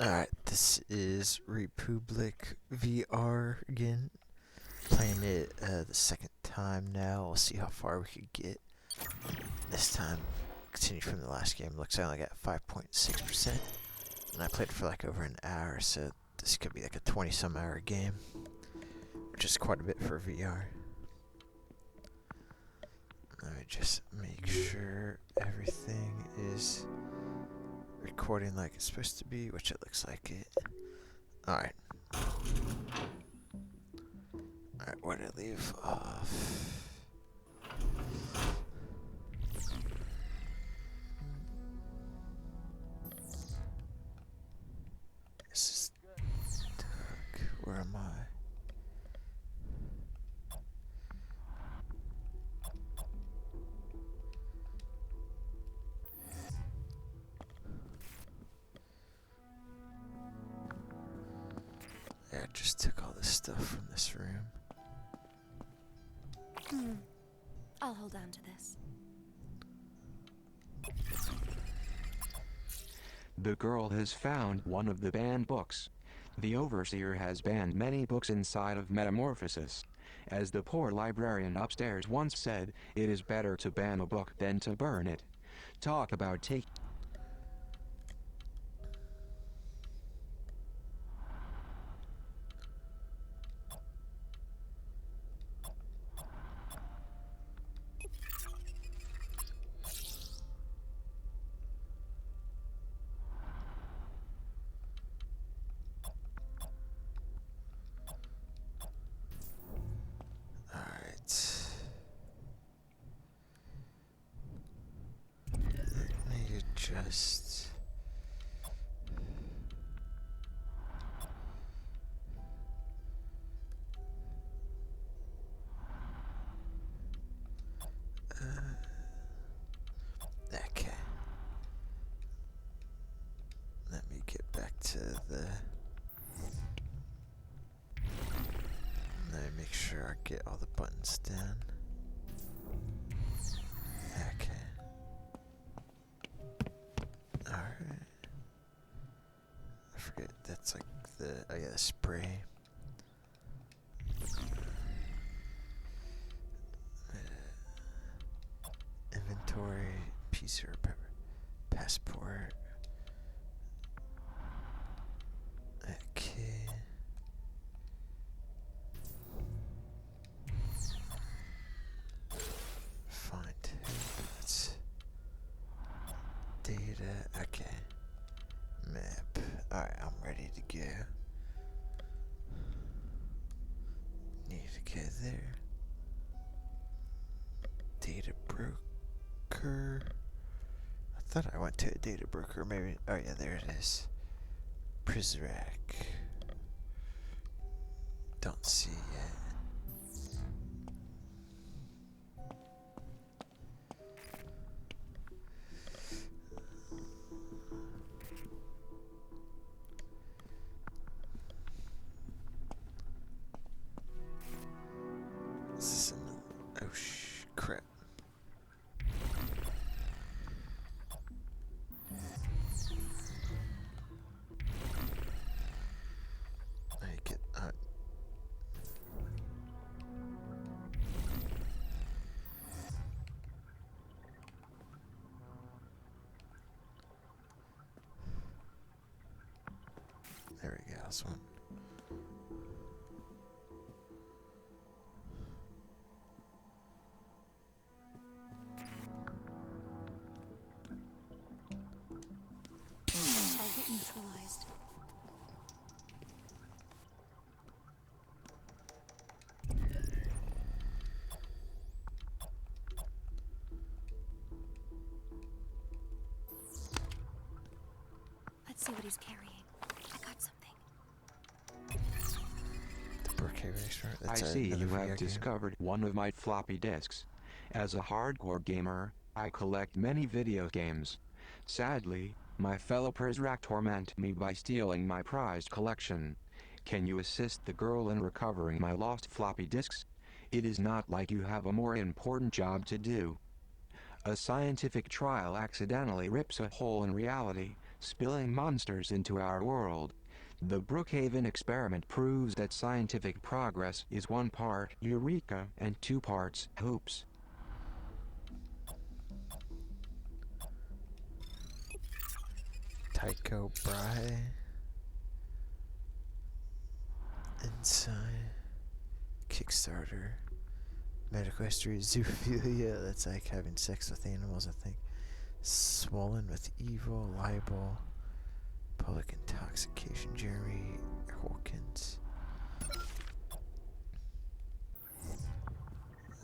Alright, this is Republique VR again. Playing it the second time now. We'll see how far we could get. This time, continue from the last game. Looks like I only got 5.6%. And I played for like over an hour, so this could be like a 20-some hour game. Which is quite a bit for VR. Let me just make sure everything is recording like it's supposed to be, which it looks like it. Alright. Alright, where did I leave off? This is Doug. Where am I? Yeah, I just took all this stuff from this room. I'll hold on to this. The girl has found one of the banned books. The overseer has banned many books inside of Metamorphosis. As the poor librarian upstairs once said, it is better to ban a book than to burn it. Talk about take. Alright. Let me adjust. Okay. Let me get back to the... Let me make sure I get all the buttons down. Okay. Alright. I forget, that's like the... Oh yeah, the spray. Inventory, PC or passport. Okay. Find that's data. Okay. Map. Alright, I'm ready to go. Need to get there. Data broker. I thought I went to a data broker. Maybe. Oh yeah, there it is. Prizrak. Don't see yet. This is an... Oh crap. I get... There we go, this one. Target neutralized. Let's see what he's carrying. I got something. The Brookhaven Expert. I That's see another you VR have game. discovered one of my floppy disks. As a hardcore gamer, I collect many video games. Sadly, my fellow Prizrak torment me by stealing my prized collection. Can you assist the girl in recovering my lost floppy disks? It is not like you have a more important job to do. A scientific trial accidentally rips a hole in reality, spilling monsters into our world. The Brookhaven experiment proves that scientific progress is 1 part eureka and 2 parts hoops. Tycho Brahe. Inside. Kickstarter. Medical history, zoophilia, that's like having sex with animals, I think. Swollen with evil, libel, public intoxication, Jeremy Hawkins.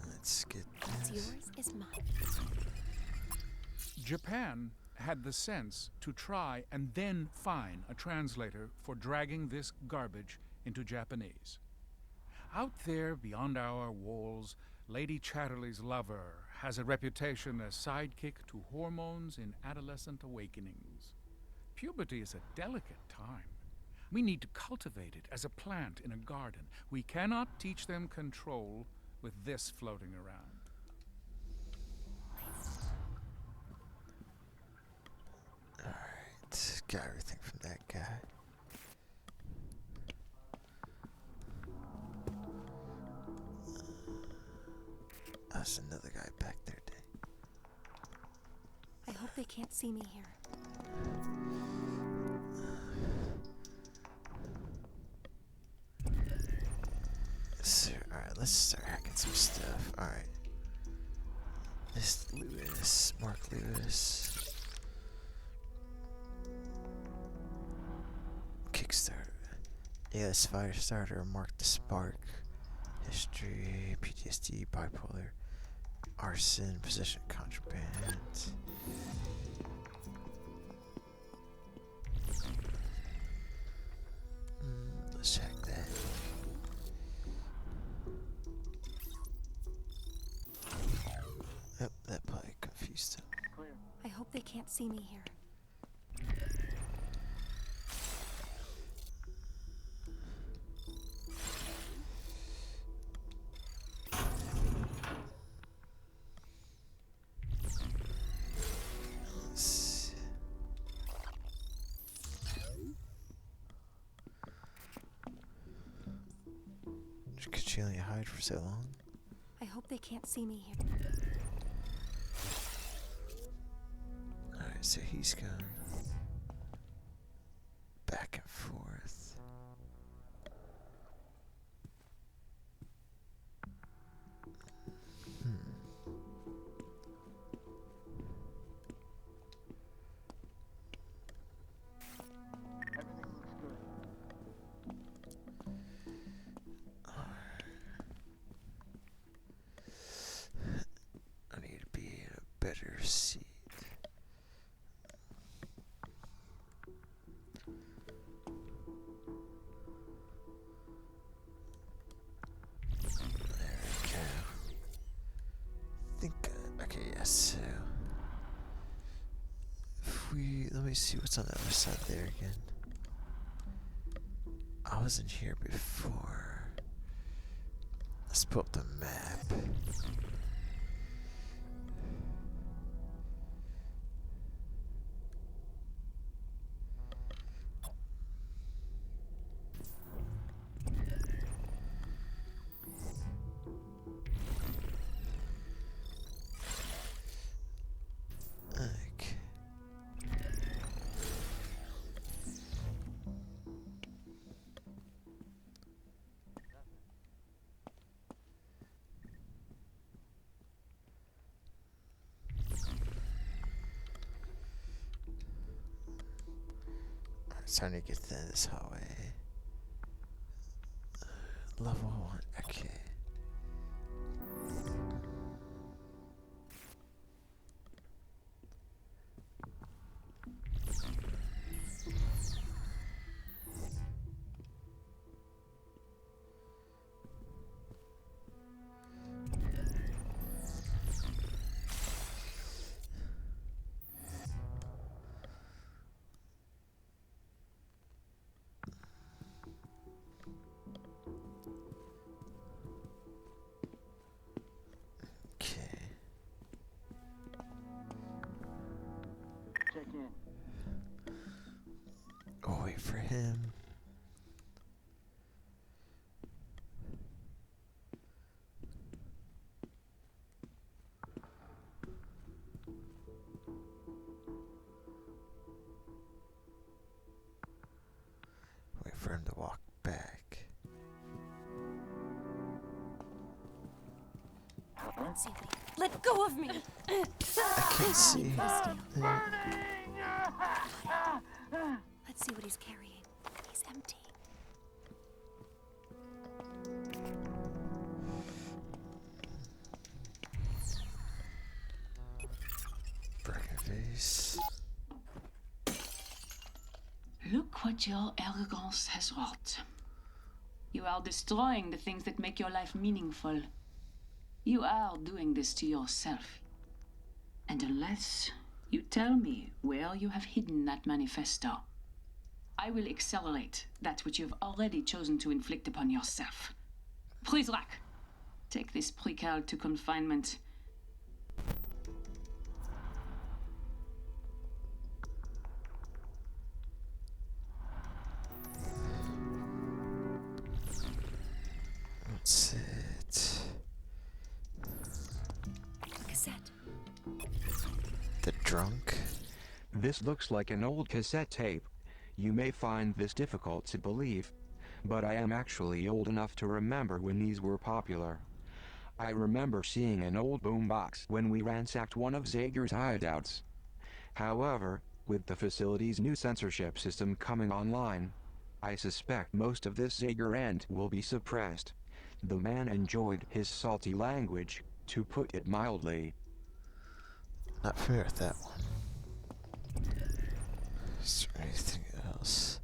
Let's get What's this. yours is mine. Japan had the sense to try and then find a translator for dragging this garbage into Japanese. Out there beyond our walls, Lady Chatterley's lover has a reputation as sidekick to hormones in adolescent awakenings. Puberty is a delicate time. We need to cultivate it as a plant in a garden. We cannot teach them control with this floating around. Alright, got everything from that guy. There's another guy back there, Dave. I hope they can't see me here. So, alright, let's start hacking some stuff. Alright. This Lewis, Mark Lewis. Kickstarter. Yeah, this Firestarter, Mark the Spark. History, PTSD, bipolar, arson, possession, contraband. Let's check that. Yep, that probably confused him. I hope they can't see me here. Could she only hide for so long? I hope they can't see me here. Alright, so he's gone back and forth. I need to be in a better seat. There we go. Okay, yes, so if let me see what's on the other side there again. I wasn't here before. Let's pull up the map. Okay. It's time to get to this hallway. Level 1, okay. I'll wait for him. Wait for him to walk back. I don't see anything. Let go of me! I can't see. Let's see what he's carrying. He's empty. Broken vase. Look what your arrogance has wrought. You are destroying the things that make your life meaningful. You are doing this to yourself. And unless you tell me where you have hidden that manifesto, I will accelerate that which you've already chosen to inflict upon yourself. Prideaux, take this precal to confinement. That's it. Cassette. The drunk. This looks like an old cassette tape. You may find this difficult to believe, but I am actually old enough to remember when these were popular. I remember seeing an old boombox when we ransacked one of Zager's hideouts. However, with the facility's new censorship system coming online, I suspect most of this Zager end will be suppressed. The man enjoyed his salty language, to put it mildly. Not familiar with that one. Is there anything else?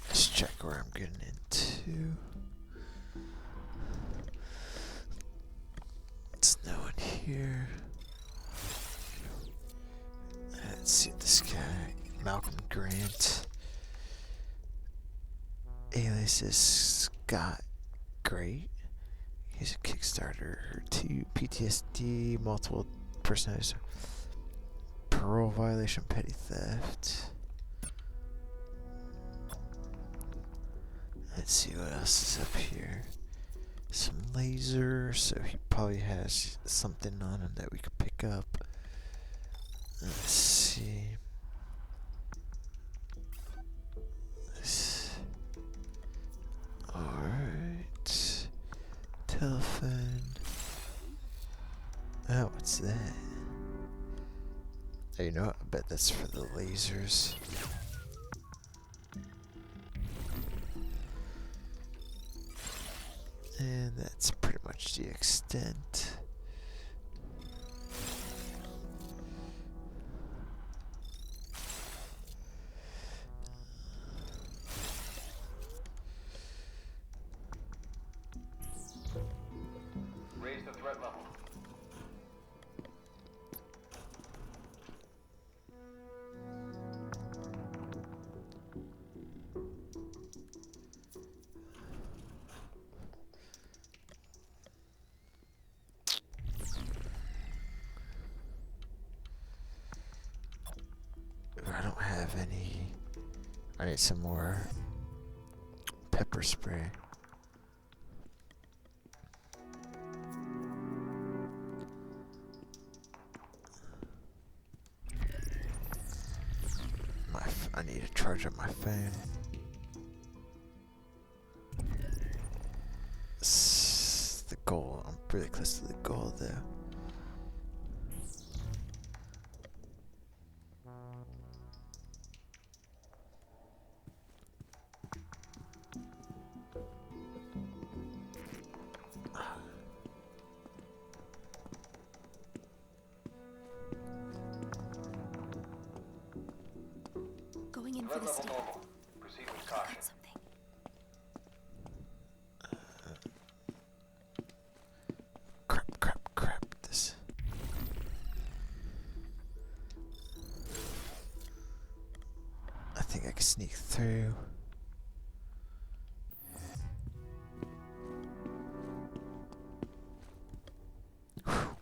Let's check where I'm getting into. It's no one here. Let's see this guy. Malcolm Grant. Alias is Scott Great. He's a Kickstarter to PTSD, multiple personalities, parole violation, petty theft. Let's see what else is up here. Some laser, so he probably has something on him that we could pick up. Let's see. Alright. Telephone. Oh, what's that? Oh, you know what? I bet that's for the lasers. And that's pretty much the extent. Raise the threat level. I don't have any. I need some more pepper spray. I need to charge up my phone. The goal. I'm really close to the goal though. Going in for Threat the level steal. normal. Proceed with caution. Got something. Crap. This. think I can sneak through. Whew.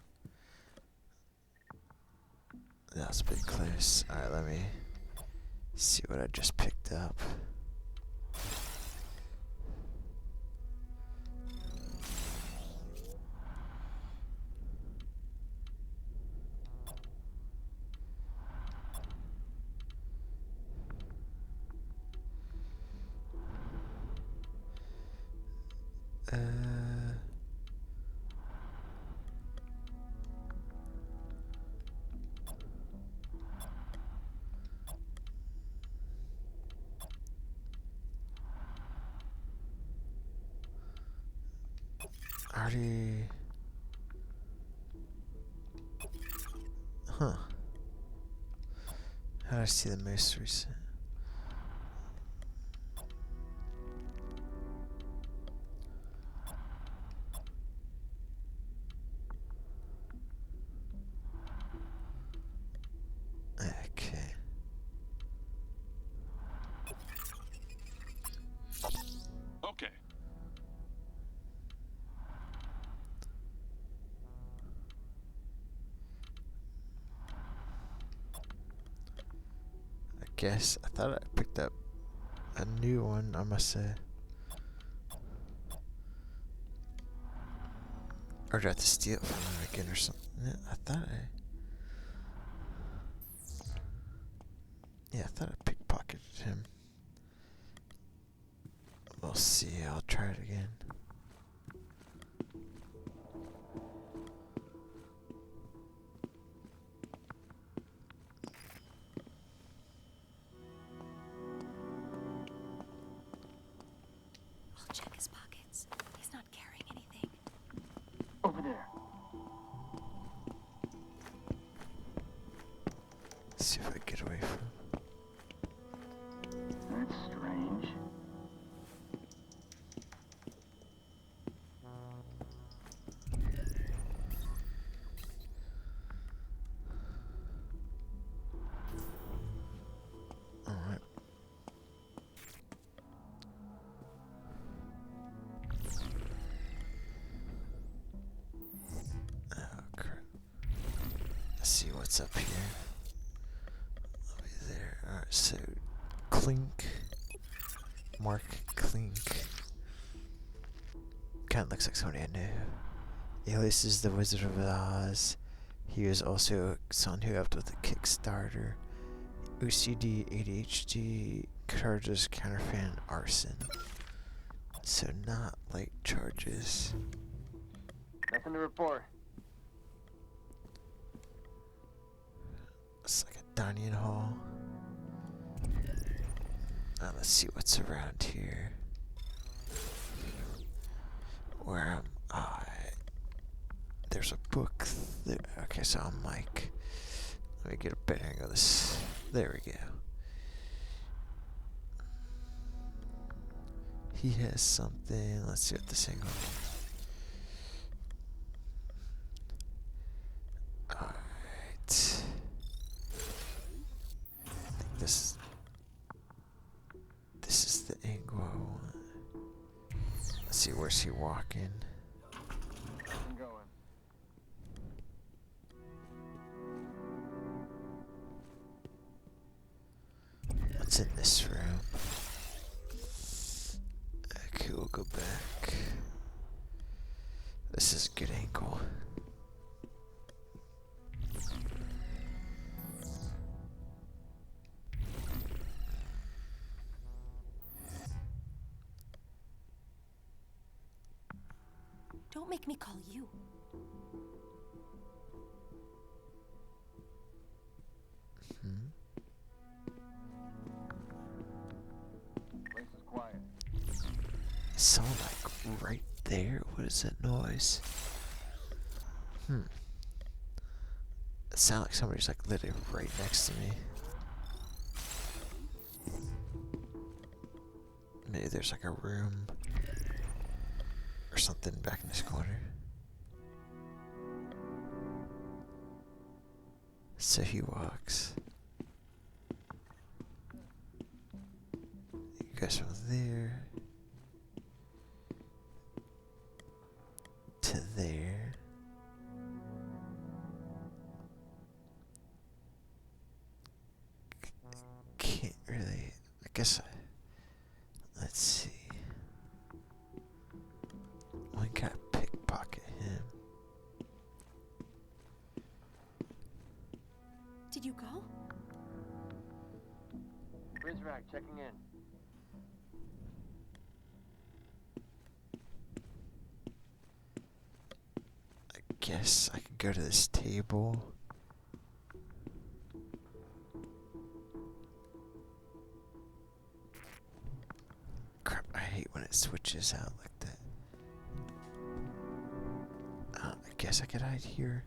That was a bit close. Alright, let me see what I just picked up. Already. Huh. How do I see the most recent? Okay. Okay. I guess I thought I picked up a new one, I must say. Or did I have to steal it from him again or something? Yeah, I thought I... Yeah, I thought I pickpocketed him. We'll see, I'll try it again. I'll check his pockets. He's not carrying anything. Over there. See if I can get away from him. That's strange. Alright. Oh crap. Let's see what's up here. I'll be there. Alright, so Clink. Mark Clink. Kinda looks like somebody I know. Alias is the Wizard of Oz. He was also someone who helped with the Kickstarter. OCD, ADHD, charges, counterfeit, arson. So not light charges. Nothing to report. It's like a dining hall. Let's see what's around here. Where am I? There's a book there. Okay, so I'm like... Let me get a better angle of this. There we go. He has something. Let's see what this angle is. Alright. I think this is the angle I want. Let's see, where's he walking? I'm going. What's in this room? Okay, we'll go back. This is a good angle. Don't make me call you. Place is quiet. Someone like right there? What is that noise? It sounds like somebody's like literally right next to me. Maybe there's like a room or something back in this corner. So he walks. goes from there to there. Can't really. I guess. Let's see. We gotta pickpocket him. Did you go? Rizrak checking in. I guess I could go to this table. Crap, I hate when it switches out like that. I guess I could hide here.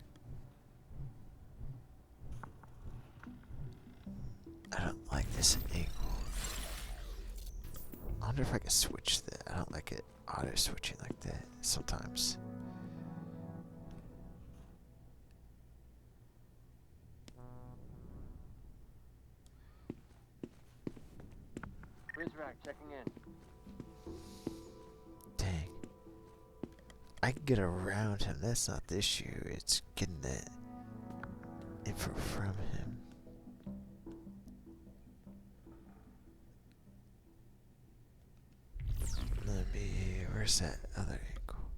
I don't like this angle. I wonder if I can switch that. I don't like it auto switching like that sometimes. Rizrak checking in. Dang. I can get around him. That's not the issue. It's getting that info from him. Let me. Where's that other angle?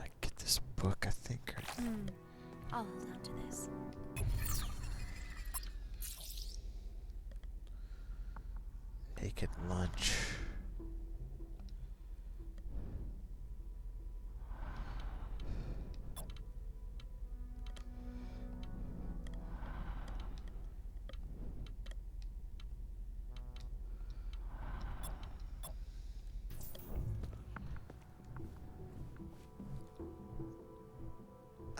I get this book, I think. I'll hold on to this. Naked lunch.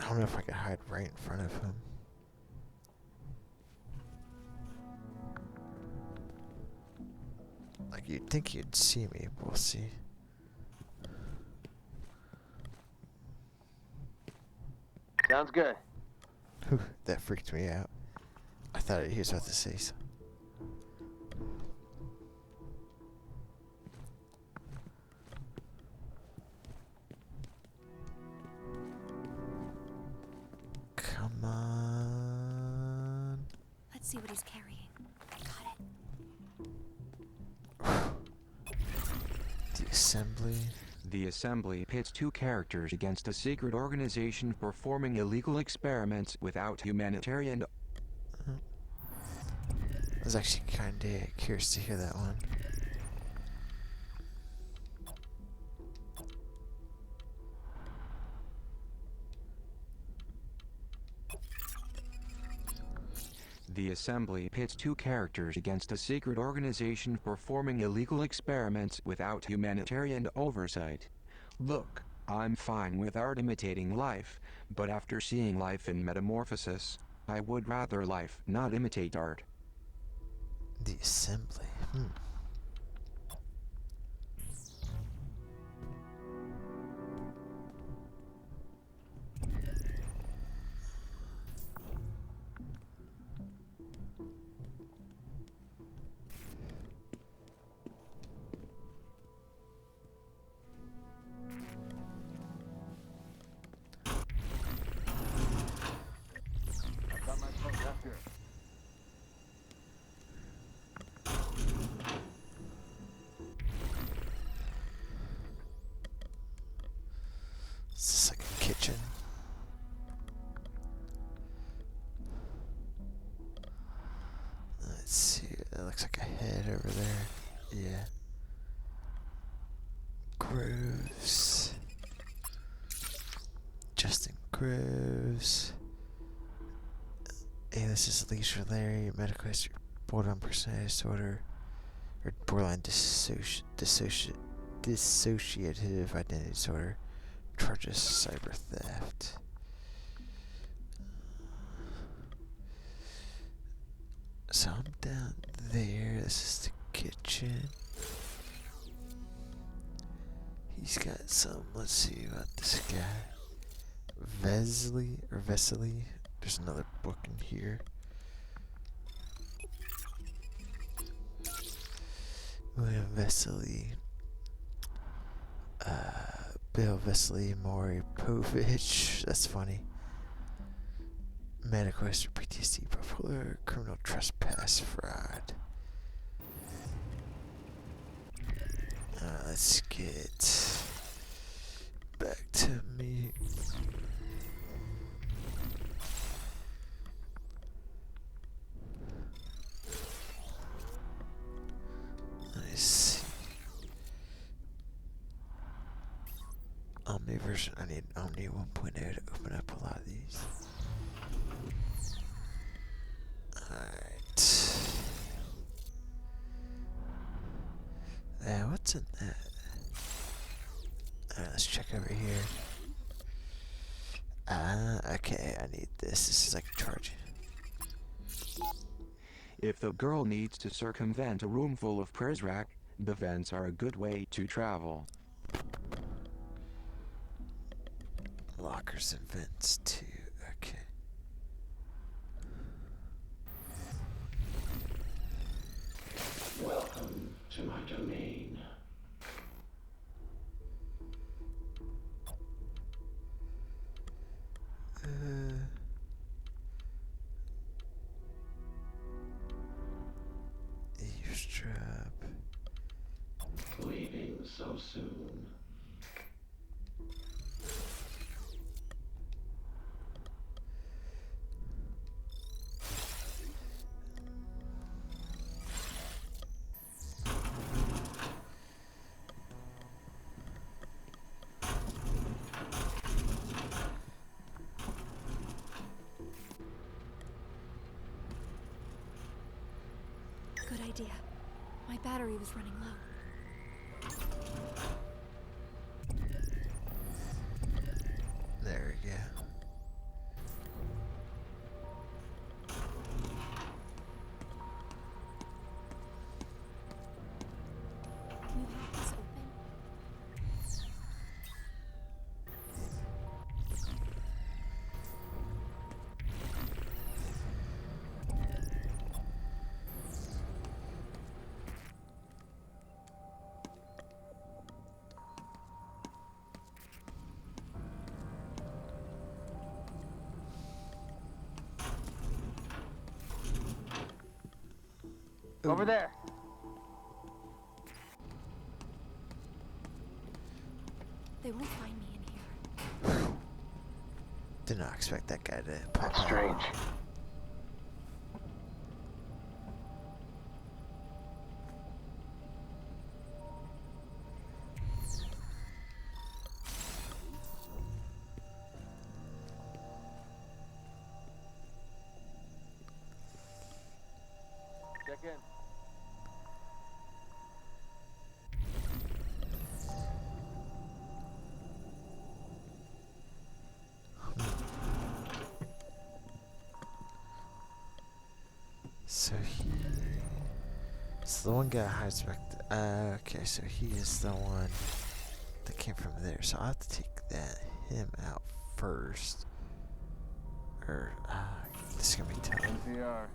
I don't know if I could hide right in front of him. Like, you'd think you'd see me, but we'll see. Sounds good. Whew, that freaked me out. I thought he was about to say something. Come on. Let's see what he's carrying. The assembly. The assembly pits two characters against a secret organization performing illegal experiments without humanitarian. I was actually kind of curious to hear that one. The assembly pits two characters against a secret organization performing illegal experiments without humanitarian oversight. Look, I'm fine with art imitating life, but after seeing life in metamorphosis, I would rather life not imitate art. The assembly. I've got my phone up here. Is this like a kitchen? Let's see. That looks like a head over there. Yeah. Groves. Justin Groves. Hey, this is Leisure Larry. Medical history. Borderline personality disorder. Or borderline dissociative identity disorder. Charges cyber theft. So I'm down there. This is the kitchen. He's got some. Let's see about this guy. Vesely. There's another book in here. William Vesely. Bill Vesely, Maury Povich. That's funny. Mediquest, PTSD, bipolar, criminal trespass, fraud. Let's get back to me. Let's see. Omni version. I need Omni 1.0 to open up a lot of these. Alright. What's in that? Let's check over here. Okay, I need this. This is like a charge. If the girl needs to circumvent a room full of Prizrak, the vents are a good way to travel. Lockers and vents too. Okay. Welcome to my domain. Eavesdrop. Leaving so soon. Good idea. My battery was running low. There we go. Can you help this open? Over there. They won't find me in here. Did not expect that guy to pop That's out. strange. Check in. So the one guy hides back. Okay, so he is the one that came from there. So I'll have to take him out first. Or this is gonna be tough. NCR.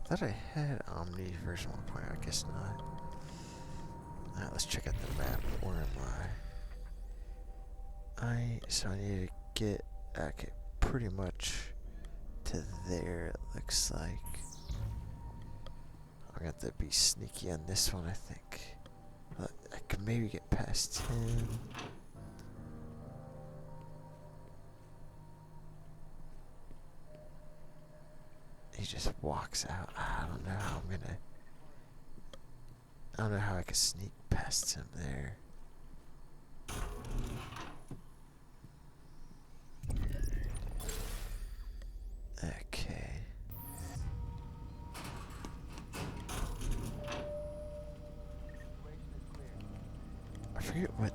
Thought I had Omni version 1.0. I guess not. Alright, let's check out the map. Where am I? So I need to get pretty much to there. It looks like I'm gonna have to be sneaky on this one. I think I could maybe get past him. He just walks out. I don't know how I don't know how I can sneak past him there. Okay. I forget what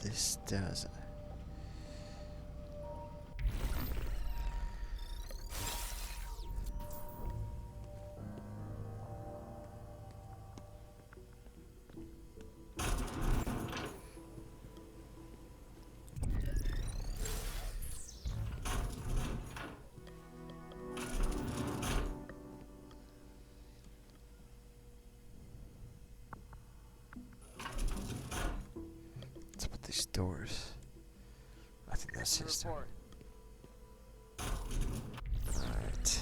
this does. doors. I think that's his door. Report. Alright.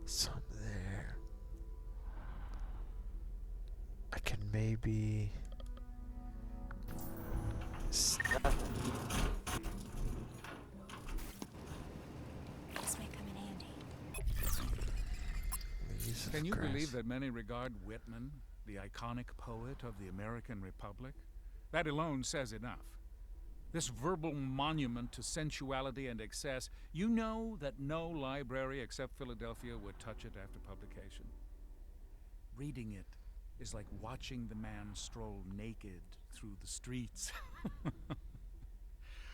Some there. I can maybe. This may come in handy. Use of Can you grass. believe that many regard Whitman, the iconic poet of the American Republic? That alone says enough. This verbal monument to sensuality and excess, you know that no library except Philadelphia would touch it after publication. Reading it is like watching the man stroll naked through the streets.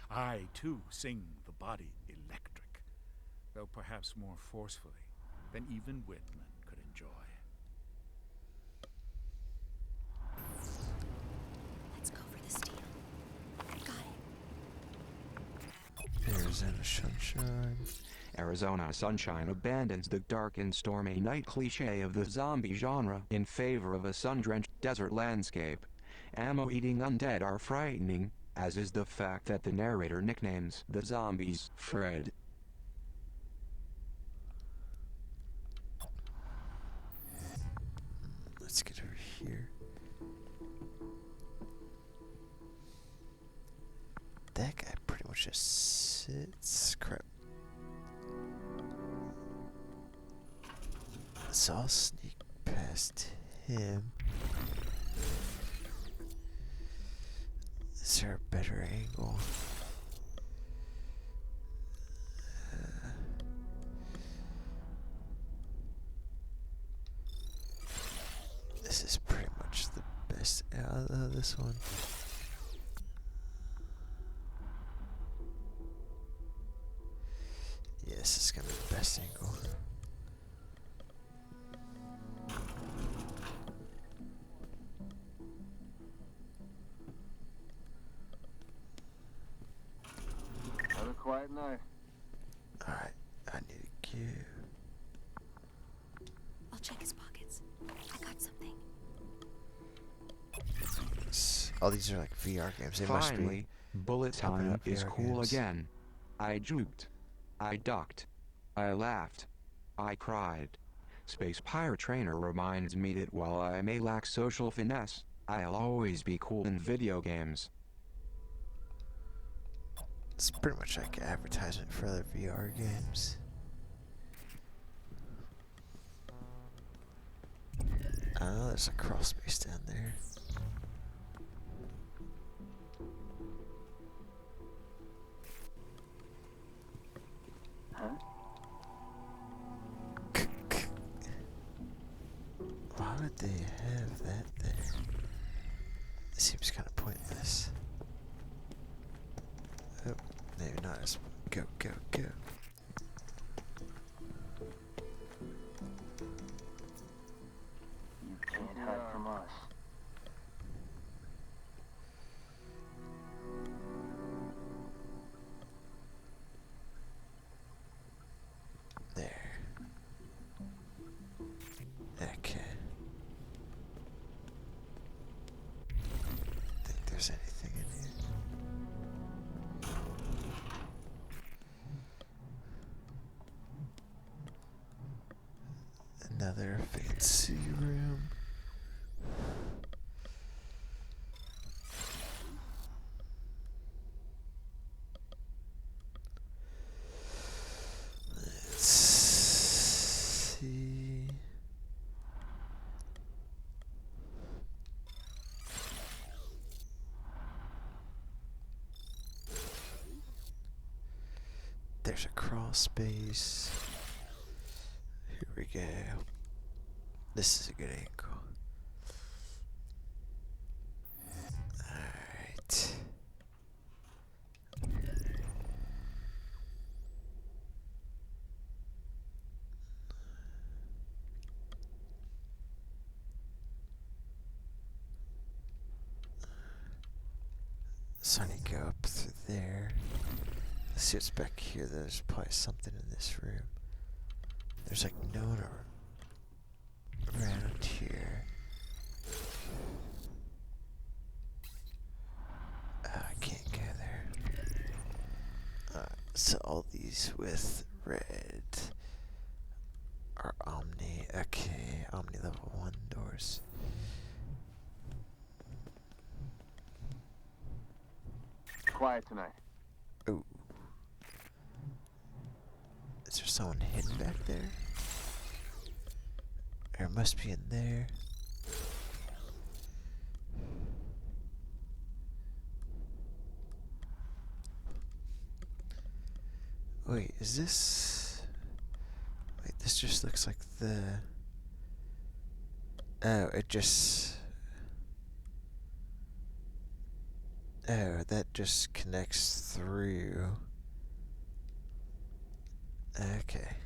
I, too, sing the body electric, though perhaps more forcefully than even Whitman could enjoy. Let's go for the steal. Got it. Arizona Sunshine. Arizona Sunshine abandons the dark and stormy night cliché of the zombie genre in favor of a sun-drenched desert landscape. Ammo-eating undead are frightening, as is the fact that the narrator nicknames the zombies Fred. Let's get over here. That guy pretty much just sits. Crap. So I'll sneak past him. Is there a better angle? This is pretty much the best out of this one. Yeah, this is gonna be the best angle. Another quiet night. Alright, I need to give. I'll check his pockets. I got something. Oh, these are like VR games. They must be. Finally, bullet pumping time up is VR cool games. again. I juked. I ducked. I laughed. I cried. Space Pirate Trainer reminds me that while I may lack social finesse, I'll always be cool in video games. It's pretty much like advertisement for other VR games. Oh, there's a crawl space down there. Huh? Why would they have that there? It seems kind of pointless. Oh, maybe not. Just go, go, go. You can't hide from us. There. Okay. Think there's anything in here? Another fancy room. Let's see. There's a crawl space. Here we go. This is a good angle. Alright. So I need to go up through there. Let's see what's back here. There's probably something in this room. There's like no one around here. I can't go there. So all these with red are Omni. Okay, Omni level 1 doors. Quiet tonight. Ooh. Is there someone hidden back there? Or it must be in there. Wait, is this... Wait, this just looks like the... Oh, it just... Oh, that just connects through. Okay.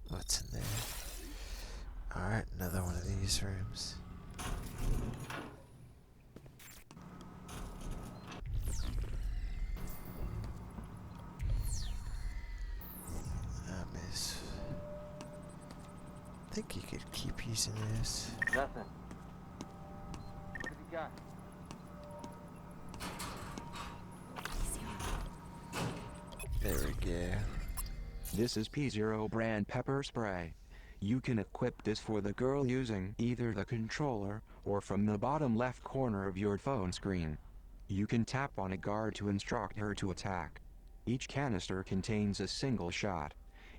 What's in there? Alright, another one of these rooms. Miss. I think you could keep using this. Nothing. What have you got? There we go. This is P0 brand pepper spray. You can equip this for the girl using either the controller or from the bottom left corner of your phone screen. You can tap on a guard to instruct her to attack. Each canister contains a single shot.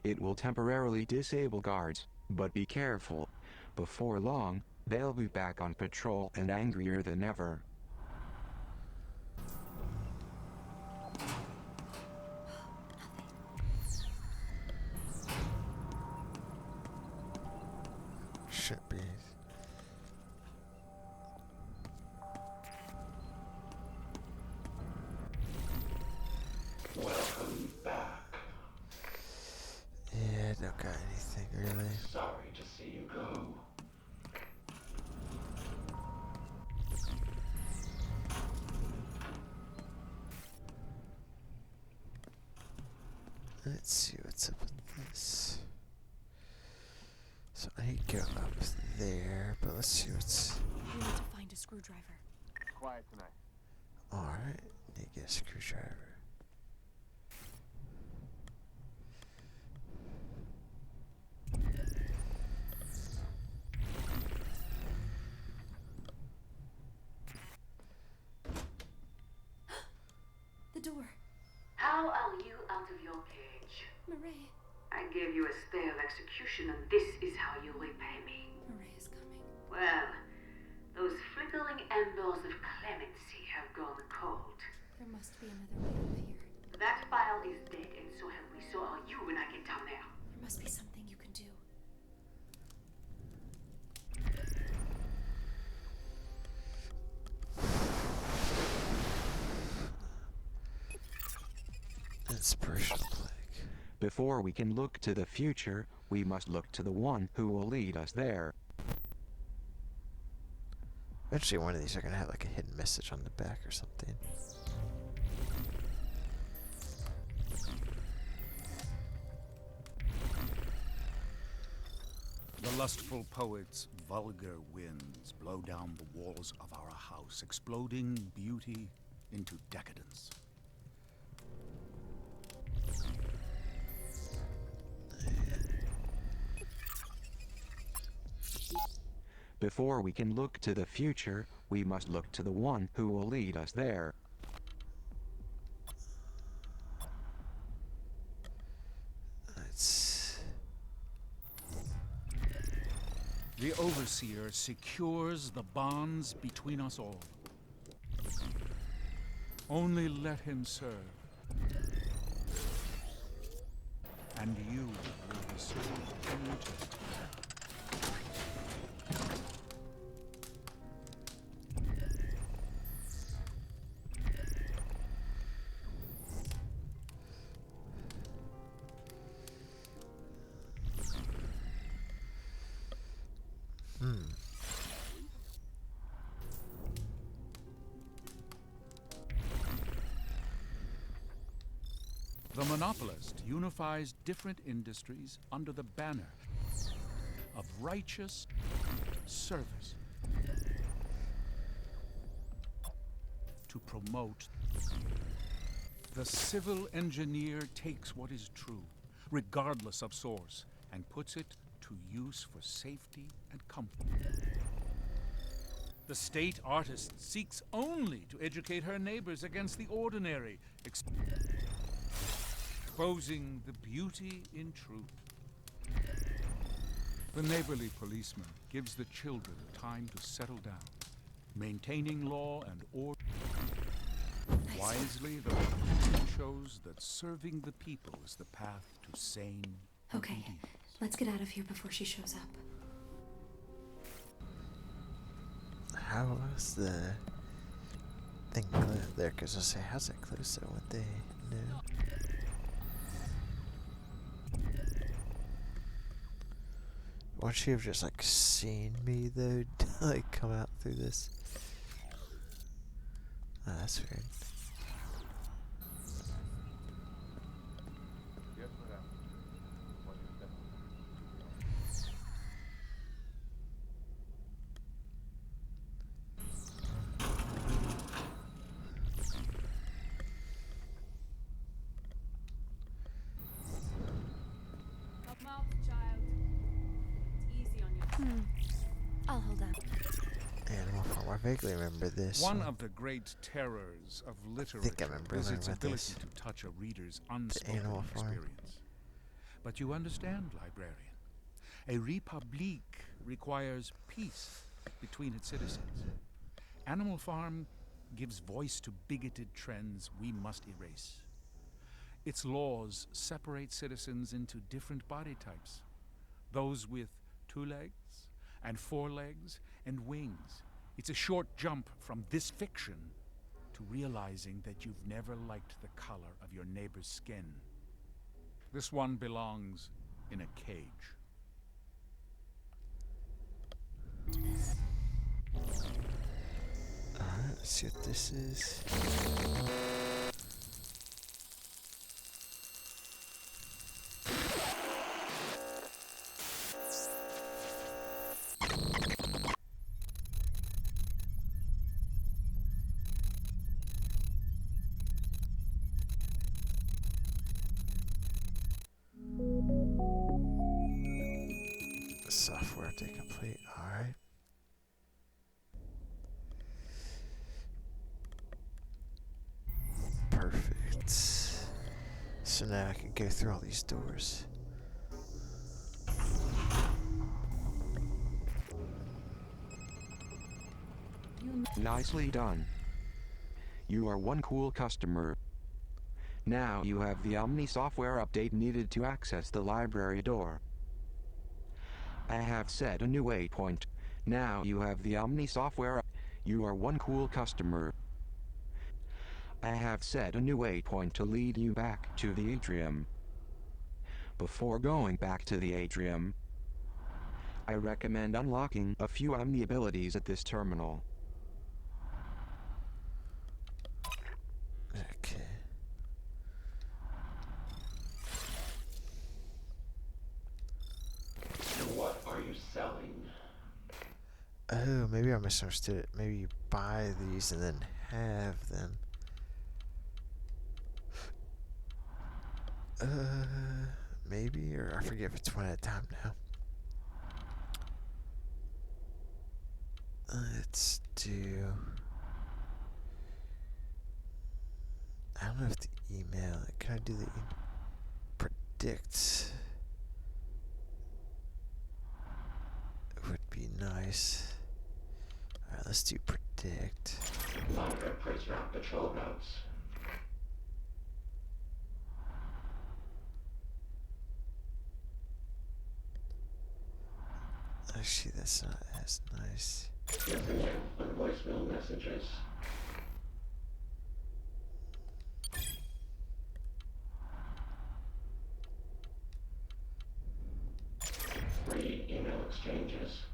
It will temporarily disable guards, but be careful. Before long, they'll be back on patrol and angrier than ever. Should be. Welcome back. Yeah, don't got anything really. Sorry to see you go. Let's see what's up with this. So I need to go up there, but let's see what's... We need to find a screwdriver. Quiet tonight. Alright, need to get a screwdriver. The door. How are you out of your cage? Mirelle. I gave you a stay of execution, and this is how you repay me. Mirelle is coming. Well, those flickering embers of clemency have gone cold. There must be another way up here. That file is dead, and so have we. So are you when I get down there. There must be something you can do. Inspirational plague. Before we can look to the future, we must look to the one who will lead us there. Eventually one of these are gonna have like a hidden message on the back or something. The lustful poet's vulgar winds blow down the walls of our house, exploding beauty into decadence. Before we can look to the future, we must look to the one who will lead us there. The Overseer secures the bonds between us all. Only let him serve, and you will receive immortality. The monopolist unifies different industries under the banner of righteous service to promote. The civil engineer takes what is true, regardless of source, and puts it to use for safety and comfort. The state artist seeks only to educate her neighbors against the ordinary, exposing the beauty in truth. The neighborly policeman gives the children time to settle down, maintaining law and order. Wisely, the policeman shows that serving the people is the path to sane Okay, obedience. let's get out of here before she shows up. How was the thing closed there? Because I say, how's it closed so what they knew? Won't she have just like seen me though, like come out through this? Oh, that's weird. Come out, child. Easy on your I'll hold up. Animal Farm. I vaguely remember this. One of the great terrors of literature remember is learning its about ability this. to touch a reader's unspoken Animal Farm. experience. But you understand, Librarian. A Republique requires peace between its citizens. Animal Farm gives voice to bigoted trends we must erase. Its laws separate citizens into different body types. Those with 2 legs and 4 legs and wings. It's a short jump from this fiction to realizing that you've never liked the color of your neighbor's skin. This one belongs in a cage. Alright, let's see what this is. Software to complete. Alright. Perfect. So now I can go through all these doors. Nicely done. You are one cool customer. Now you have the OMNI software update needed to access the library door. I have set a new waypoint. Now you have the OMNI software. You are one cool customer. I have set a new waypoint to lead you back to the atrium. Before going back to the atrium, I recommend unlocking a few OMNI abilities at this terminal. Okay. What are you selling? Oh, maybe I misunderstood it. Maybe you buy these and then have them. Maybe, or I forget if it's one at a time now. Let's do. I don't know if the email. Can I do the predict? Would be nice. Alright, let's do predict. Longer prisoner patrol routes. Actually, that's not as nice. Listening on voicemail messages. Free email exchanges.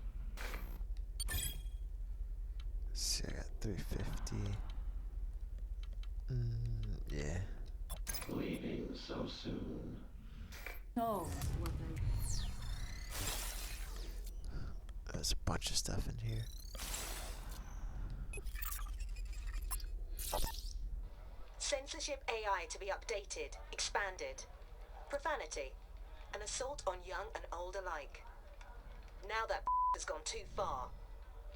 See, I got 350. Yeah. Leaving so soon. No. What then? There's a bunch of stuff in here. Censorship AI to be updated, expanded. Profanity. An assault on young and old alike. Now that has gone too far.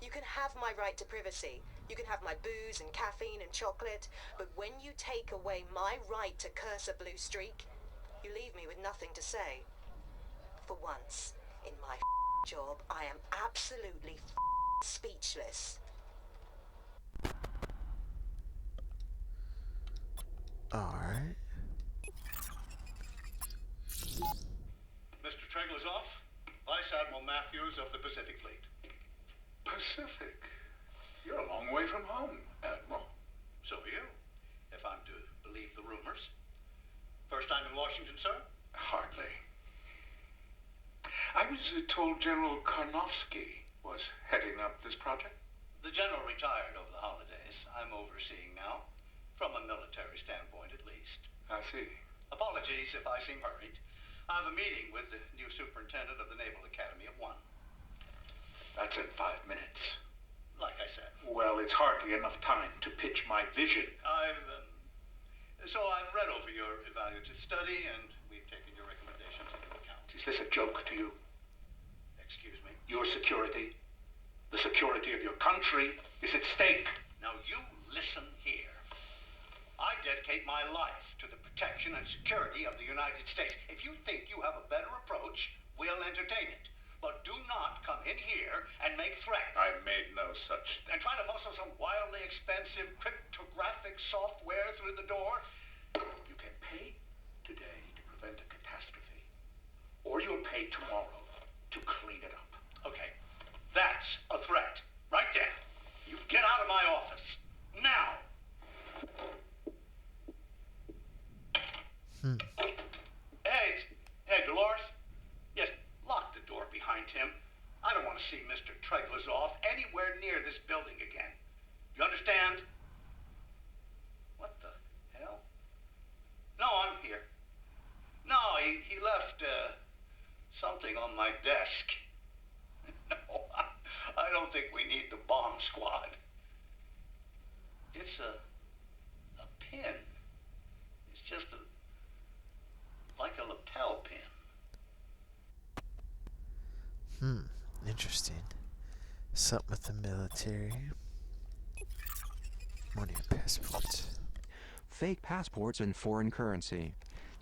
You can have my right to privacy. You can have my booze and caffeine and chocolate. But when you take away my right to curse a blue streak, you leave me with nothing to say. For once, in my job, I am absolutely speechless. Alright. Mr. Treglazov, Vice Admiral Matthews of the Pacific Fleet. Pacific? You're a long way from home, Admiral. So are you, if I'm to believe the rumors. First time in Washington, sir? Hardly. I was told General Karnofsky was heading up this project. The general retired over the holidays. I'm overseeing now, from a military standpoint at least. I see. Apologies if I seem hurried. I have a meeting with the new superintendent of the Naval Academy at 1. That's in 5 minutes. Like I said. Well, it's hardly enough time to pitch my vision. So I've read over your evaluative study, and we've taken your recommendations into account. Is this a joke to you? Excuse me? Your security, the security of your country, is at stake. Now you listen here. I dedicate my life to the protection and security of the United States. If you think you have a better approach, we'll entertain it. But do not come in here and make threats. I made no such thing. And try to muscle some wildly expensive cryptographic software through the door. You can pay today to prevent a catastrophe. Or you'll pay tomorrow to clean it up. Okay, that's a threat. Right there. You get out of my office. Now. Hey, Dolores. Yes, lock the door behind him. I don't want to see Mr. Treglazov anywhere near this building again. You understand? What the hell? No, I'm here. No, he left something on my desk. No, I don't think we need the bomb squad. It's a pin. It's just like a lapel pin. Interesting. Something with the military. Money and passports. Fake passports and foreign currency.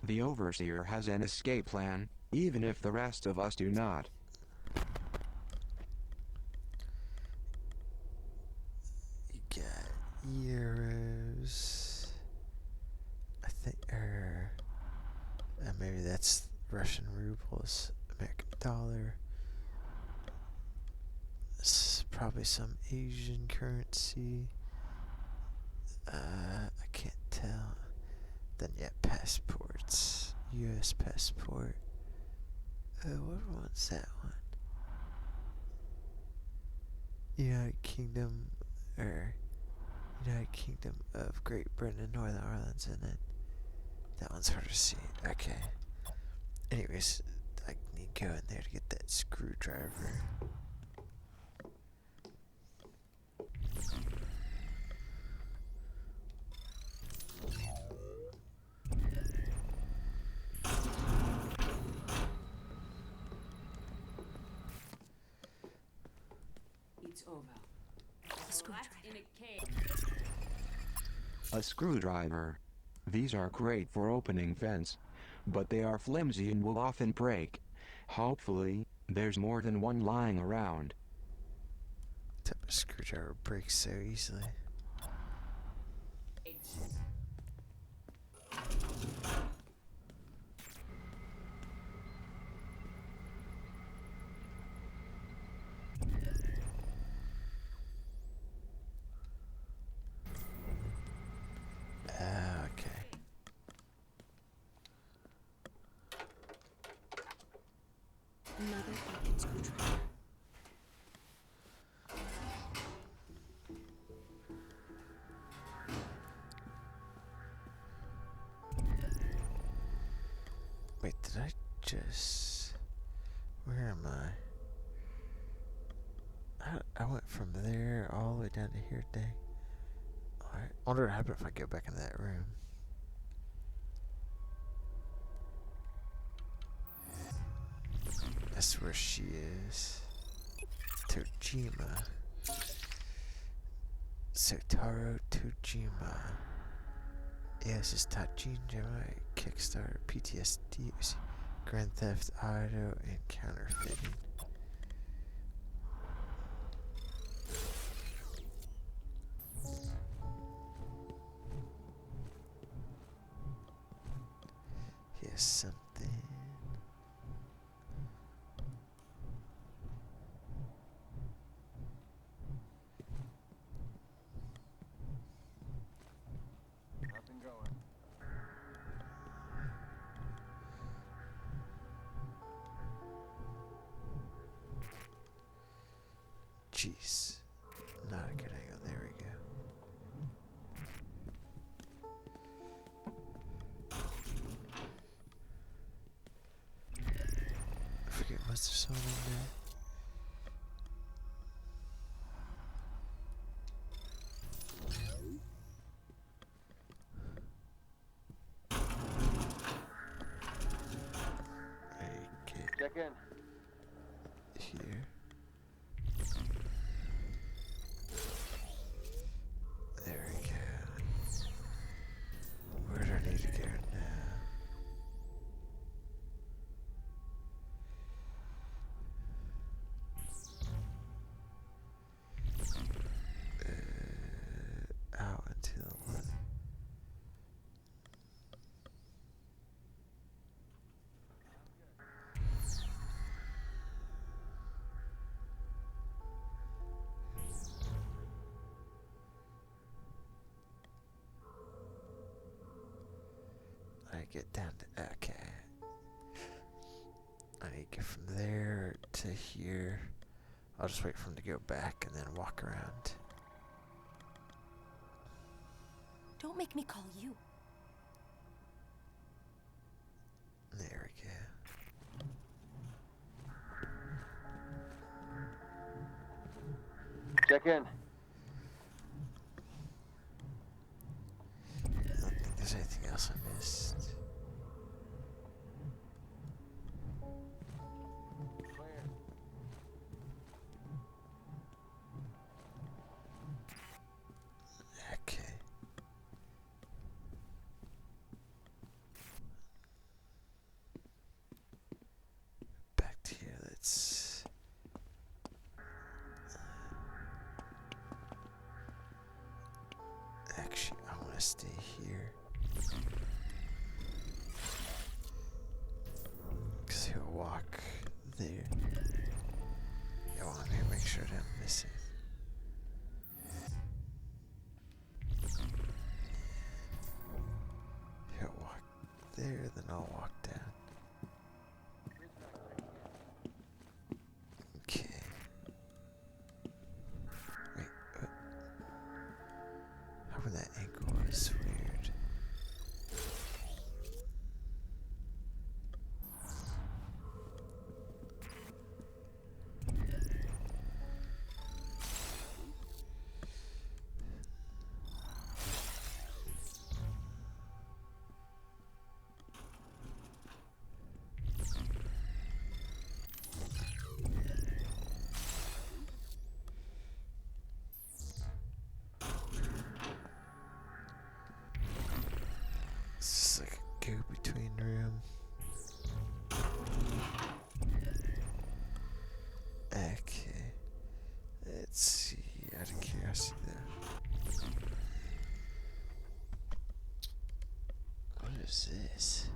The overseer has an escape plan, even if the rest of us do not. You got euros. I think, maybe that's Russian rubles, American dollar. It's probably some Asian currency. I can't tell. Then yeah, passports. U.S. passport. What one's that one? United Kingdom of Great Britain and Northern Ireland's in it. That one's hard to see. Okay. Anyways, I need to go in there to get that screwdriver. It's over. A screwdriver. In a cave. A screwdriver. These are great for opening vents, but they are flimsy and will often break. Hopefully, there's more than one lying around. type of screwdriver breaks so easily. Okay. Another fucking screwdriver. Wait, did I just... Where am I? I went from there all the way down to here today. Alright, I wonder what happened if I go back in that room. That's where she is. Tojima. Sotaro Tojima. Yeah, this is Tajima, Kickstarter, PTSD, Grand Theft Auto, and counterfeiting. Here's something. Nothing going. Jeez. Not a good angle. There we go. I forget, what's the song in there? Okay, Check in. here. There we go. Where do I need to go now? Out into the left. I get down to okay. I need to get from there to here. I'll just wait for him to go back and then walk around. Don't make me call you. There we go. Check in. I don't think there's anything else I missed. Clear. Okay. Back to here, let's... Actually, I want to stay here. Because he'll walk there. I want to make sure that I'm missing. He'll walk there, then I'll walk down. Okay. Wait, what? How come that angle is weird? is this?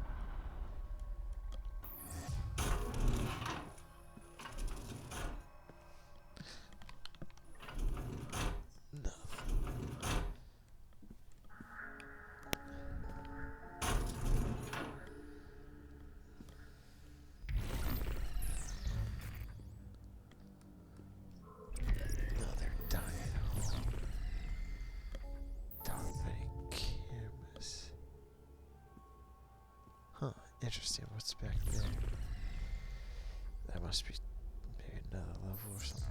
Another diet hole. Dominating cameras. Huh, interesting. What's back there? That must be maybe another level or something.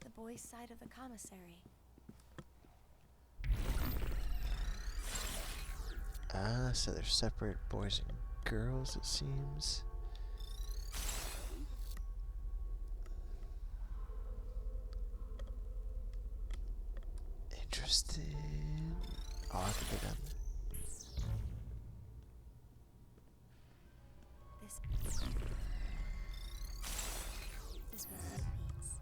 The boys' side of the commissary. Ah, so they're separate boys and girls, it seems. Interesting. Oh, I could get them. This will be peace.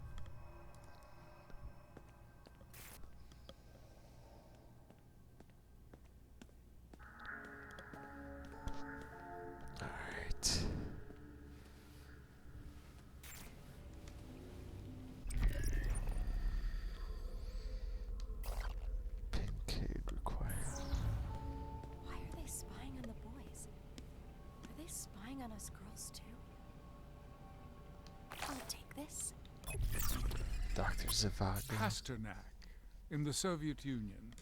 Alright. Pin code required. Why are they spying on the boys? Are they spying on us girls too? I'll take this. Dr. Zhivago. Pasternak, in the Soviet Union,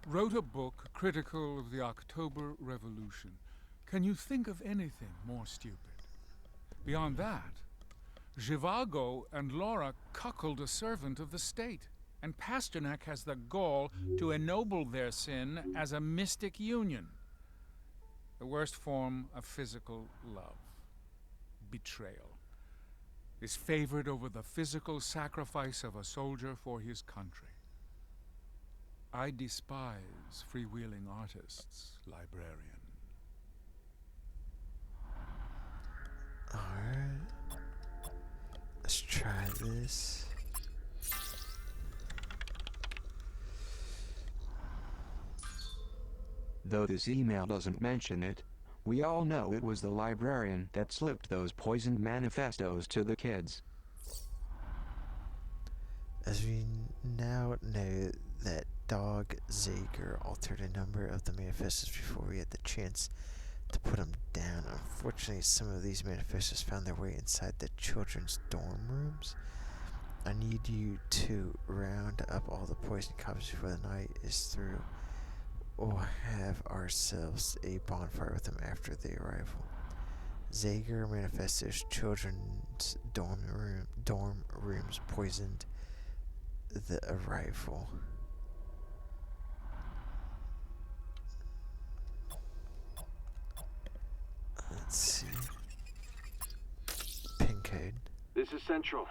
wrote a book critical of the October Revolution. Can you think of anything more stupid? Beyond that, Zhivago and Laura cuckold a servant of the state, and Pasternak has the gall to ennoble their sin as a mystic union. The worst form of physical love, betrayal, is favored over the physical sacrifice of a soldier for his country. I despise freewheeling artists, Librarian. Alright. Let's try this. Though this email doesn't mention it, we all know it was the librarian that slipped those poisoned manifestos to the kids. As we now know that Dog Zager altered a number of the manifestos before we had the chance to put them down. Unfortunately, some of these manifestos found their way inside the children's dorm rooms. I need you to round up all the poisoned copies before the night is through. We'll have ourselves a bonfire with them after the arrival. Zager manifestos children's dorm rooms poisoned the arrival. Let's see. Pin code. This is Central.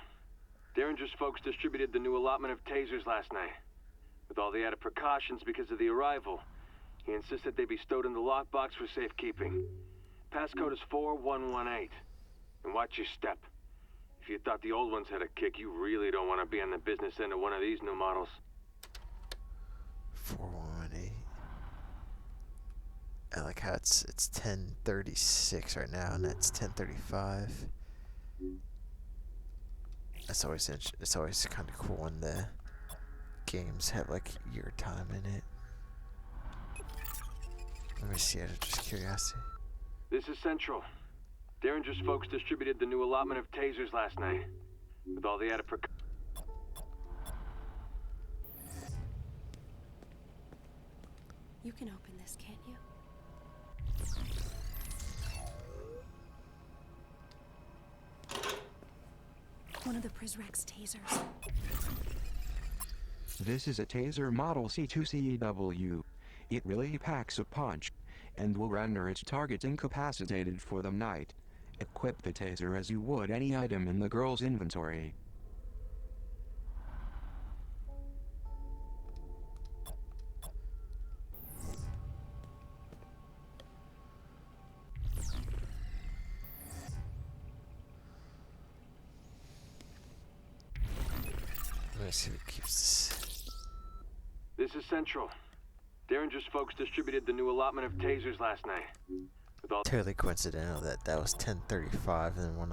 Derringer's folks distributed the new allotment of tasers last night. With all the added precautions because of the arrival, he insisted they be stowed in the lockbox for safekeeping. Passcode is 4118. And watch your step. If you thought the old ones had a kick, you really don't want to be on the business end of one of these new models. 4118. I like how it's 10:36 right now, and that's 10:35. It's always kind of cool when the games have like your time in it. Let me see, out of just curiosity. This is Central. Derringer's folks distributed the new allotment of tasers last night. With all the added precautions. You can open this, can't you? One of the Prizrak's tasers. This is a taser model C2CW. It really packs a punch, and will render its target incapacitated for the night. Equip the taser as you would any item in the girl's inventory. Let's see what keeps this. This is Central. Derringer's folks distributed the new allotment of tasers last night. With all Totally coincidental that that was 10:35, and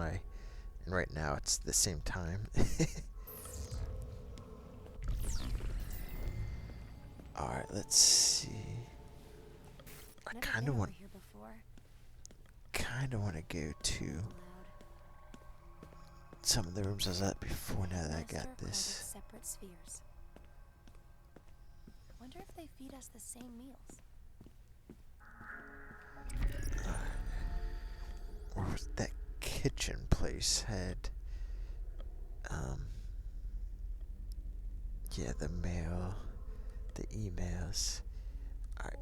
and right now it's the same time. All right, let's see. I Never kind been of want over here before. to go to some of the rooms I was at before. Now that I Master got called it this. separate spheres. Wonder if they feed us the same meals. Or was that kitchen place had yeah, the mail, the emails. Alright,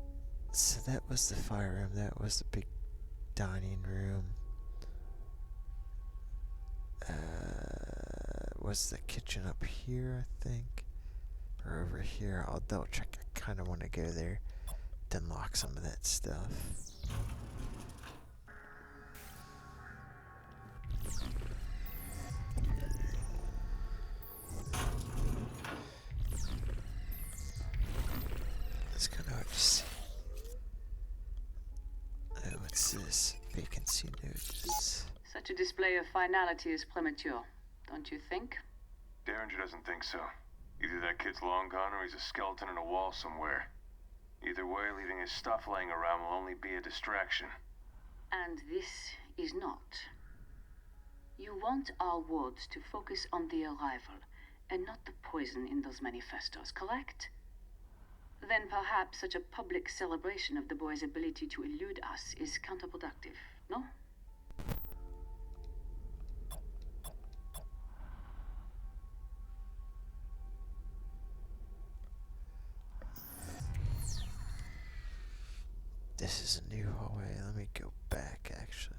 so that was the fire room, that was the big dining room. Was the kitchen up here, I think? Or over here? I'll double check. I kinda wanna go there to unlock some of that stuff. It's kind of hard to see. Oh, what's this? Vacancy notice. Such a display of finality is premature, don't you think? Derringer doesn't think so. Either that kid's long gone or he's a skeleton in a wall somewhere. Either way, leaving his stuff laying around will only be a distraction. And this is not. You want our wards to focus on the arrival and not the poison in those manifestos, correct? Then perhaps such a public celebration of the boy's ability to elude us is counterproductive, no? This is a new hallway. Let me go back, actually.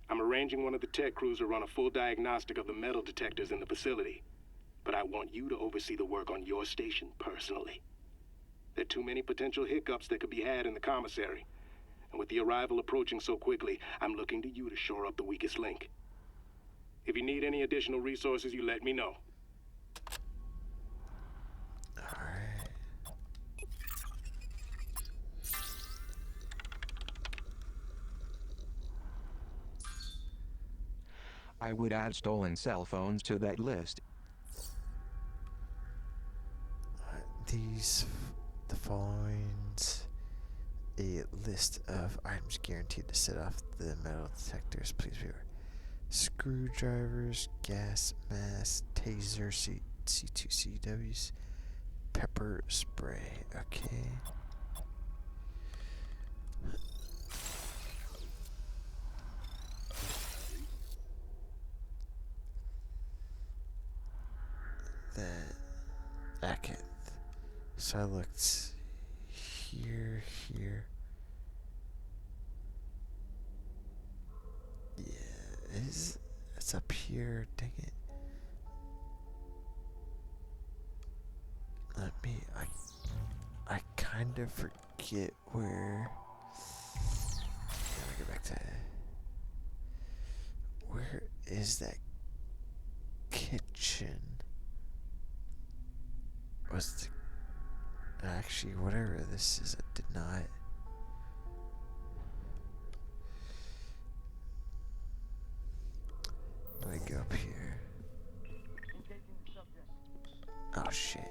I'm arranging one of the tech crews to run a full diagnostic of the metal detectors in the facility. But I want you to oversee the work on your station personally. There are too many potential hiccups that could be had in the commissary. And with the arrival approaching so quickly, I'm looking to you to shore up the weakest link. If you need any additional resources, you let me know. I would add stolen cell phones to that list. The following's a list of items guaranteed to set off the metal detectors. Please be aware. Screwdrivers, gas mask, taser, C2CWs, pepper spray. Okay. Okay. So I looked here. Yeah, it's up here. Dang it. I kind of forget where. Let me go back to. Where is that kitchen? Actually, whatever this is, I did not. Let me go up here. Oh shit.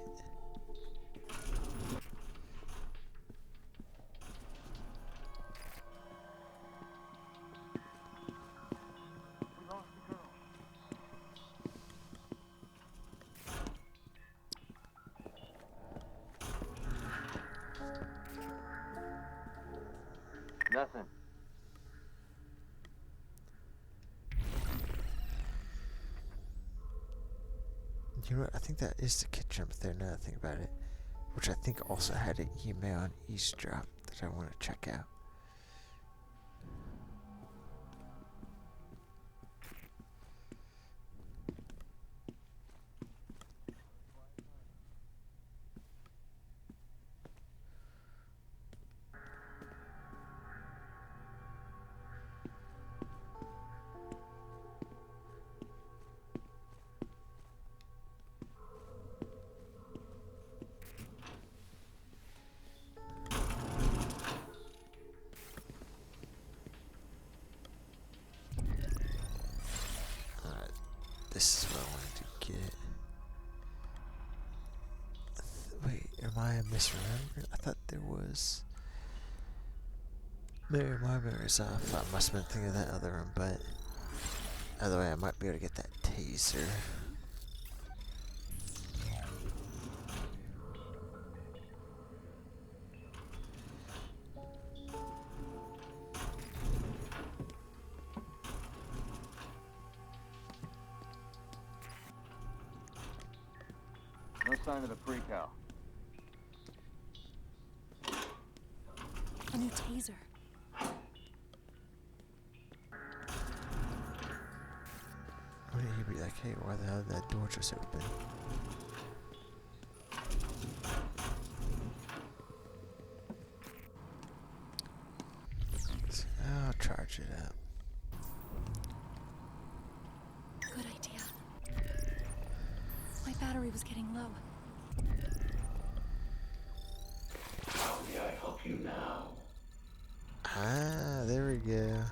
Nothing. You know what? I think that is the kitchen up there now that I think about it. Which I think also had an email on eavesdrop that I want to check out. This is what I wanted to get. Wait, am I misremembering? I thought there was... Maybe my memory's off. I must have been thinking of that other one, but... Either way, I might be able to get that taser. No sign of the pre-cal. A new taser. Wouldn't he be like, hey, why the hell did that door just open? So I'll charge it up. Good idea. My battery was getting low. How may I help you now? Ah, there we go.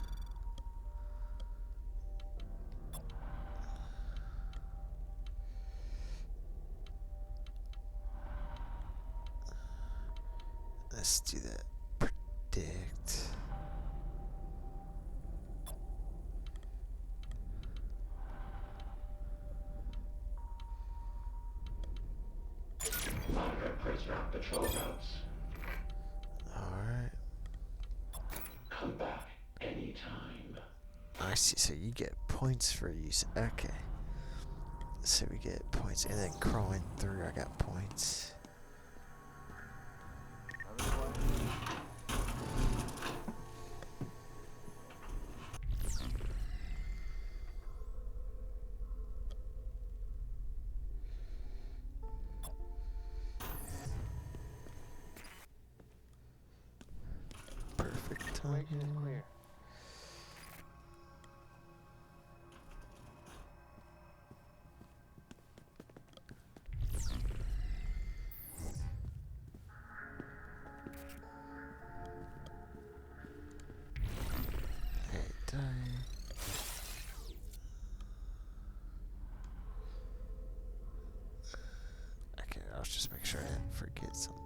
Let's do that. Predict. Monitor Price Rock patrol routes. Alright. Come back anytime. I see, so you get points for use. Okay. So we get points, and then crawling through, I got points. Perfect timing. Clear. Hey, die. Okay, I'll just make sure I didn't forget something.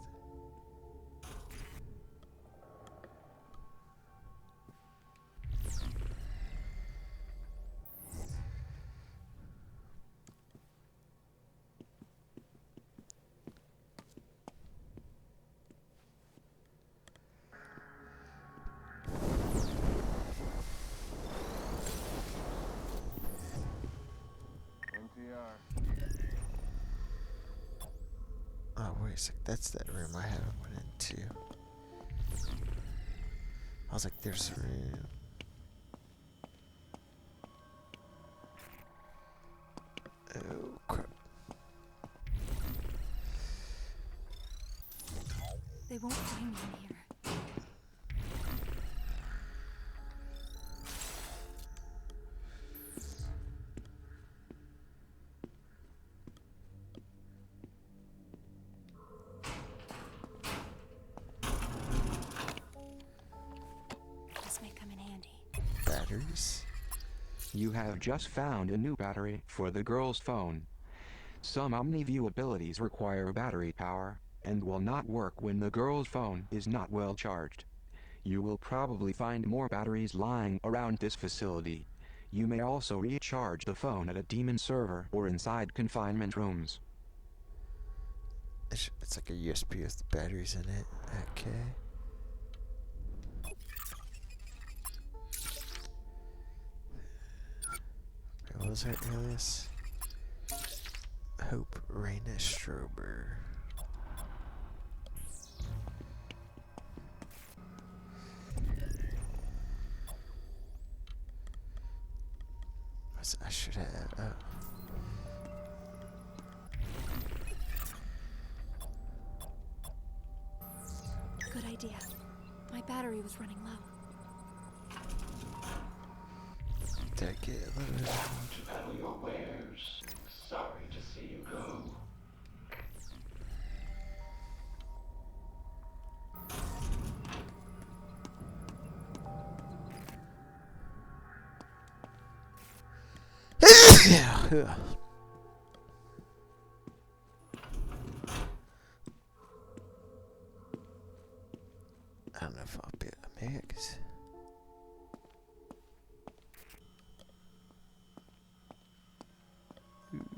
Oh, wait a sec. That's that room I haven't went into. I was like, there's a room. Oh, crap. They won't find me in here. This may come in handy. Batteries? You have just found a new battery for the girl's phone. Some OmniView abilities require battery power, and will not work when the girl's phone is not well charged. You will probably find more batteries lying around this facility. You may also recharge the phone at a demon server or inside confinement rooms. It's like a USB with the batteries in it. Okay. Wait, what was her alias? Hope Raina Strober. I should have. Good idea. My battery was running low. Did I get a little bit? To peddle your wares. Sorry to see you go. Yeah. I don't know if I'll be able to make it, 'cause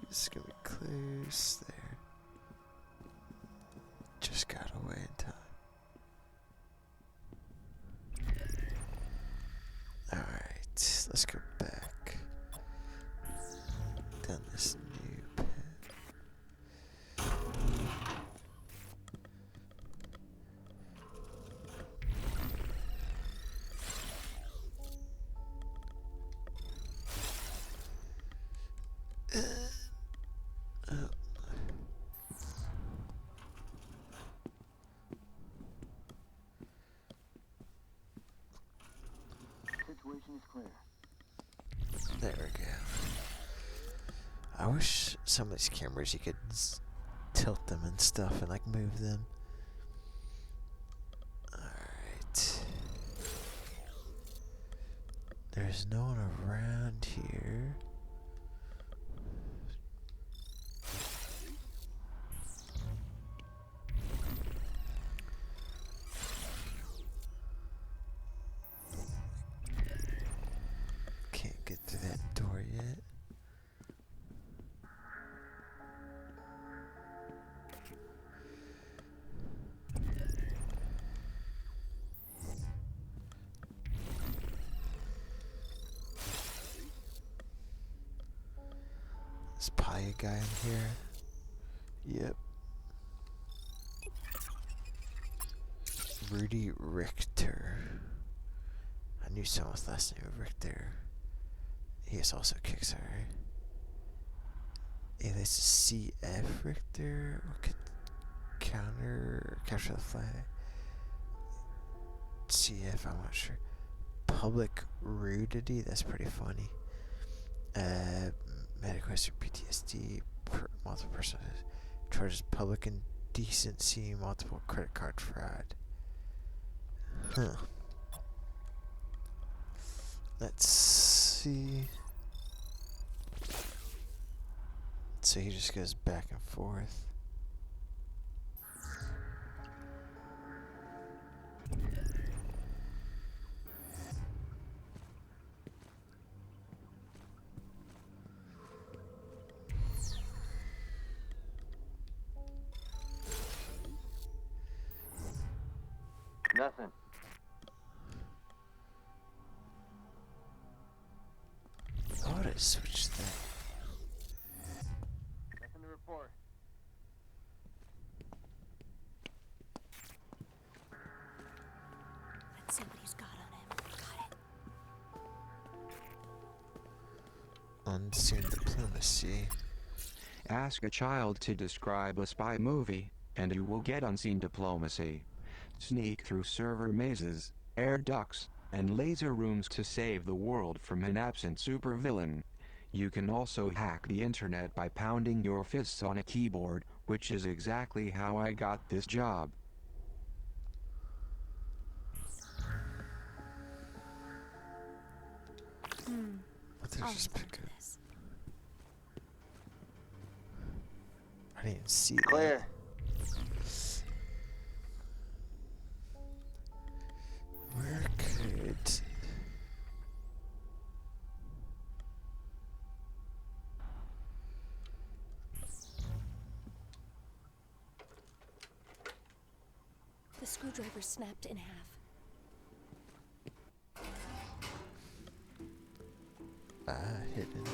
this is gonna be close there. Just got away in time. Alright, let's go back down this new path. Situation is clear. There we go. I wish some of these cameras you could tilt them and stuff and like move them. Alright. There's no one around here. Can't get through that door yet. Is Pie a guy in here? Yep. Rudy Richter. I knew someone's last name was Richter. He is also Kickstarter. Alias CF Richter. Capture the flag. CF, I'm not sure. Public Rudity, that's pretty funny. Medical PTSD, multiple personal charges, public indecency, multiple credit card fraud. Huh. Let's see. So he just goes back and forth. Nothing. I ought to switch that. Nothing to report. That's somebody's got on him. Got it. Unseen diplomacy. Ask a child to describe a spy movie, and you will get unseen diplomacy. Sneak through server mazes, air ducts, and laser rooms to save the world from an absent supervillain. You can also hack the internet by pounding your fists on a keyboard, which is exactly how I got this job. What did I just pick up? I didn't even see that. Clear. Where could... The screwdriver snapped in half. Hidden.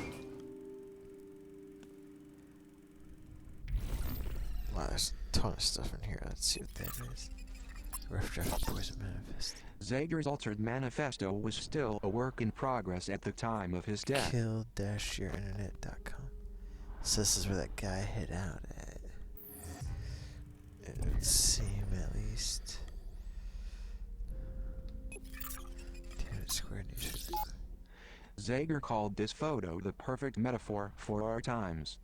there's a ton of stuff in here. Let's see what that is. Rough Draft Poison Manifest. Zager's altered manifesto was still a work in progress at the time of his death. Kill-yourinternet.com. So this is where that guy hid out at. It would seem, at least. Damn it, Square News. Zager called this photo the perfect metaphor for our times.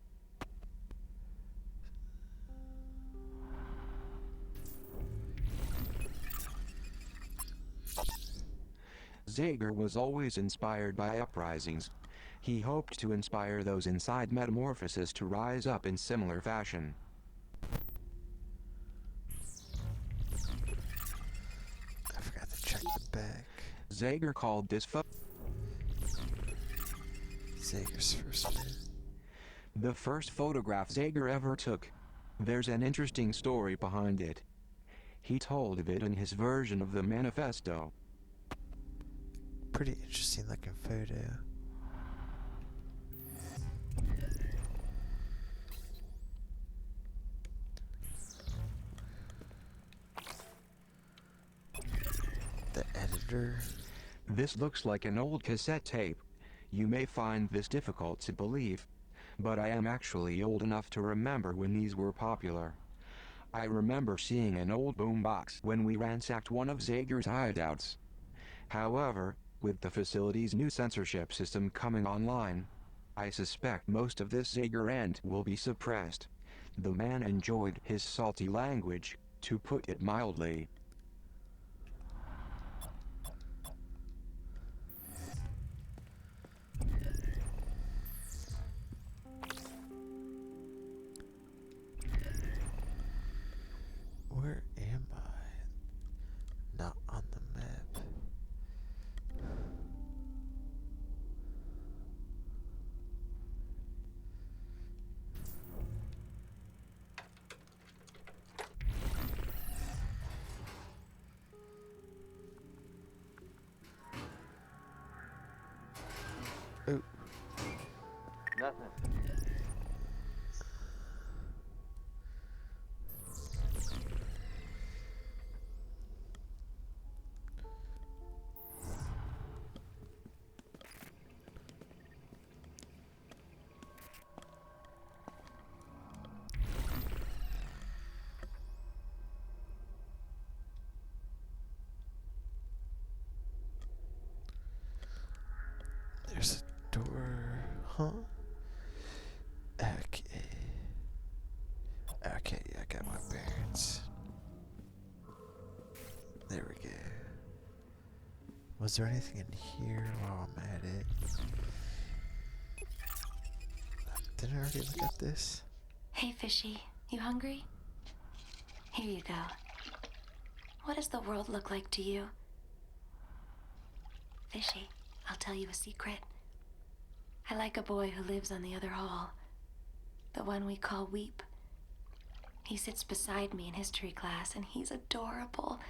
Zager was always inspired by uprisings. He hoped to inspire those inside Metamorphosis to rise up in similar fashion. I forgot to check the back. Zager called this photo Zager's first move. the first photograph Zager ever took. There's an interesting story behind it. He told of it in his version of the manifesto. Pretty interesting looking photo. The editor. This looks like an old cassette tape. You may find this difficult to believe, but I am actually old enough to remember when these were popular. I remember seeing an old boombox when we ransacked one of Zager's hideouts. However, with the facility's new censorship system coming online, I suspect most of this Zager end will be suppressed. The man enjoyed his salty language, to put it mildly. Where am I? Not on the map. Oh. Nothing. There's a door, huh? Okay. Okay, yeah, I got my bearings. There we go. Was there anything in here while I'm at it? Didn't I already look at this? Hey, Fishy, you hungry? Here you go. What does the world look like to you? Fishy, I'll tell you a secret. I like a boy who lives on the other hall. The one we call Weep. He sits beside me in history class, and he's adorable.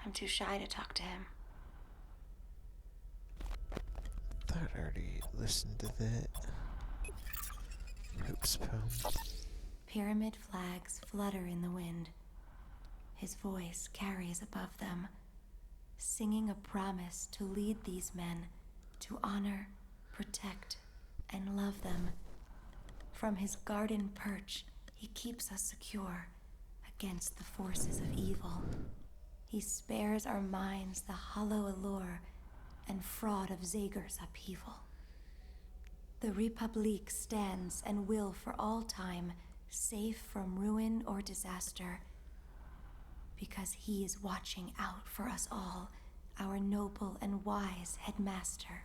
I'm too shy to talk to him. Thought I already listened to that. Hope's poem. Pyramid flags flutter in the wind. His voice carries above them, singing a promise to lead these men to honor, protect, and love them. From his garden perch, he keeps us secure against the forces of evil. He spares our minds the hollow allure and fraud of Zager's upheaval. The Republique stands and will for all time, safe from ruin or disaster, because he is watching out for us all, our noble and wise headmaster.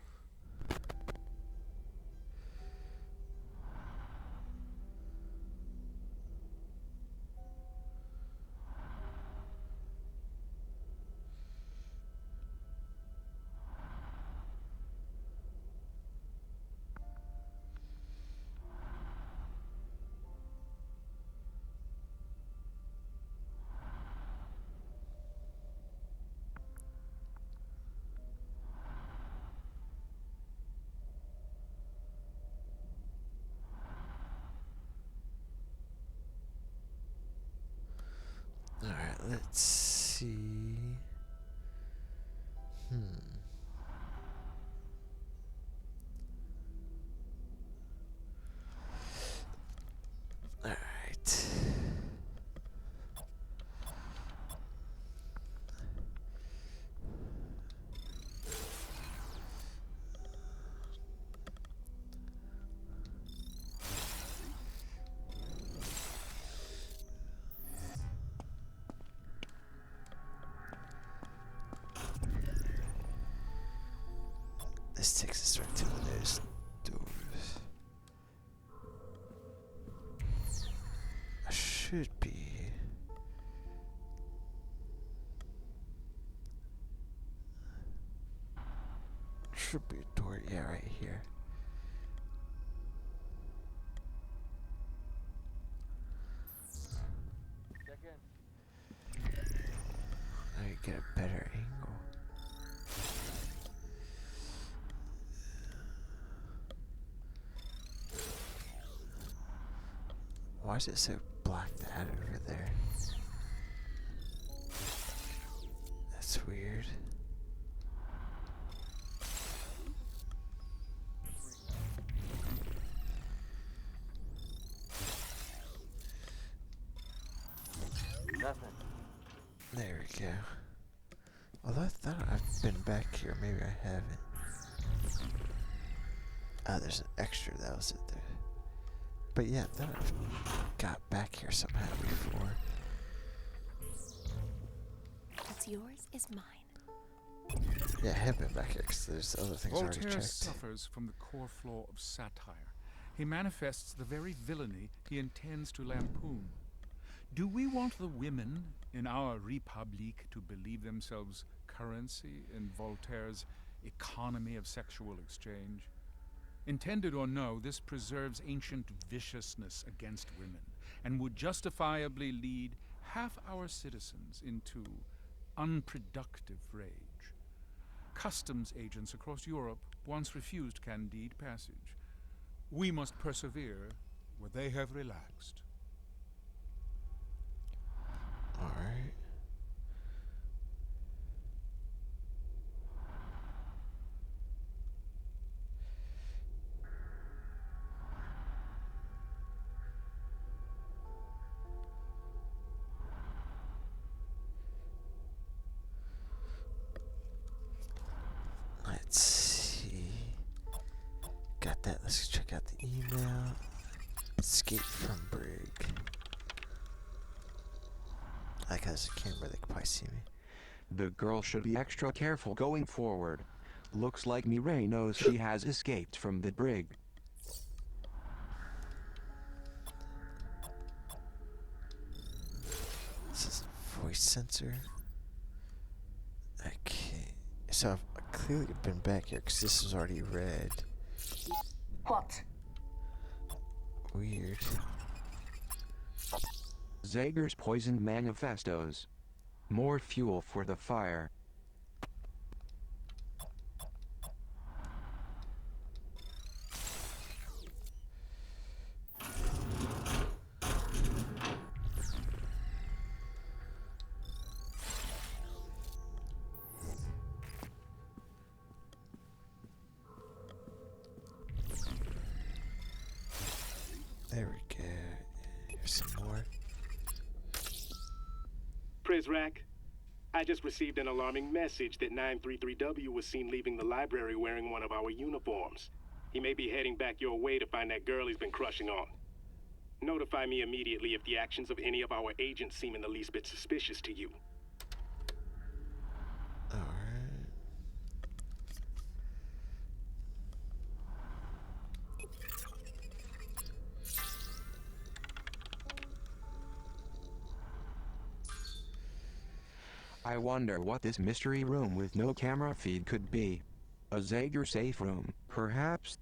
Let's see. Alright. This takes us right to one of those doors. Should be. Should be a door, yeah, right here. Check in. I get a better angle. Why is it so blacked out over there? That's weird. Nothing. There we go. Although I thought I've been back here, maybe I haven't. Ah, there's an extra that was it there. But yeah, I thought I've got back here somehow before. What's yours is mine. Yeah, I have been back here because there's other things I already Voltaire checked. suffers from the core flaw of satire. He manifests the very villainy he intends to lampoon. Do we want the women in our Republique to believe themselves currency in Voltaire's economy of sexual exchange? Intended or no, this preserves ancient viciousness against women and would justifiably lead half our citizens into unproductive rage. Customs agents across Europe once refused Candide passage. We must persevere where they have relaxed. Alright. Let's see. Got that. Let's check out the email. Escape from Brig. I like how there's a camera, they can probably see me. The girl should be extra careful going forward. Looks like Mirelle knows she has escaped from the brig. This is a voice sensor. Okay. So I've clearly been back here because this is already red. What? Weird. Zager's poisoned manifestos. More fuel for the fire. There we go. Here's some more. Prizrak, I just received an alarming message that 933W was seen leaving the library wearing one of our uniforms. He may be heading back your way to find that girl he's been crushing on. Notify me immediately if the actions of any of our agents seem in the least bit suspicious to you. Alright. I wonder what this mystery room with no camera feed could be. A Zager safe room, perhaps?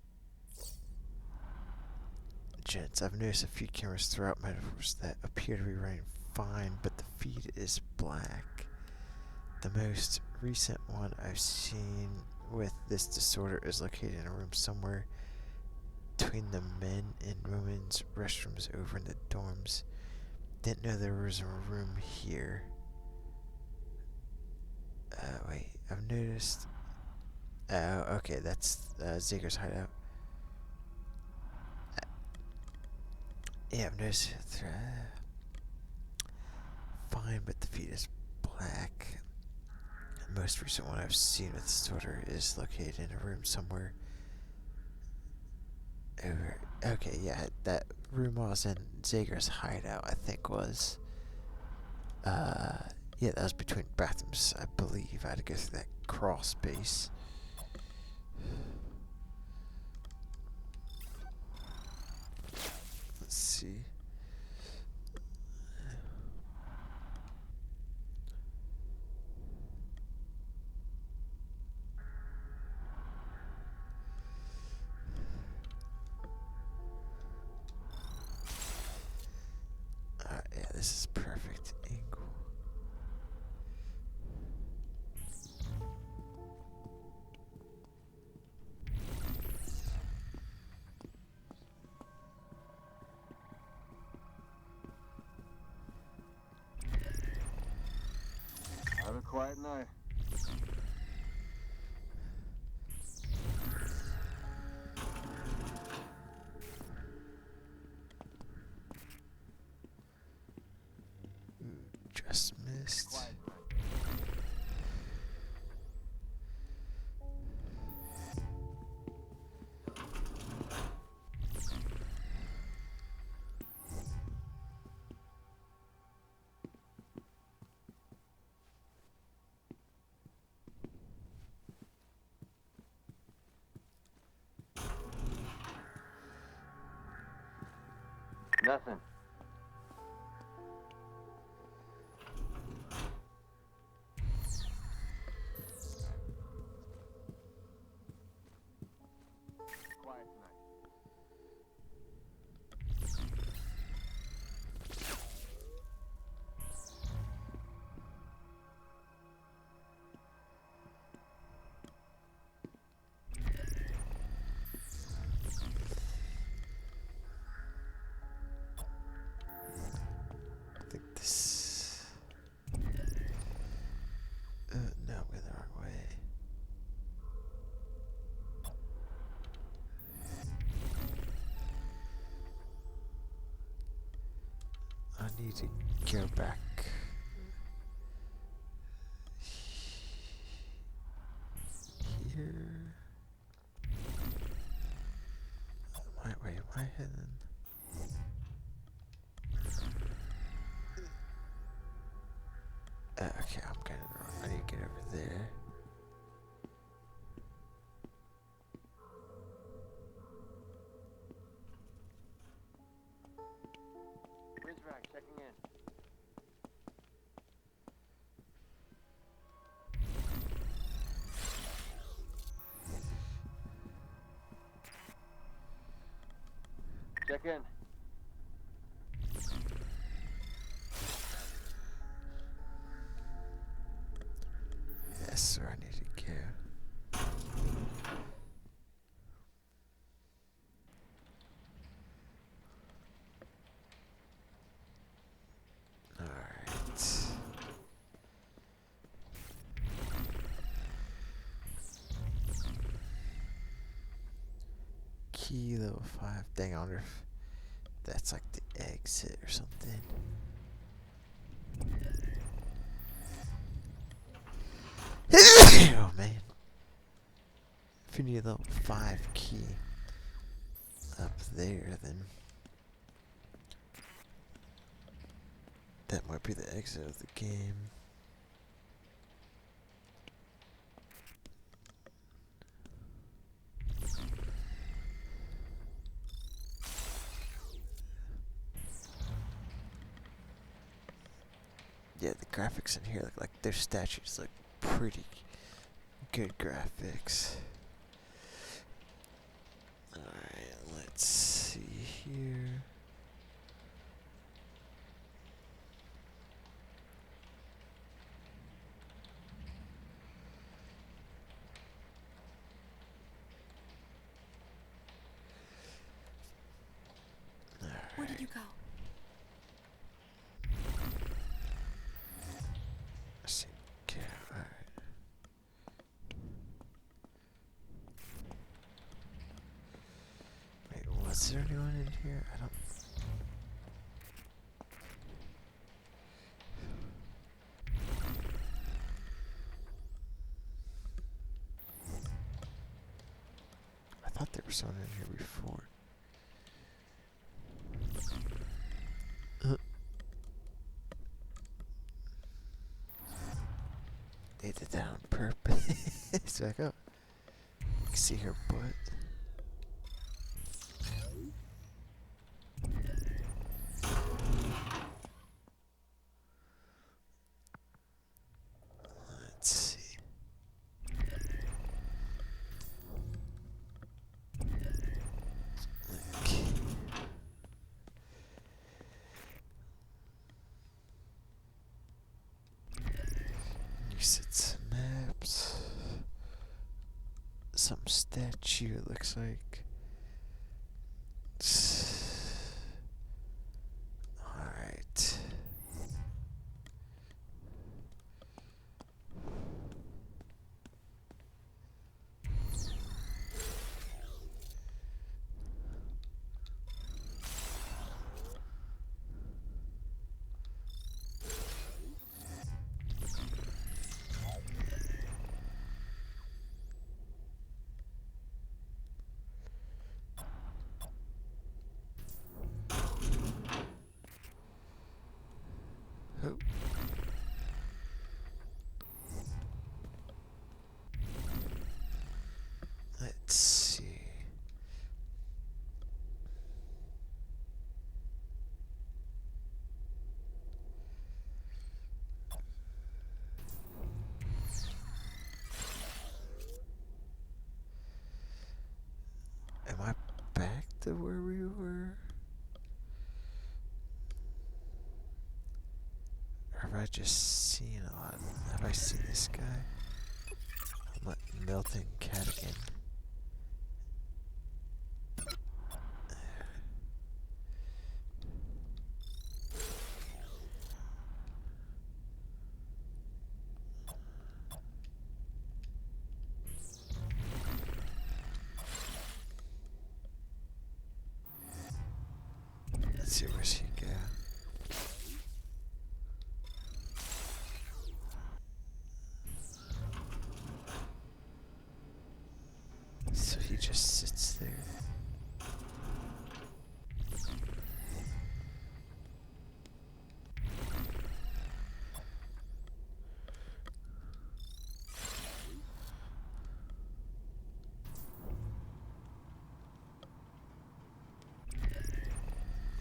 Gents, I've noticed a few cameras throughout metaphors that appear to be running fine, but the feed is black. The most recent one I've seen with this disorder is located in a room somewhere between the men and women's restrooms over in the dorms. Didn't know there was a room here. Wait, I've noticed. Okay, that's Zigger's hideout. Yeah, I've noticed it. Fine, but the feed is black. The most recent one I've seen with this order is located in a room somewhere over. Okay, yeah, that room I was in, Zager's hideout, I think was. Yeah, that was between bathrooms, I believe. I had to go through that crawl space. Let's see. Yeah, this is perfect angle. Have a quiet night. Just missed. Nothing. Quiet tonight. I think this. No, we're the wrong way. I need to go back. Here. Wait, am I heading? Okay, I'm kind of wrong. I need to get over there. Rizrak checking in. Check in. Yes, sir, I need to go. Alright. Key level 5. Dang, I wonder if that's like the exit or something. Oh man. If you need a level 5 key up there, then that might be the exit of the game. Yeah, the graphics in here look like their statues look pretty good graphics. Alright, let's see here. Where did you go? I see. Okay, alright. Is there anyone in here? I don't. I thought there was someone in here before. They did that on purpose. It's like, oh, you can see her butt. Let's see. Okay. You said some maps. Some statue, it looks like. Alright. Oh. Let's see. Am I back to where we were? Or have I just seen a lot? Have I seen this guy? Melting Cadigan. Let's see, where's he go? So he just sits there.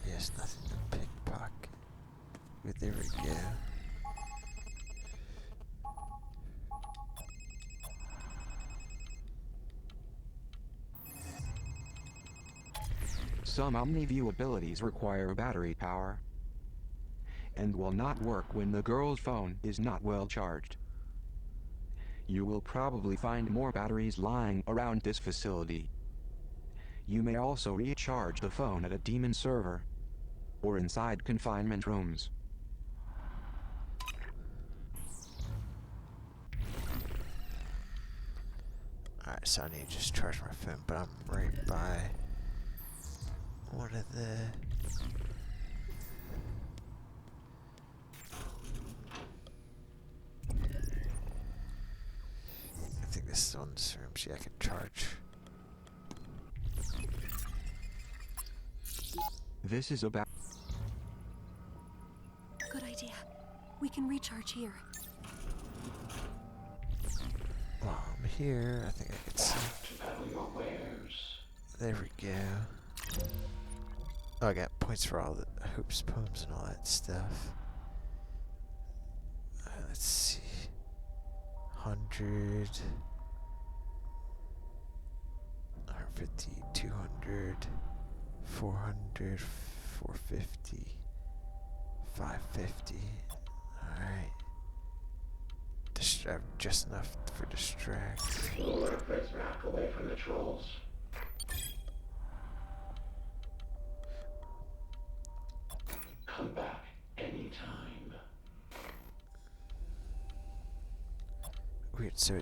He has nothing to pickpocket. But there we go. Some OmniView abilities require battery power and will not work when the girl's phone is not well charged. You will probably find more batteries lying around this facility. You may also recharge the phone at a demon server or inside confinement rooms. Alright, so I need to just charge my phone, but I'm right by one of the... I think this is one of the rooms. Yeah, I can charge. This is about... Good idea. We can recharge here. While I'm here, I think I can see. There we go. Oh, I got points for all the hoops, poems, and all that stuff. Let's see. 100. 150, 200, 400, 450, 550. Alright. Just enough for distract. We'll let Fred's rack away from the trolls. Come back anytime. Weird, so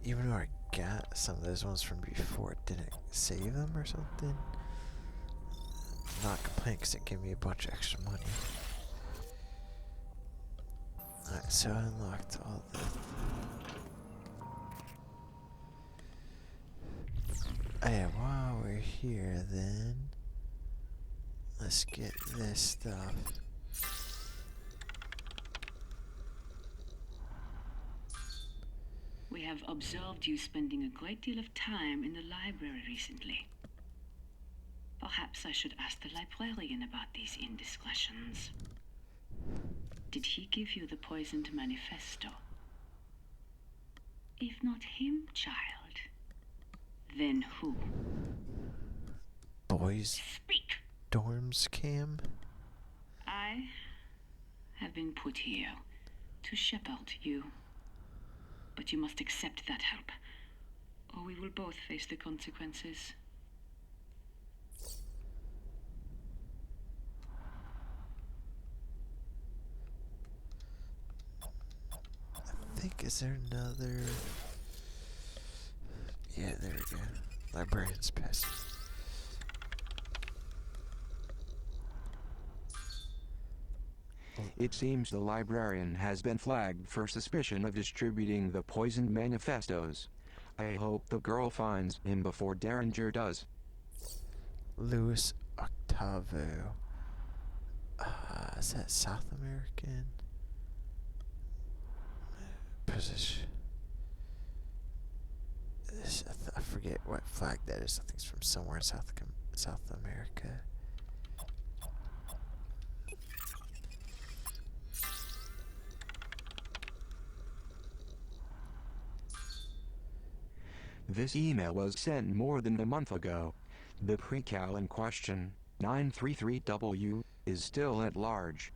even though I got some of those ones from before, it didn't save them or something? not complain because it gave me a bunch of extra money. Alright, so I unlocked all the... Oh yeah, while we're here then, let's get this stuff. We have observed you spending a great deal of time in the library recently. Perhaps I should ask the librarian about these indiscretions. Did he give you the poisoned manifesto? If not him, child, then who? Boys. Speak! Dorms cam? I have been put here to shepherd you. But you must accept that help, or we will both face the consequences. I think, is there another... Yeah, there we go. Librarian's pass. It seems the librarian has been flagged for suspicion of distributing the poisoned manifestos. I hope the girl finds him before Derringer does. Louis Octavo. Is that South American? Position. I forget what flag that is. I think it's from somewhere in South America. This email was sent more than a month ago. The precal in question, 933W, is still at large.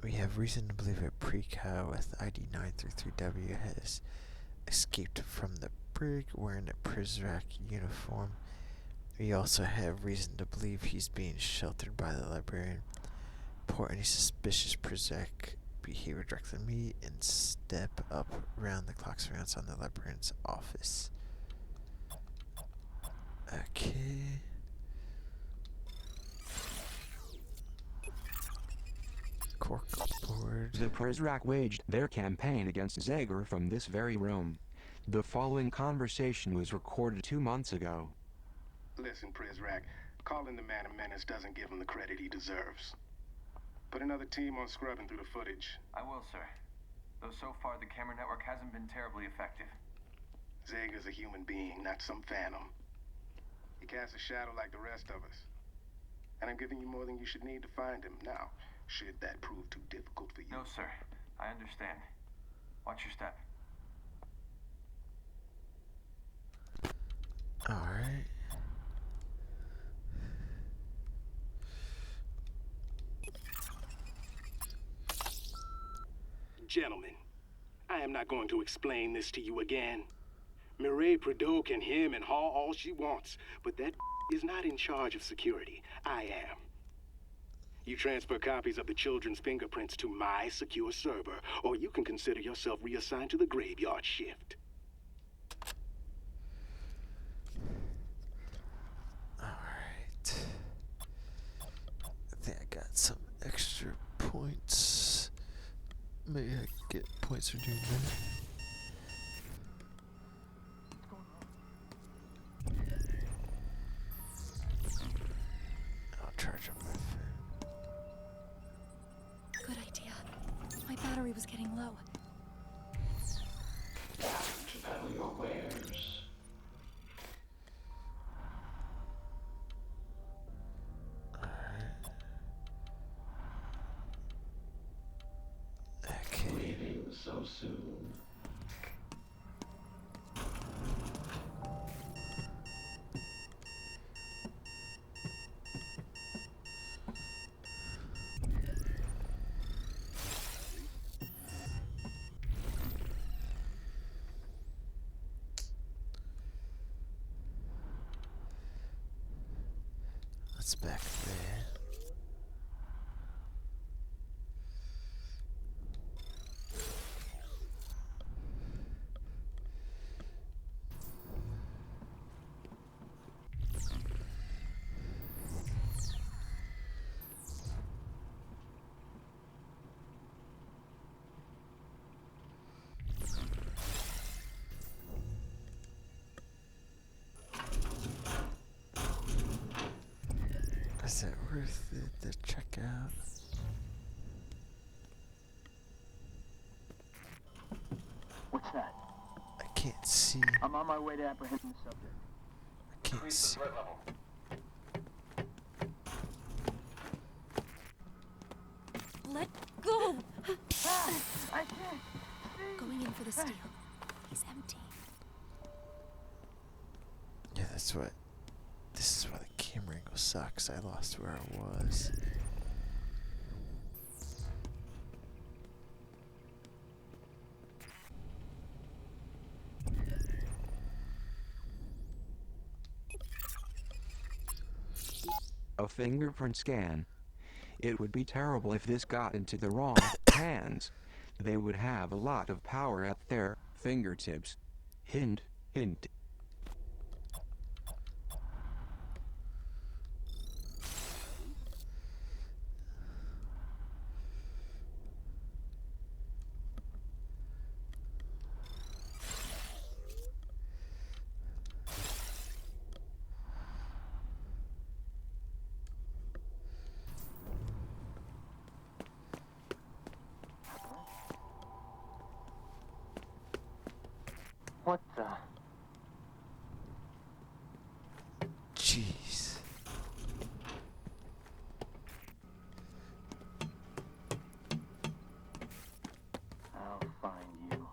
We have reason to believe a precal with ID 933W has escaped from the brig wearing a Prideaux uniform. We also have reason to believe he's being sheltered by the librarian. Report any suspicious Prideaux behavior directly to me and step up round the clock surveillance on the librarian's office. Okay. Corkboard. The Prideaux waged their campaign against Zager from this very room. The following conversation was recorded 2 months ago. Listen, Prideaux, calling the man a menace doesn't give him the credit he deserves. Put another team on scrubbing through the footage. I will, sir. Though so far the camera network hasn't been terribly effective. Zager's a human being, not some phantom. He casts a shadow like the rest of us. And I'm giving you more than you should need to find him. Now, should that prove too difficult for you? No, sir. I understand. Watch your step. Alright. Gentlemen, I am not going to explain this to you again. Mirelle Prideaux can hem and haw all she wants, but that is not in charge of security. I am. You transfer copies of the children's fingerprints to my secure server, or you can consider yourself reassigned to the graveyard shift. Alright. I think I got some extra points. Maybe I can get points for doing that. I'll charge up my phone. Good idea. My battery was getting low. Time to peddle your wares. Leaving so soon. What's back there? Is it worth it to check out? What's that? I can't see. I'm on my way to apprehending the subject. I can't see. Let go! I can't. Going in for the steel. He's empty. Yeah, that's what. This is why the camera angle sucks. I lost where I was. A fingerprint scan. It would be terrible if this got into the wrong hands. They would have a lot of power at their fingertips. Hint, hint. What the? Jeez. I'll find you.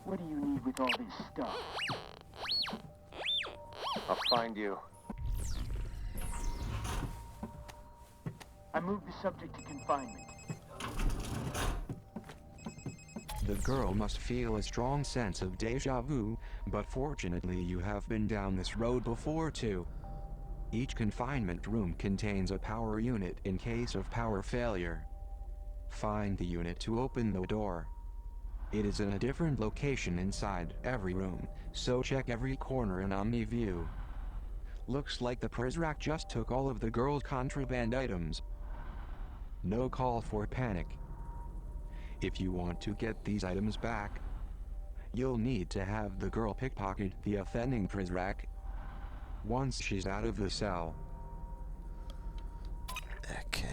What do you need with all this stuff? I'll find you. I moved the subject to confinement. The girl must feel a strong sense of deja vu, but fortunately you have been down this road before too. Each confinement room contains a power unit in case of power failure. Find the unit to open the door. It is in a different location inside every room, so check every corner in OMNI view. Looks like the Prideaux just took all of the girl's contraband items. No call for panic. If you want to get these items back, you'll need to have the girl pickpocket the offending Prideaux once she's out of the cell. Okay.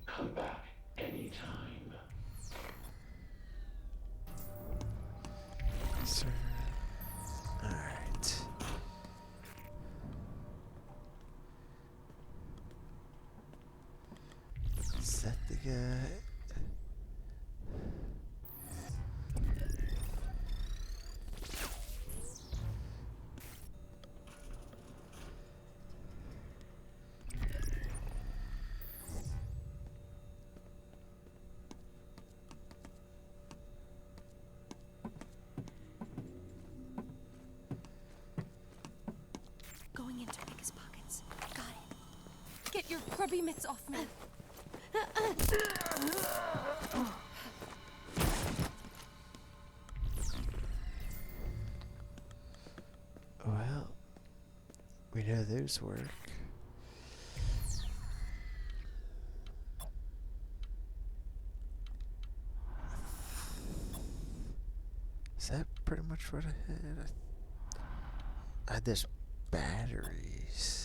Come back anytime. Sir. Alright. Is that the guy? Going in to pick his pockets. Got it. Get your grubby mitts off me. Well, we know those work. Is that pretty much what I had? I had this batteries.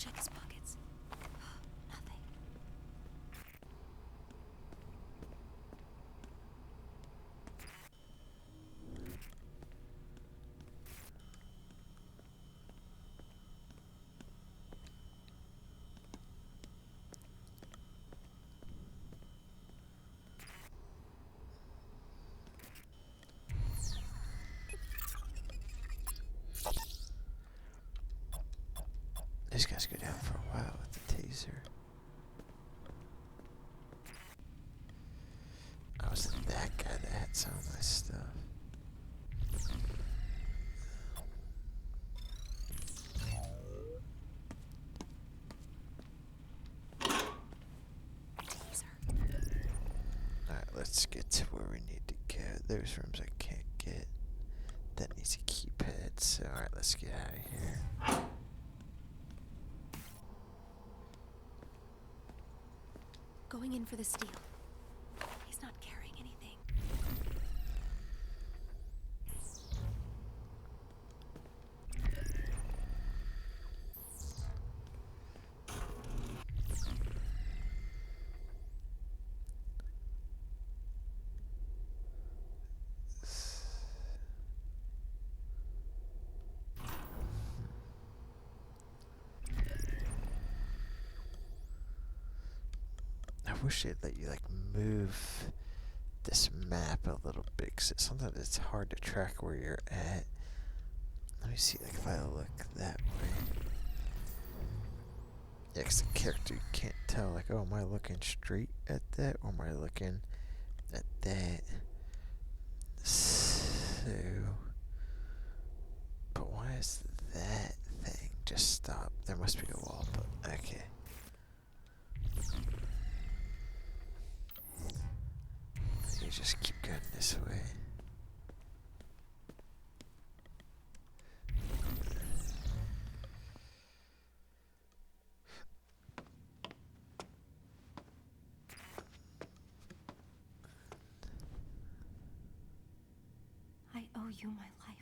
check his pockets. Nothing. These guys go down for a while with the taser. Oh, was it that guy that had some of my stuff? Alright, let's get to where we need to go. Those rooms I can't get. That needs a keypad, so alright, let's get out of here. Going in for the steal. He's not carrying anything. I wish they'd let you like move this map a little bit, 'cause sometimes it's hard to track where you're at. Let me see, like if I look that way. Yeah, 'cause the character can't tell, like, oh, am I looking straight at that or am I looking at that? So, but why is that thing just stopped? There must be a wall, but okay. You just keep going this way. I owe you my life.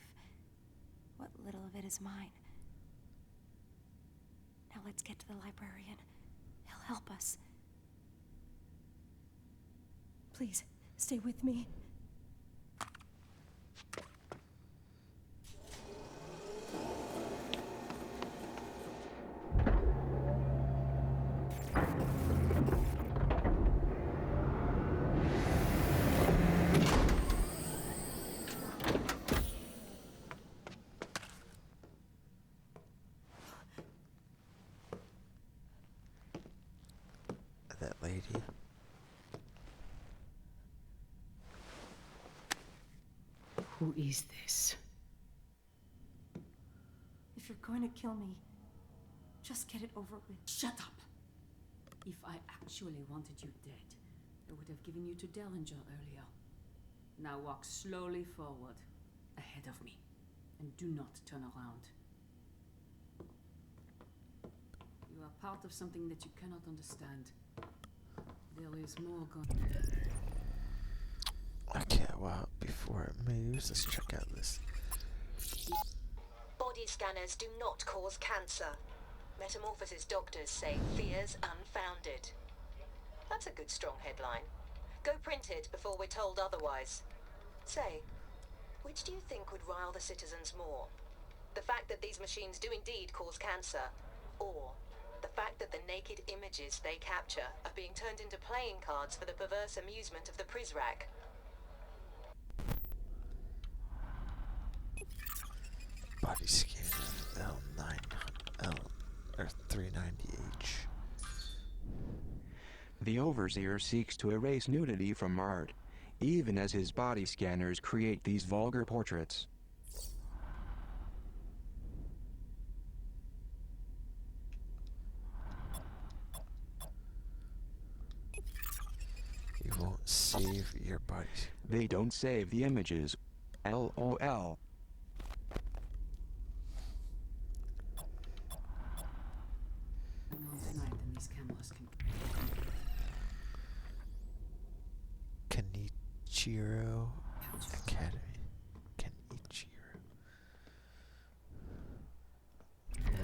What little of it is mine. Now let's get to the librarian. He'll help us. Please, stay with me. That lady. Who is this? If you're going to kill me, just get it over with. Shut up! If I actually wanted you dead, I would have given you to Dellinger earlier. Now walk slowly forward, ahead of me, and do not turn around. You are part of something that you cannot understand. There is more going. Okay, well, before it moves, let's check out this. Body scanners do not cause cancer. Metamorphosis doctors say fears unfounded. That's a good strong headline. Go print it before we're told otherwise. Say, which do you think would rile the citizens more? The fact that these machines do indeed cause cancer, or the fact that the naked images they capture are being turned into playing cards for the perverse amusement of the Prideaux? Body scanner L9 or 390H. The overseer seeks to erase nudity from art, even as his body scanners create these vulgar portraits. You won't save your body. They don't save the images. LOL. Tonight, then these cameras can. Kenichiro Academy. Kenichiro.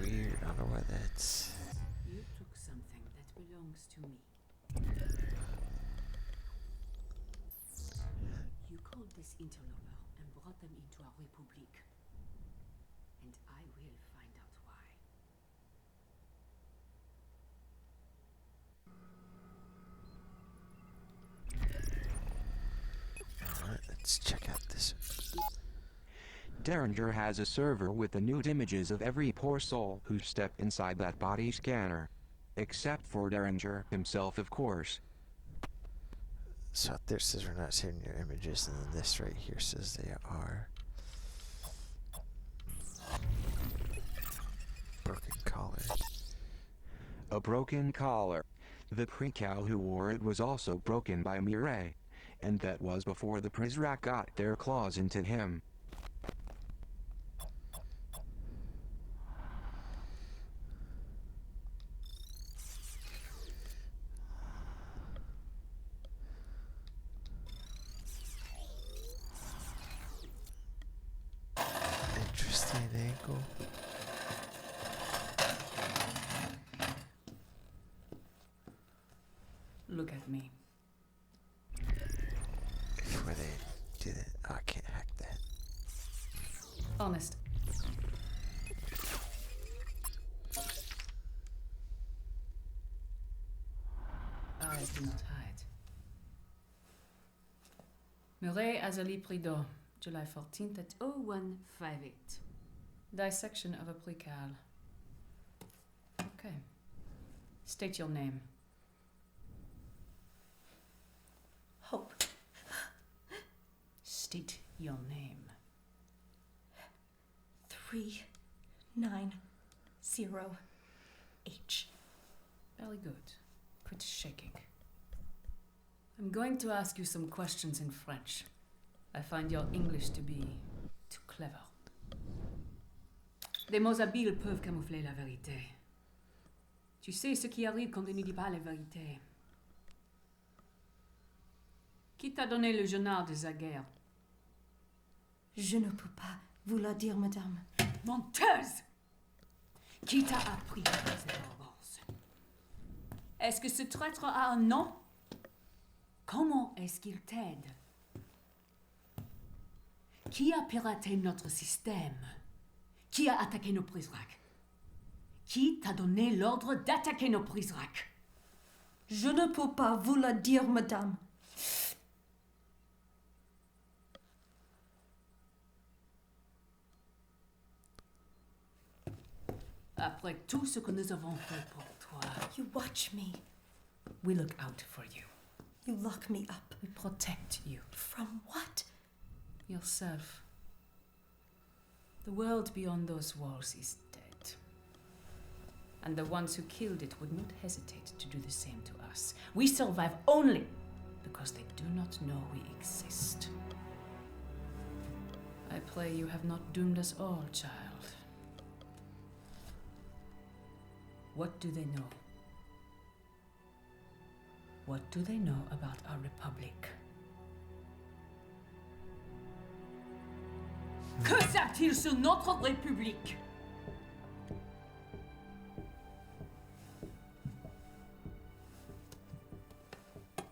Weird. I don't know why that's. belongs to me. You called this interloper and brought them into our Republique. And I will find out why. Alright, let's check out this. Derringer has a server with the nude images of every poor soul who stepped inside that body scanner. Except for Derringer himself, of course. So up there says we're not saving your images, and then this right here says they are. Broken collar. A broken collar. The Prideaux who wore it was also broken by Mirelle. And that was before the Prideaux got their claws into him. Interesting angle. Look at me. Before they did it, oh, I can't hack that. Honest. Eyes do not hide. Mirelle Azalie Prideaux, July 14th at 0158. Dissection of a Prideaux. Okay. State your name. Hope. State your name. 390H. Very good. Quit shaking. I'm going to ask you some questions in French. I find your English to be too clever. Des mots habiles peuvent camoufler la vérité. Tu sais ce qui arrive quand on ne dit pas la vérité. Qui t'a donné le journal de la guerre? Je ne peux pas vous le dire, madame. Menteuse! Qui t'a appris cette arrogance? Est-ce que ce traître a un nom? Comment est-ce qu'il t'aide? Qui a piraté notre système? Qui a attaqué nos prisonniers? Qui t'a donné l'ordre d'attaquer nos prisonniers? Je ne peux pas vous le dire, madame. Après tout ce que nous avons fait pour toi, You watch me. we look out for you. You lock me up. We protect you. From what? Yourself. The world beyond those walls is dead. And the ones who killed it would not hesitate to do the same to us. We survive only because they do not know we exist. I pray you have not doomed us all, child. What do they know? What do they know about our Republic? Que savent-ils sur notre République?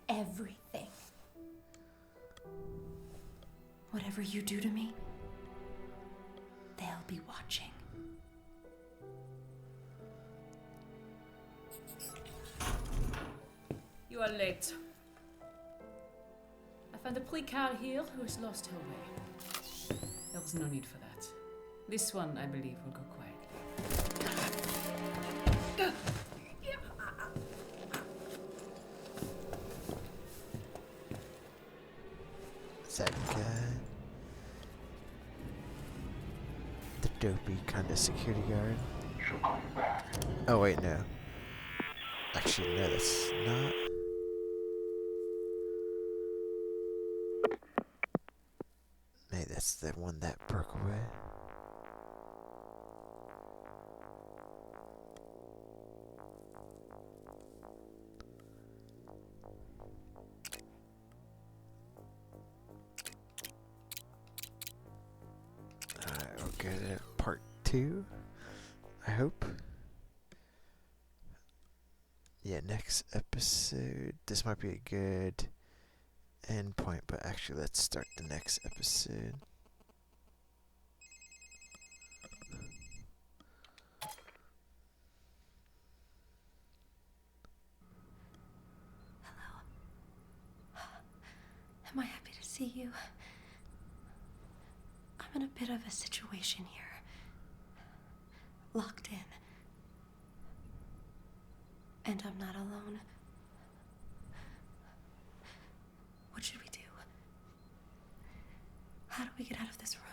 Everything. Whatever you do to me, they'll be watching. You are late. I found a Prideaux here who has lost her way. There was no need for that. This one, I believe, will go quietly. Is that guy? The dopey kind of security guard? Oh wait, no. Actually, no, that's not. Maybe that's the one that broke away. Alright, we'll get it. Part 2, I hope. yeah, next episode. This might be a good end point, but actually, let's start the next episode. Am I happy to see you? I'm in a bit of a situation here. Locked in. And I'm not alone. What should we do? How do we get out of this room?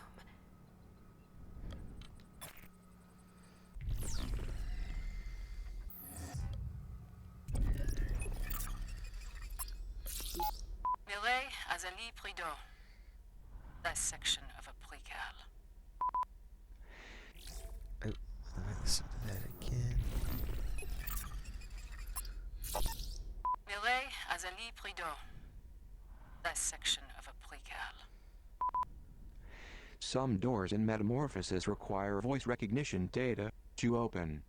Mirelle Prideaux. Dissection of a prequel. Oh, let me listen to that again. Mirelle Prideaux. Dissection of a prequel. Some doors in Metamorphosis require voice recognition data to open.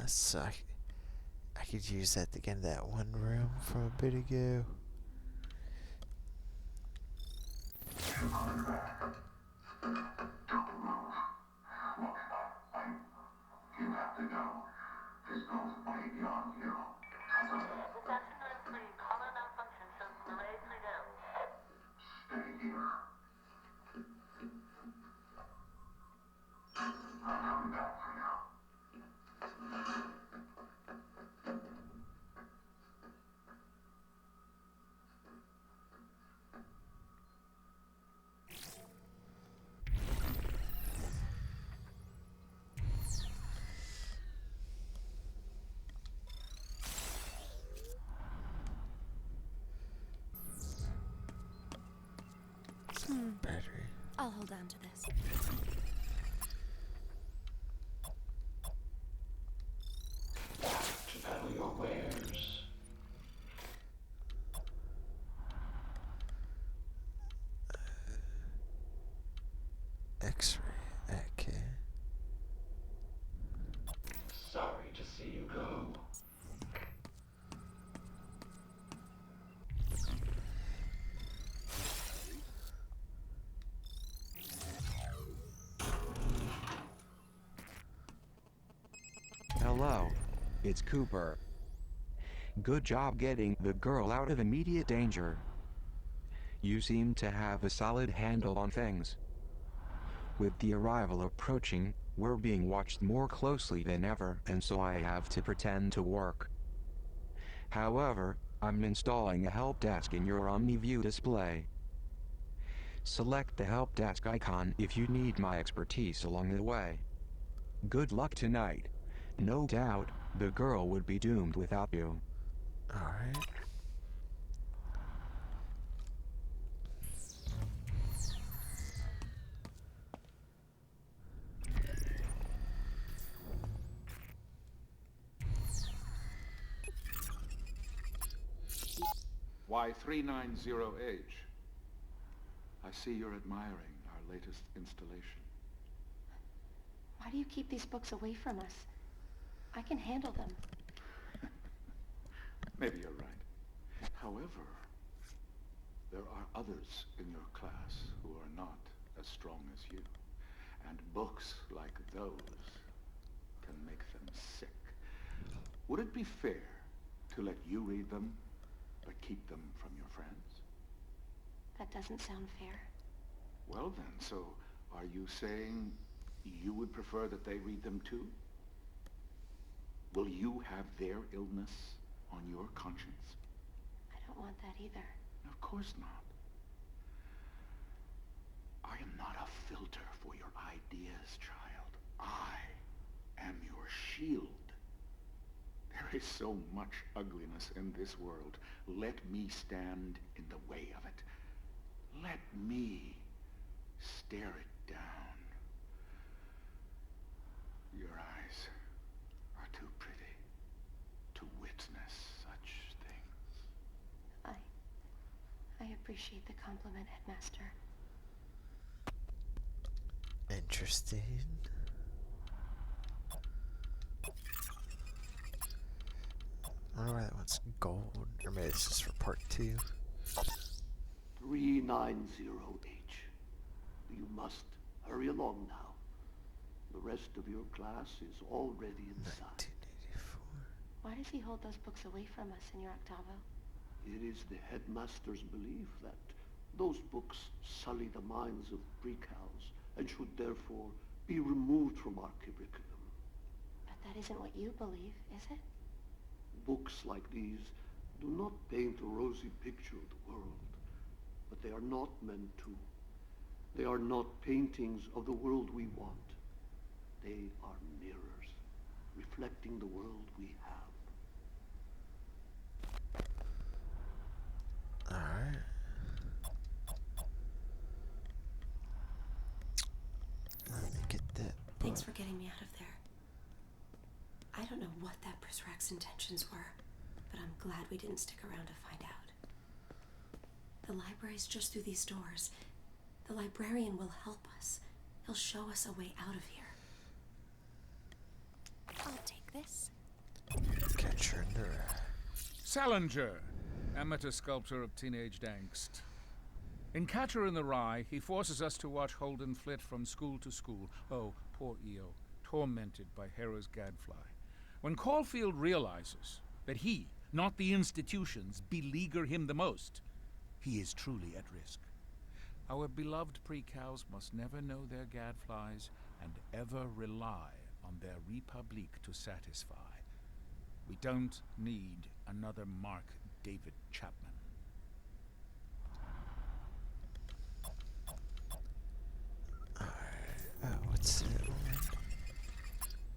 So I could use that to get in that one room from a bit ago. You have to go. This goes way beyond you. Stay here. I'm coming back for you. Battery. I'll hold on to this. To battle your wares. X-ray. Okay. Sorry to see you go. Hello. It's Cooper. Good job getting the girl out of immediate danger. You seem to have a solid handle on things. With the arrival approaching, we're being watched more closely than ever, and so I have to pretend to work. However, I'm installing a help desk in your OMNI view display. Select the help desk icon if you need my expertise along the way. Good luck tonight. No doubt, the girl would be doomed without you. Alright. Y390H. I see you're admiring our latest installation. Why do you keep these books away from us? I can handle them. Maybe you're right. However, there are others in your class who are not as strong as you. And books like those can make them sick. Would it be fair to let you read them, but keep them from your friends? That doesn't sound fair. Well then, so are you saying you would prefer that they read them too? Will you have their illness on your conscience? I don't want that either. Of course not. I am not a filter for your ideas, child. I am your shield. There is so much ugliness in this world. Let me stand in the way of it. Let me stare it down. Your eyes are too pretty to witness such things. I appreciate the compliment, Headmaster. wonder why that one's gold. Or maybe this is for part 2. 390H. You must hurry along now. The rest of your class is already inside. 1984. Why does he hold those books away from us, Senor Octavo? It is the headmaster's belief that those books sully the minds of pre-cows and should therefore be removed from our curriculum. But that isn't what you believe, is it? Books like these do not paint a rosy picture of the world, but they are not meant to. They are not paintings of the world we want. They are mirrors, reflecting the world we have. Alright. Let me get that. Thanks for getting me out of there. I don't know what that Prizrak's intentions were, but I'm glad we didn't stick around to find out. The library's just through these doors. The librarian will help us. He'll show us a way out of here. I'll take this. Catcher in the Rye. Salinger, amateur sculptor of teenaged angst. In Catcher in the Rye, he forces us to watch Holden flit from school to school. Oh, poor Eo, tormented by Hera's gadfly. When Caulfield realizes that he, not the institutions, beleaguer him the most, he is truly at risk. Our beloved pre-cows must never know their gadflies and ever rely on their Republique to satisfy. We don't need another Mark David Chapman. What's that one?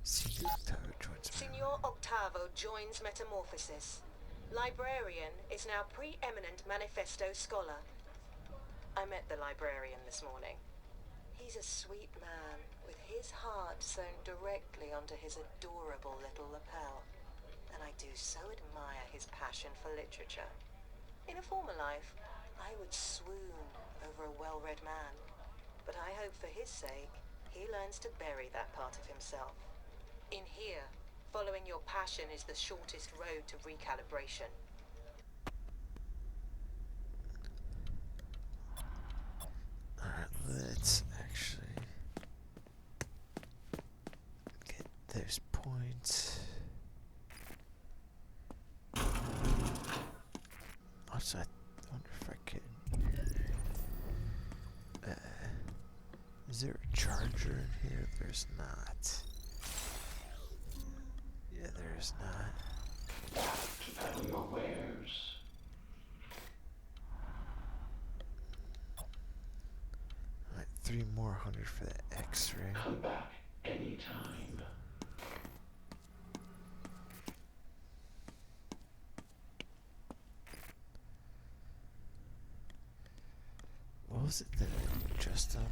Senor Octavo joins Senor Octavo joins Metamorphosis. Librarian is now preeminent manifesto scholar. I met the librarian this morning. He's a sweet man, with his heart sewn directly onto his adorable little lapel. And I do so admire his passion for literature. In a former life, I would swoon over a well-read man. But I hope for his sake, he learns to bury that part of himself. In here, following your passion is the shortest road to recalibration. Alright, let's actually get those points. Also, I wonder if I could. Is there a charger in here? There's not. Yeah, there's not. To your wares. Alright, 3 more 100 for the X-ray. Come back anytime. What was it that I just unlocked?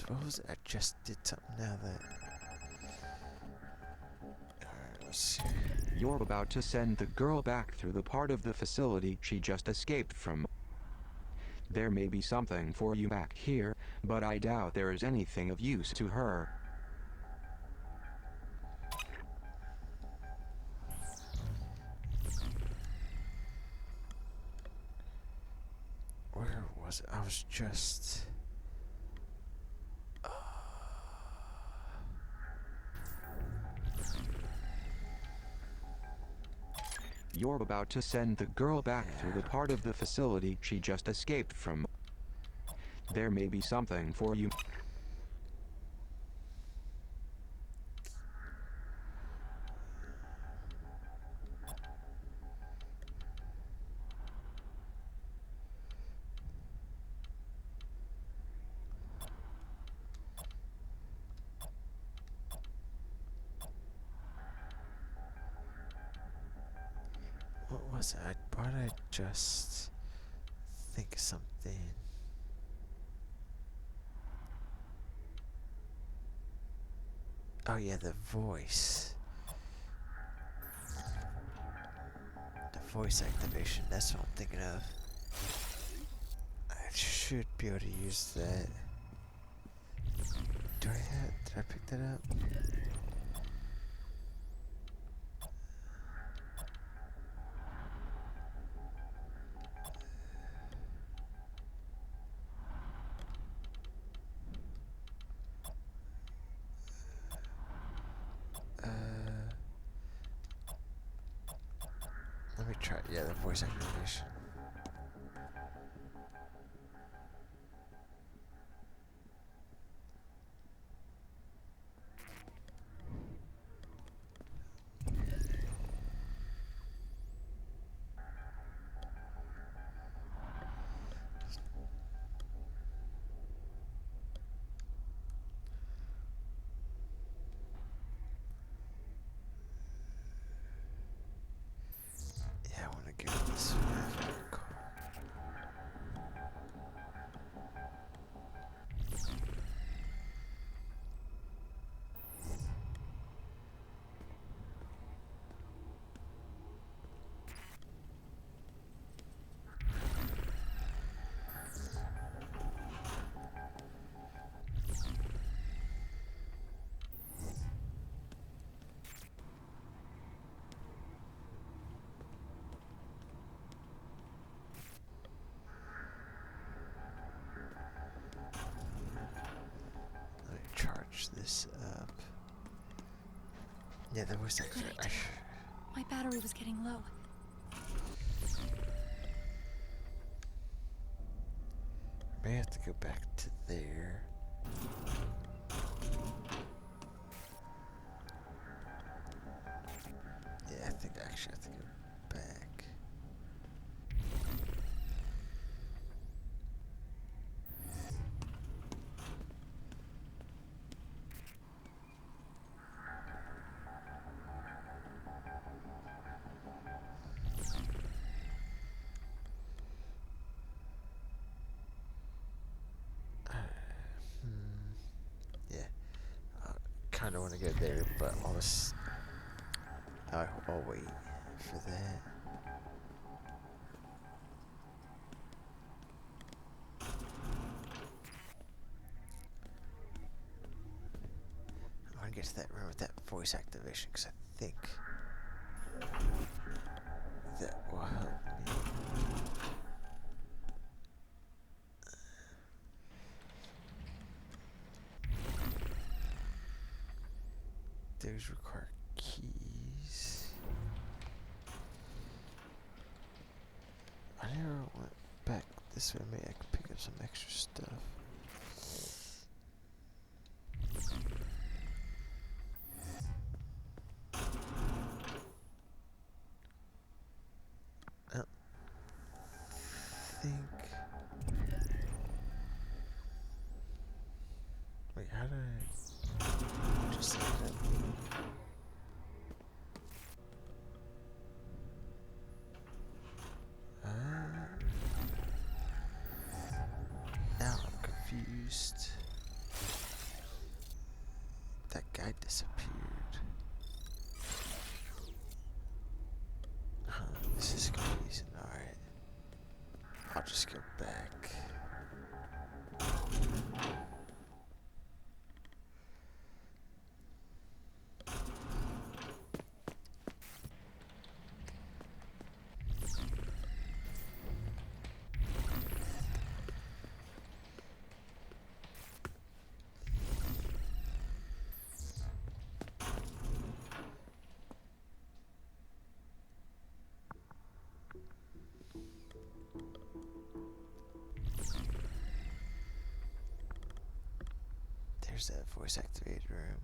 What was it? I just did something now that... Alright, let's see. You're about to send the girl back through the part of the facility she just escaped from. There may be something for you back here, but I doubt there is anything of use to her. Where was it? I was just... You're about to send the girl back through the part of the facility she just escaped from. There may be something for you. What was it? Why did I just think of something? Oh yeah, the voice. The voice activation, that's what I'm thinking of. should be able to use that. Did I pick that up? Let me try, yeah, the voice activation. Yeah, I want to get this car. Charge this up. Yeah, there was that. My battery was getting low. May have to go back to there. Yeah, I think actually I have to go back. Yeah, I kind of want to go there, but I'll wait for that. I want to get to that room with that voice activation because I think that will help me. Those require keys. I never went back this way. Maybe I can pick up some extra stuff. I think. Wait, how did I just set it up? Now I'm confused. That guy disappeared. This is confusing. Alright. I'll just go back. There's that voice activated room.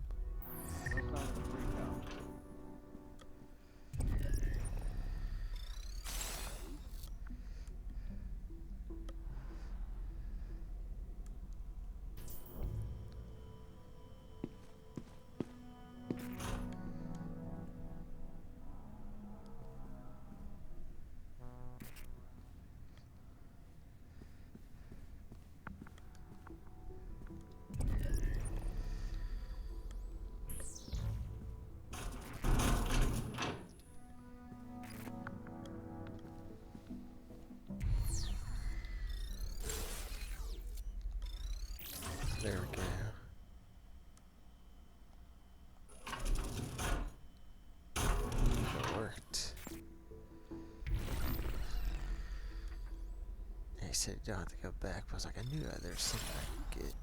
said you don't have to go back, but I was like, I knew that there's something I could get.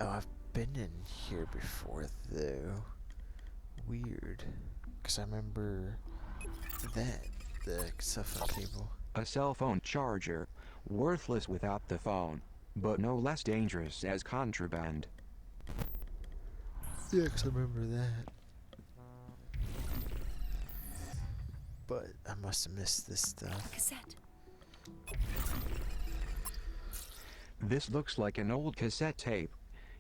Oh, I've been in here before, though. Weird. Because I remember that, the cell phone cable. A cell phone charger, worthless without the phone, but no less dangerous as contraband. Yeah, because I remember that. But I must have missed this stuff. Cassette. This looks like an old cassette tape.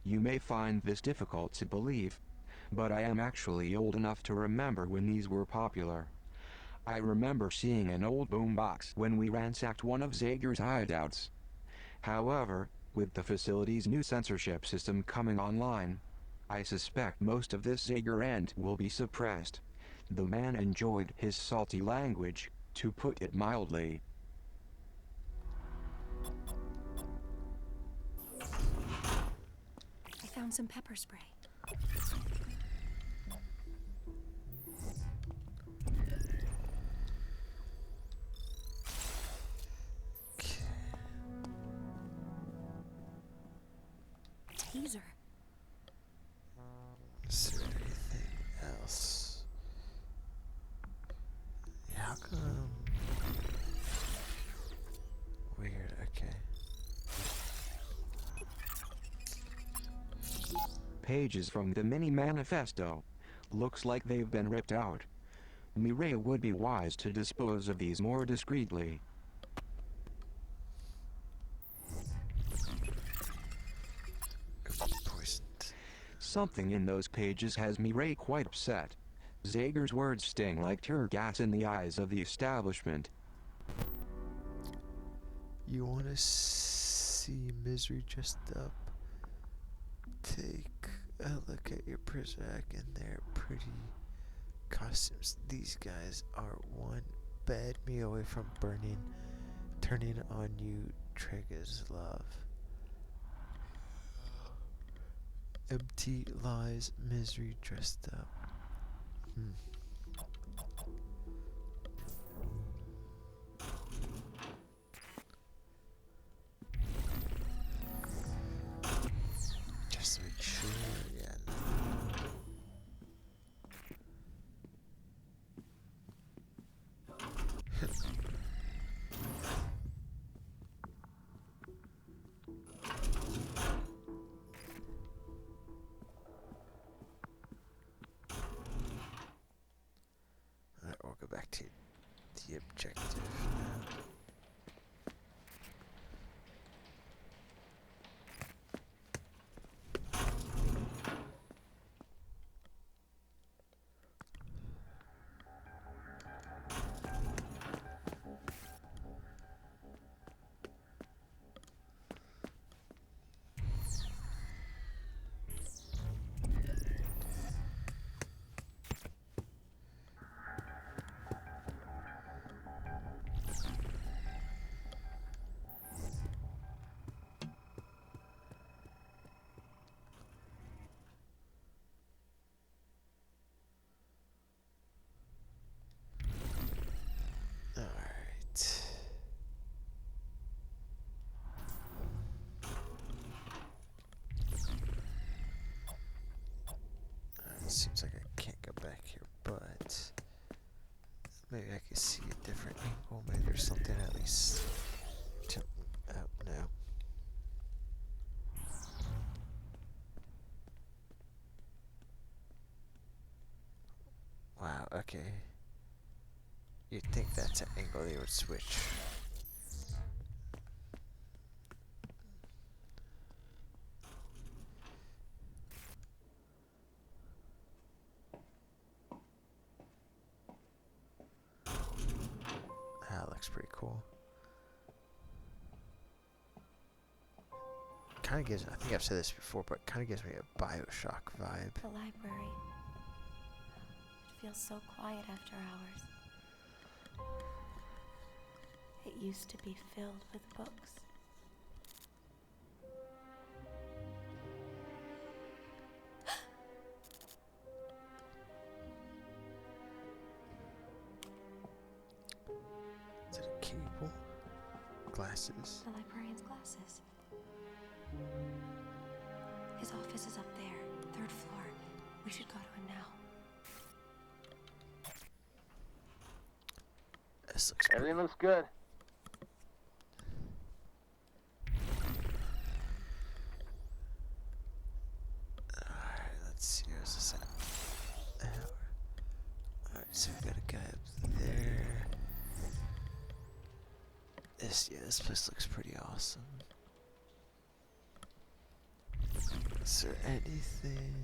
You may find this difficult to believe, but I am actually old enough to remember when these were popular. I remember seeing an old boombox when we ransacked one of Zager's hideouts. However, with the facility's new censorship system coming online, I suspect most of this Zager end will be suppressed. The man enjoyed his salty language, to put it mildly. I found some pepper spray. Taser. Is there anything else? Yeah, how come? Weird, okay. Pages from the mini manifesto. Looks like they've been ripped out. Mirelle would be wise to dispose of these more discreetly. Poisoned. Something in those pages has Mirelle quite upset. Zager's words sting like tear gas in the eyes of the establishment. You want to see misery dressed up? Take a look at your prison act and their pretty costumes. These guys are one bad meal away from turning on you Trega's love. Empty lies, misery dressed up. Just to make sure, yeah. Alright, we'll go back to the objective now. Alright. Seems like I can't go back here, but maybe I can see a different angle. Maybe there's something at least jump out now. Wow, okay. You'd think that's an angle they would switch. That looks pretty cool. Kind of gives, I think I've said this before, but kind of gives me a BioShock vibe. The library. It feels so quiet after hours. It used to be filled with books. Is it a key? glasses. The librarian's glasses. His office is up there, 3rd floor. We should go to him now. This looks Everything looks good. Alright, let's see, where's this at? Alright, so we got a guy up there. This place looks pretty awesome. Is there anything?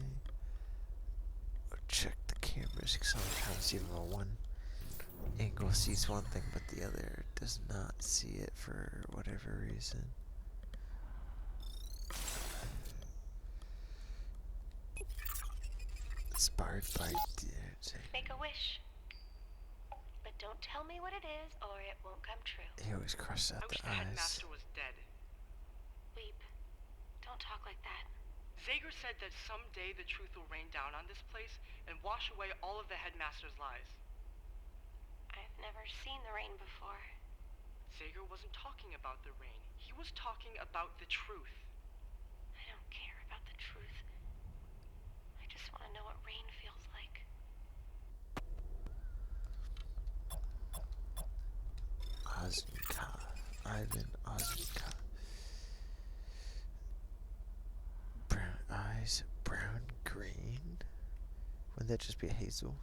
Or check the cameras, because sometimes even though one angle sees one thing but the other does not see it for whatever reason. Inspired by Make a wish. But don't tell me what it is or it won't come true. He always crushes out I wish the the eyes. headmaster was dead. Weep. Don't talk like that. Zager said that someday the truth will rain down on this place and wash away all of the headmaster's lies. I've never seen the rain before. Zager wasn't talking about the rain. He was talking about the truth. I don't care about the truth. I just want to know what rain feels like. Ivan Osmka. Brown eyes, brown green. Wouldn't that just be a Hazel?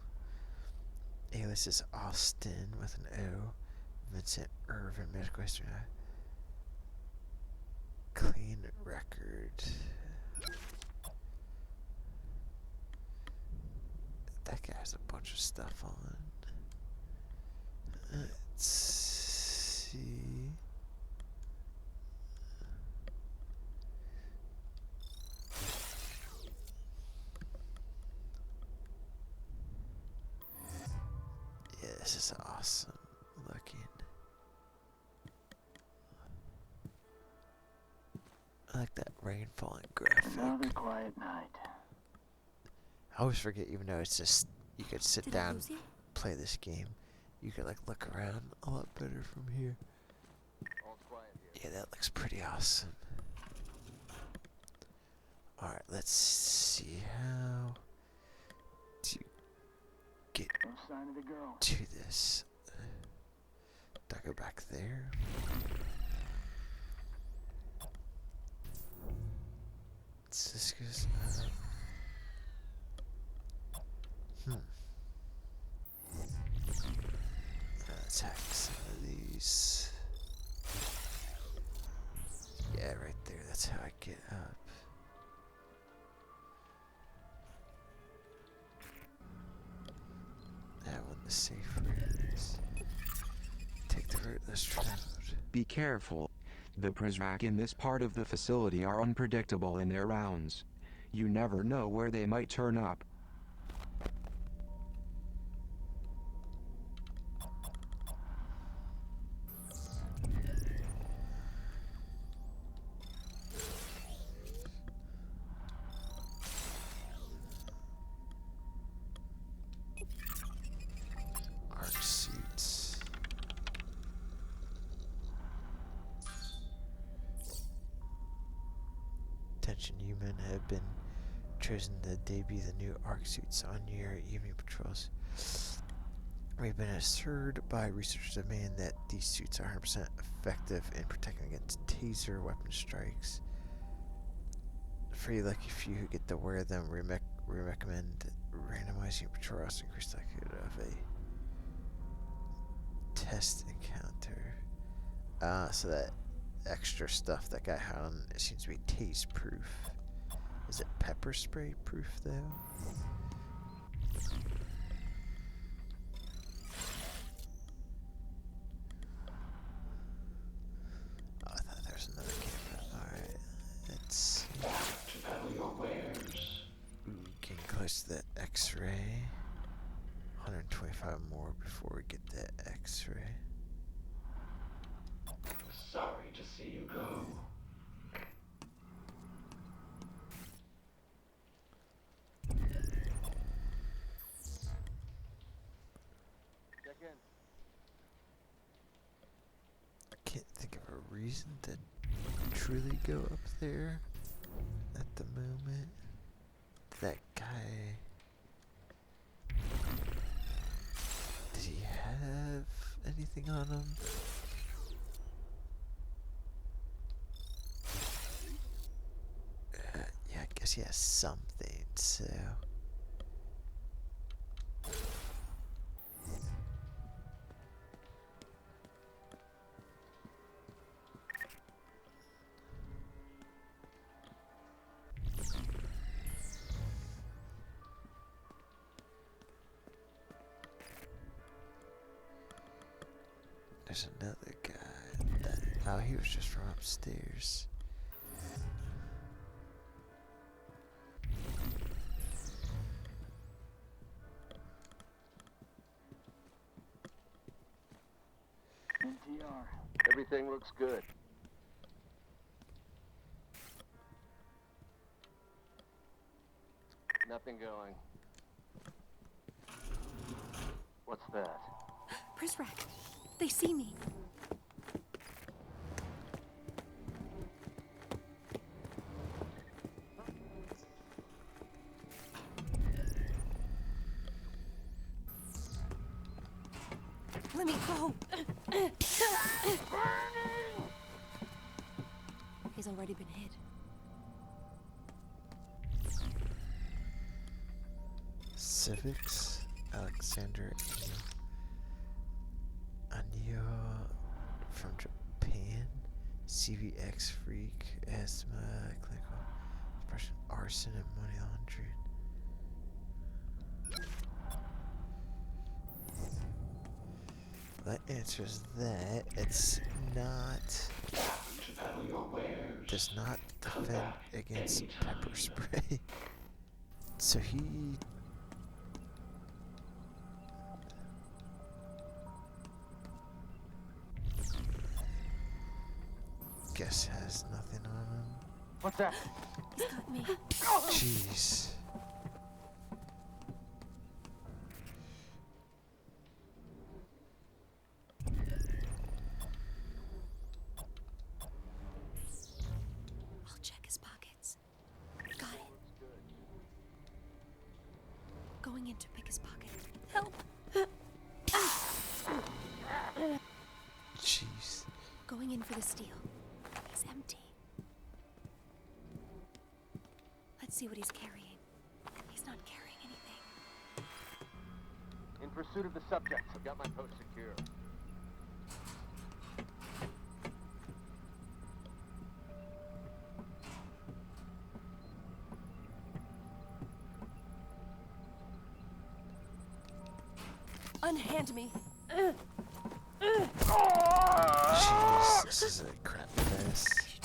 Alias is Austin with an O. Vincent Irvin, medical history. Clean record. That guy has a bunch of stuff on. Let's see. Yeah, this is awesome looking. I like that rain falling graphic. Another quiet night. I always forget, even though it's just, you could sit down, play this game. You could like look around a lot better from here. Yeah, that looks pretty awesome. Alright, let's see how to get to this. Do I go back there? This goes, let's hack some of these. Yeah, right there. That's how I get up. That one, the safe route. Take the route less traveled. Be careful. The Prizrak in this part of the facility are unpredictable in their rounds. You never know where they might turn up. Arc suits. Attention, you men have been chosen to debut the new arc suits on your evening patrols. We've been assured by researchers demand that these suits are 100% effective in protecting against taser weapon strikes. For you lucky few who get to wear them, we recommend randomizing patrols to increase the likelihood of a test encounter. So that extra stuff that guy had on, it seems to be tase proof. Is it pepper spray proof though? Oh, I thought there was another camera. Alright, let's see. Getting close to that X-ray. 125 more before we get that X-ray. Sorry to see you go. I can't think of a reason to truly go up there at the moment. That guy, did he have anything on him? Yeah, I guess he has something, so. There's another guy that, oh, he was just from upstairs. NTR. Everything looks good. Nothing going. What's that? Prisrac, they see me. Let me go. He's already been hit. Civics, Alexander Anya from Japan, CVX Freak, asthma, clinical depression, arson, and money laundering. That answers that. It's not. Does not defend against pepper spray. So he. Guess has nothing on him. What's that? He's got me. Jeez. I'll check his pockets. Got it. Going in to pick his pocket. Help! Jeez. Going in for the steal. It's empty. Let's see what he's carrying. He's not carrying anything. In pursuit of the subjects, I've got my post secure. Unhand me. Jeez, this is a crap fest.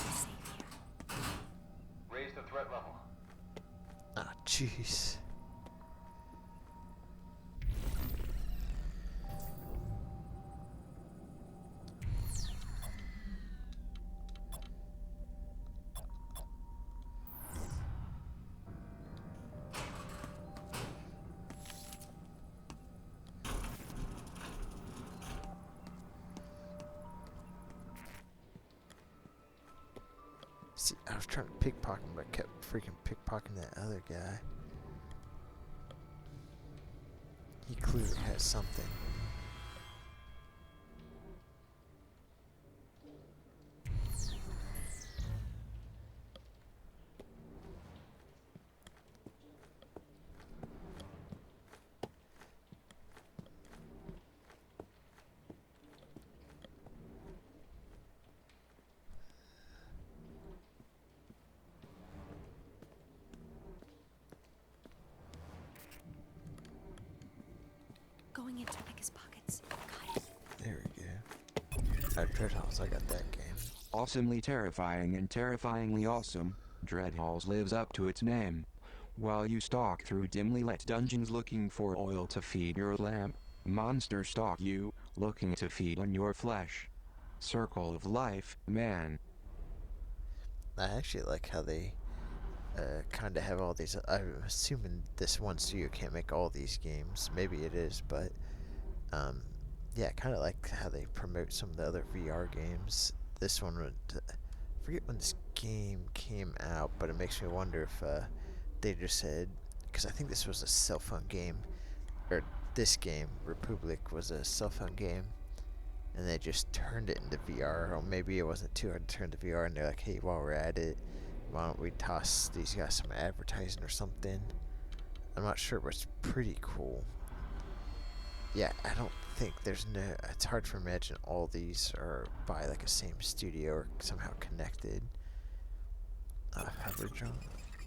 Raise the threat level. Ah, jeez. See, I was trying to pickpocket him, but I kept freaking pickpocketing that other guy. He clearly has something. Going in to pick his pockets. Got it. There we go. Dread Halls, I got that game. Awesomely terrifying and terrifyingly awesome, Dread Halls lives up to its name. While you stalk through dimly lit dungeons looking for oil to feed your lamp, monsters stalk you, looking to feed on your flesh. Circle of life, man. I actually like how they kind of have all these. I'm assuming this one studio can't make all these games. Maybe it is, but yeah, kind of like how they promote some of the other VR games this one would. I forget when this game came out, but it makes me wonder if they just said, because I think this was a cell phone game, or this game, Republique, was a cell phone game, and they just turned it into VR, or maybe it wasn't too hard to turn to VR, and they're like, hey, while we're at it, why don't we toss these guys some advertising or something? I'm not sure, but it's pretty cool. Yeah, I don't think there's no. It's hard to imagine all these are by like a same studio or somehow connected. Hover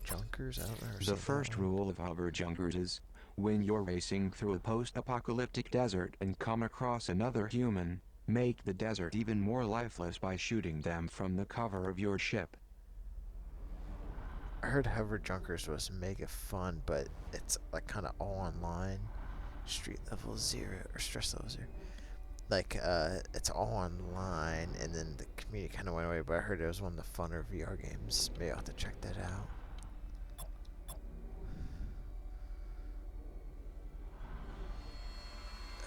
junkers? I don't know. The first rule of hover junkers is, when you're racing through a post-apocalyptic desert and come across another human, make the desert even more lifeless by shooting them from the cover of your ship. I heard hover junkers was mega fun, but it's like kind of all online. Street level 0 or stress level 0. Like it's all online, and then the community kind of went away. But I heard it was one of the funner VR games. Maybe I'll have to check that out.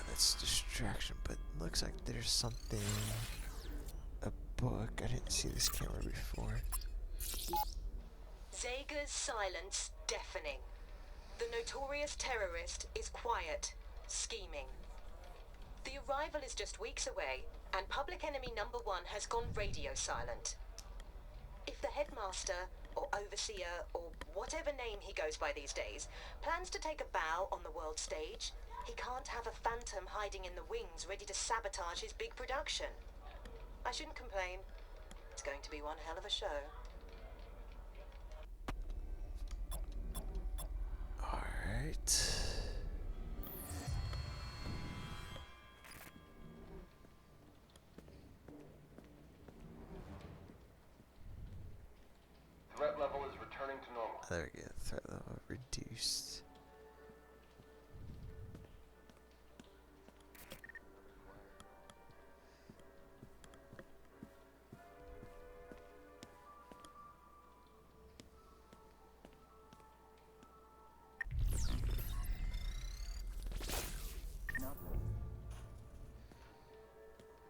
That's distraction, but looks like there's something. A book. I didn't see this camera before. Zager's silence deafening. The notorious terrorist is quiet, scheming. The arrival is just weeks away, and public enemy number 1 has gone radio silent. If the headmaster, or overseer, or whatever name he goes by these days, plans to take a bow on the world stage, he can't have a phantom hiding in the wings ready to sabotage his big production. I shouldn't complain. It's going to be one hell of a show. Alright. Threat level is returning to normal. There we go. Threat level reduced.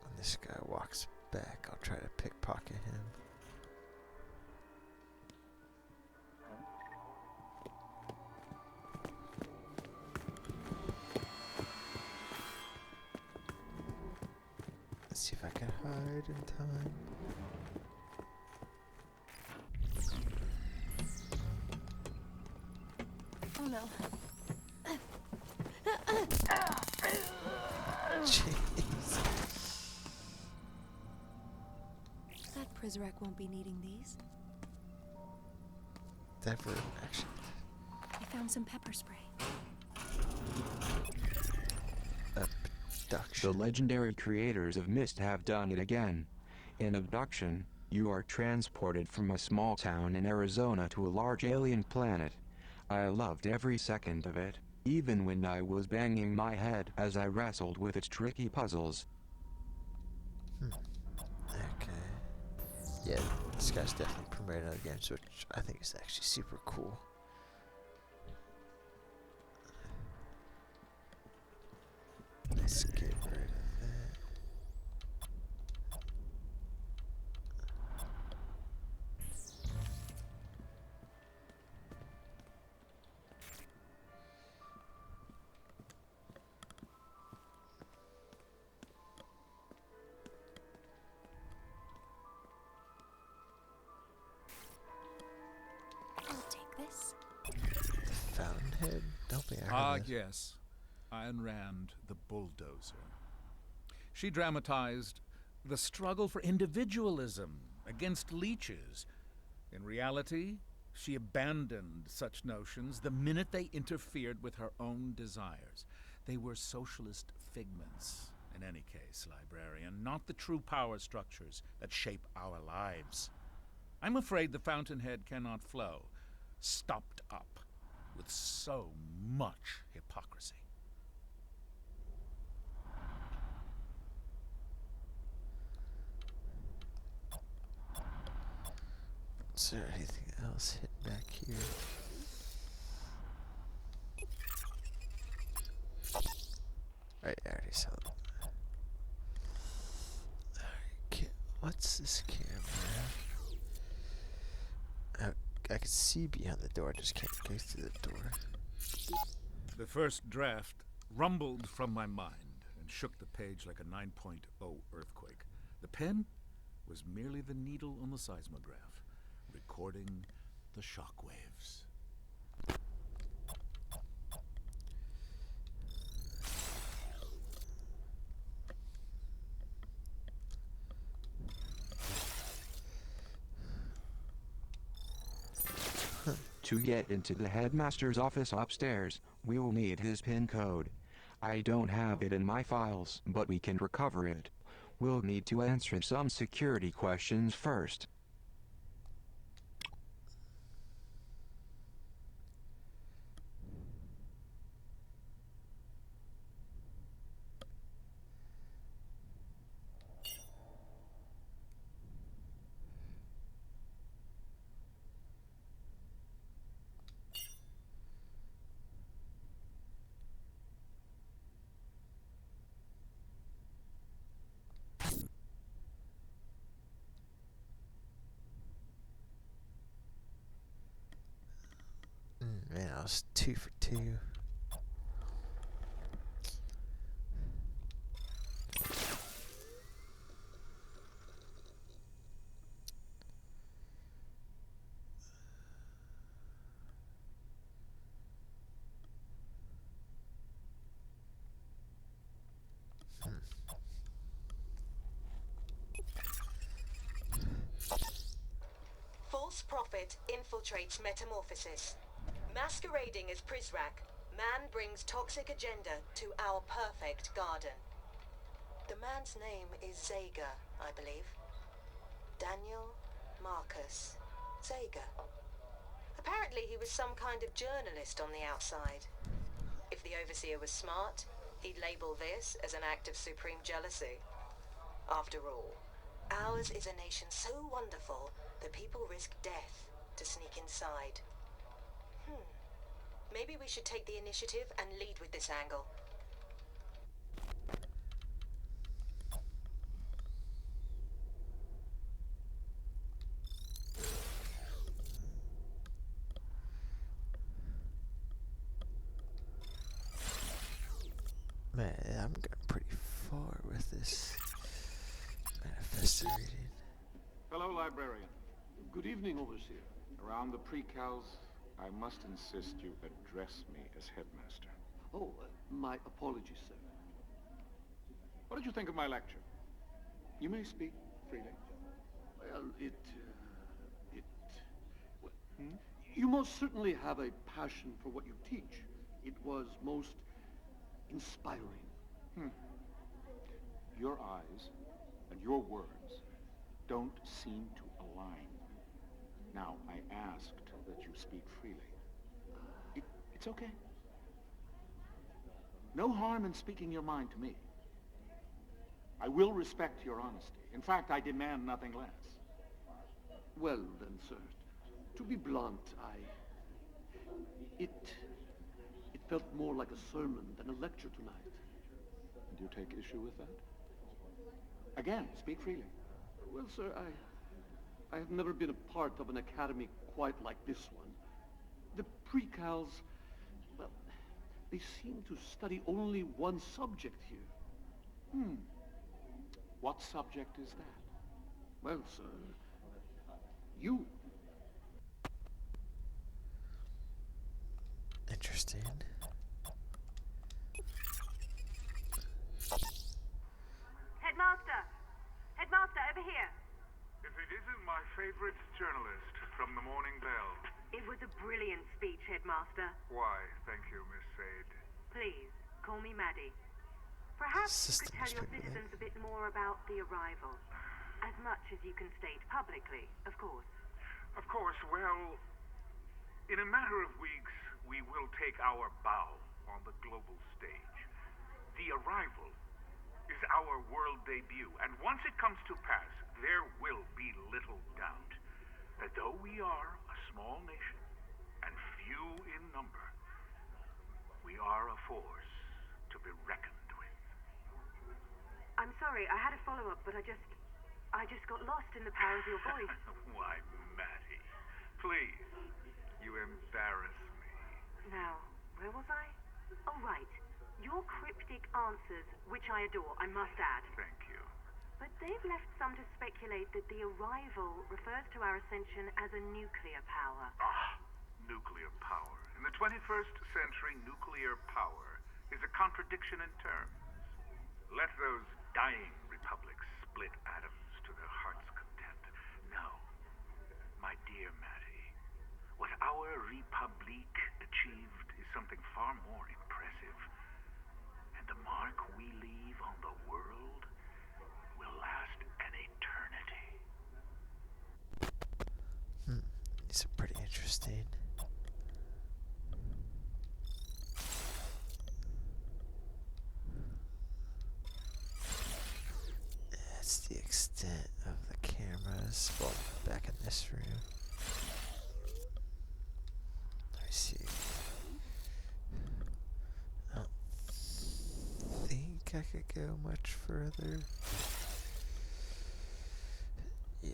When this guy walks back, I'll try to pickpocket him. Let's see if I can hide in time. Oh no. Jeez. That Prideaux won't be needing these. Never actually. I found some pepper spray. The legendary creators of Myst have done it again. In Abduction, you are transported from a small town in Arizona to a large alien planet. I loved every second of it, even when I was banging my head as I wrestled with its tricky puzzles. Okay. Yeah, this guy's definitely promoting other games, which I think is actually super cool. Let's get rid of that. I'll take this. The Fountainhead? Don't think I heard Ah, of this. yes. Ayn Rand, the bulldozer. She dramatized the struggle for individualism against leeches. In reality, she abandoned such notions the minute they interfered with her own desires. They were socialist figments, in any case, Librarian, not the true power structures that shape our lives. I'm afraid the fountainhead cannot flow, stopped up with so much hypocrisy. Is there anything else hidden back here? Alright, I already saw that. Alright, What's this camera? I can see behind the door, I just can't go through the door. The first draft rumbled from my mind and shook the page like a 9.0 earthquake. The pen was merely the needle on the seismograph, recording the shock waves. To get into the headmaster's office upstairs, we will need his PIN code. I don't have it in my files, but we can recover it. We'll need to answer some security questions first. Man, I was 2 for 2. False prophet infiltrates metamorphosis. Masquerading as Prizrak, man brings toxic agenda to our perfect garden. The man's name is Zager, I believe. Daniel Marcus Zager. Apparently he was some kind of journalist on the outside. If the overseer was smart, he'd label this as an act of supreme jealousy. After all, ours is a nation so wonderful that people risk death to sneak inside. Maybe we should take the initiative and lead with this angle. Man, I'm going pretty far with this manifesto reading. Hello, Librarian. Good evening, Overseer. Around the pre-cals, I must insist you address me as headmaster. Oh, my apologies, sir. What did you think of my lecture? You may speak freely. Well, you most certainly have a passion for what you teach. It was most inspiring. Your eyes and your words don't seem to align. Now, I asked that you speak freely. It's okay. No harm in speaking your mind to me. I will respect your honesty. In fact, I demand nothing less. Well, then, sir, to be blunt, it felt more like a sermon than a lecture tonight. Do you take issue with that? Again, speak freely. Well, sir, I have never been a part of an academy quite like this one. The pre-cals, well, they seem to study only one subject here. What subject is that? Well, sir, you. Interesting. Headmaster! Headmaster, over here! If it isn't my favorite journalist from the Morning Bell. It was a brilliant speech, Headmaster. Why, thank you, Miss Sade. Please, call me Maddie. Perhaps you could tell your citizens a bit more about the arrival. As much as you can state publicly, of course. Of course, well, in a matter of weeks, we will take our bow on the global stage. The arrival is our world debut, and once it comes to pass, there will be little doubt that though we are a small nation and few in number, we are a force to be reckoned with. I'm sorry, I had a follow-up, but I I just got lost in the power of your voice. Why, Maddie, please, you embarrass me. Now, where was I? Oh, right. Your cryptic answers, which I adore, I must add. Thank you. But they've left some to speculate that the arrival refers to our ascension as a nuclear power. Ah, nuclear power. In the 21st century, nuclear power is a contradiction in terms. Let those dying republics split atoms to their heart's content. No, my dear Maddie, what our Republique achieved is something far more impressive. And the mark we leave on the world will last an eternity. These are pretty interesting. That's the extent of the cameras. Well, back in this room. Let me see. I don't think I could go much further. Yeah.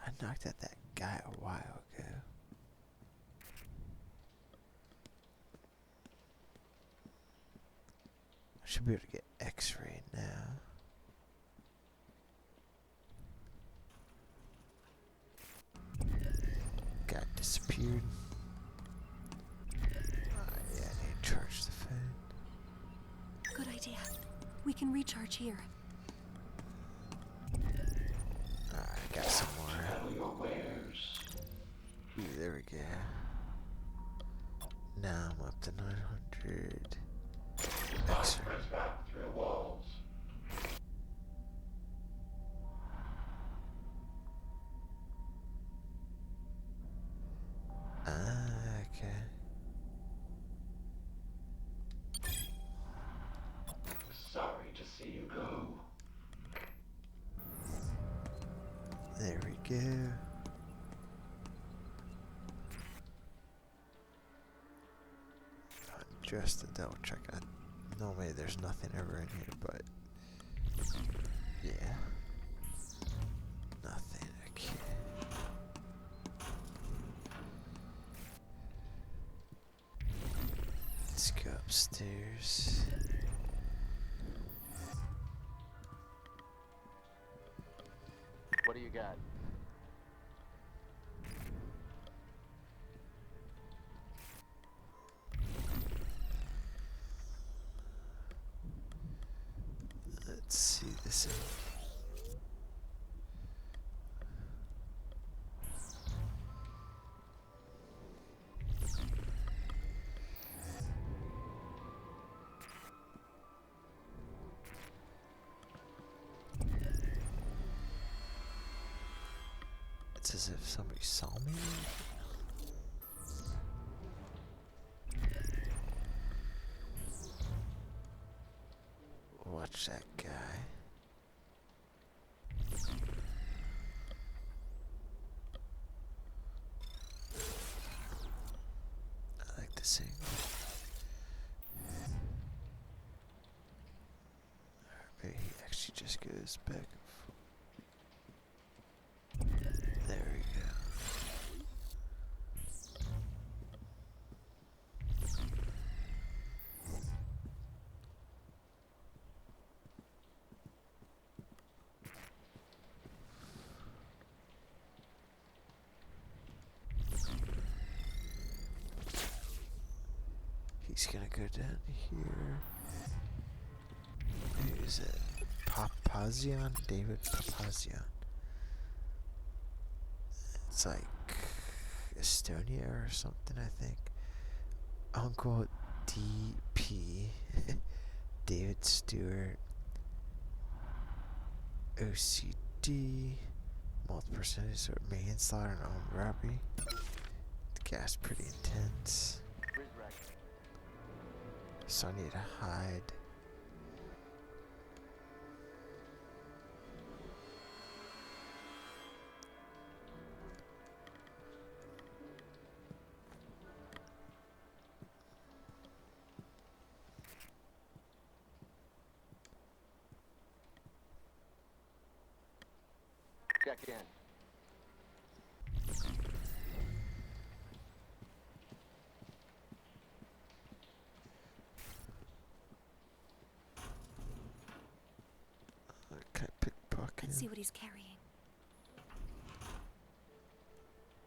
I knocked at that guy a while ago. I should be able to get X-ray now. Guy disappeared. Yeah, I need to charge the phone. Good idea. We can recharge here. I got some more. Ooh, there we go. Now I'm up to 900. X-ray. Okay. Sorry to see you go. There we go. Just to double check. Normally there's nothing ever in here, but yeah. Nothing. Okay. Let's go upstairs. What do you got? Let's see this in. It's as if somebody saw me. Watch that guy. I like this angle. Maybe he actually just goes back and forth. There we go. He's gonna go down here. Who is it? Papazian? David Papazian. It's like Estonia or something, I think. Uncle DP. David Stewart. OCD. Multiple percentage of manslaughter and armed robbery. The guy's pretty intense. So I need to hide. check in. Okay, pickpocket. Let's see what he's carrying.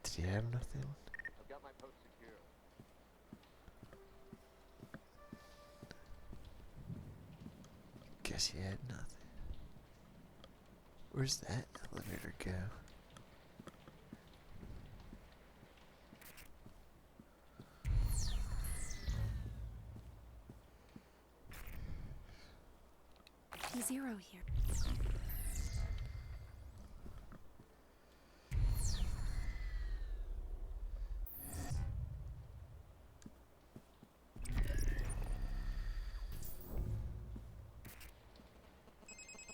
Did he have nothing? I've got my post secure. Guess he had nothing. Where's that elevator go? P0 here.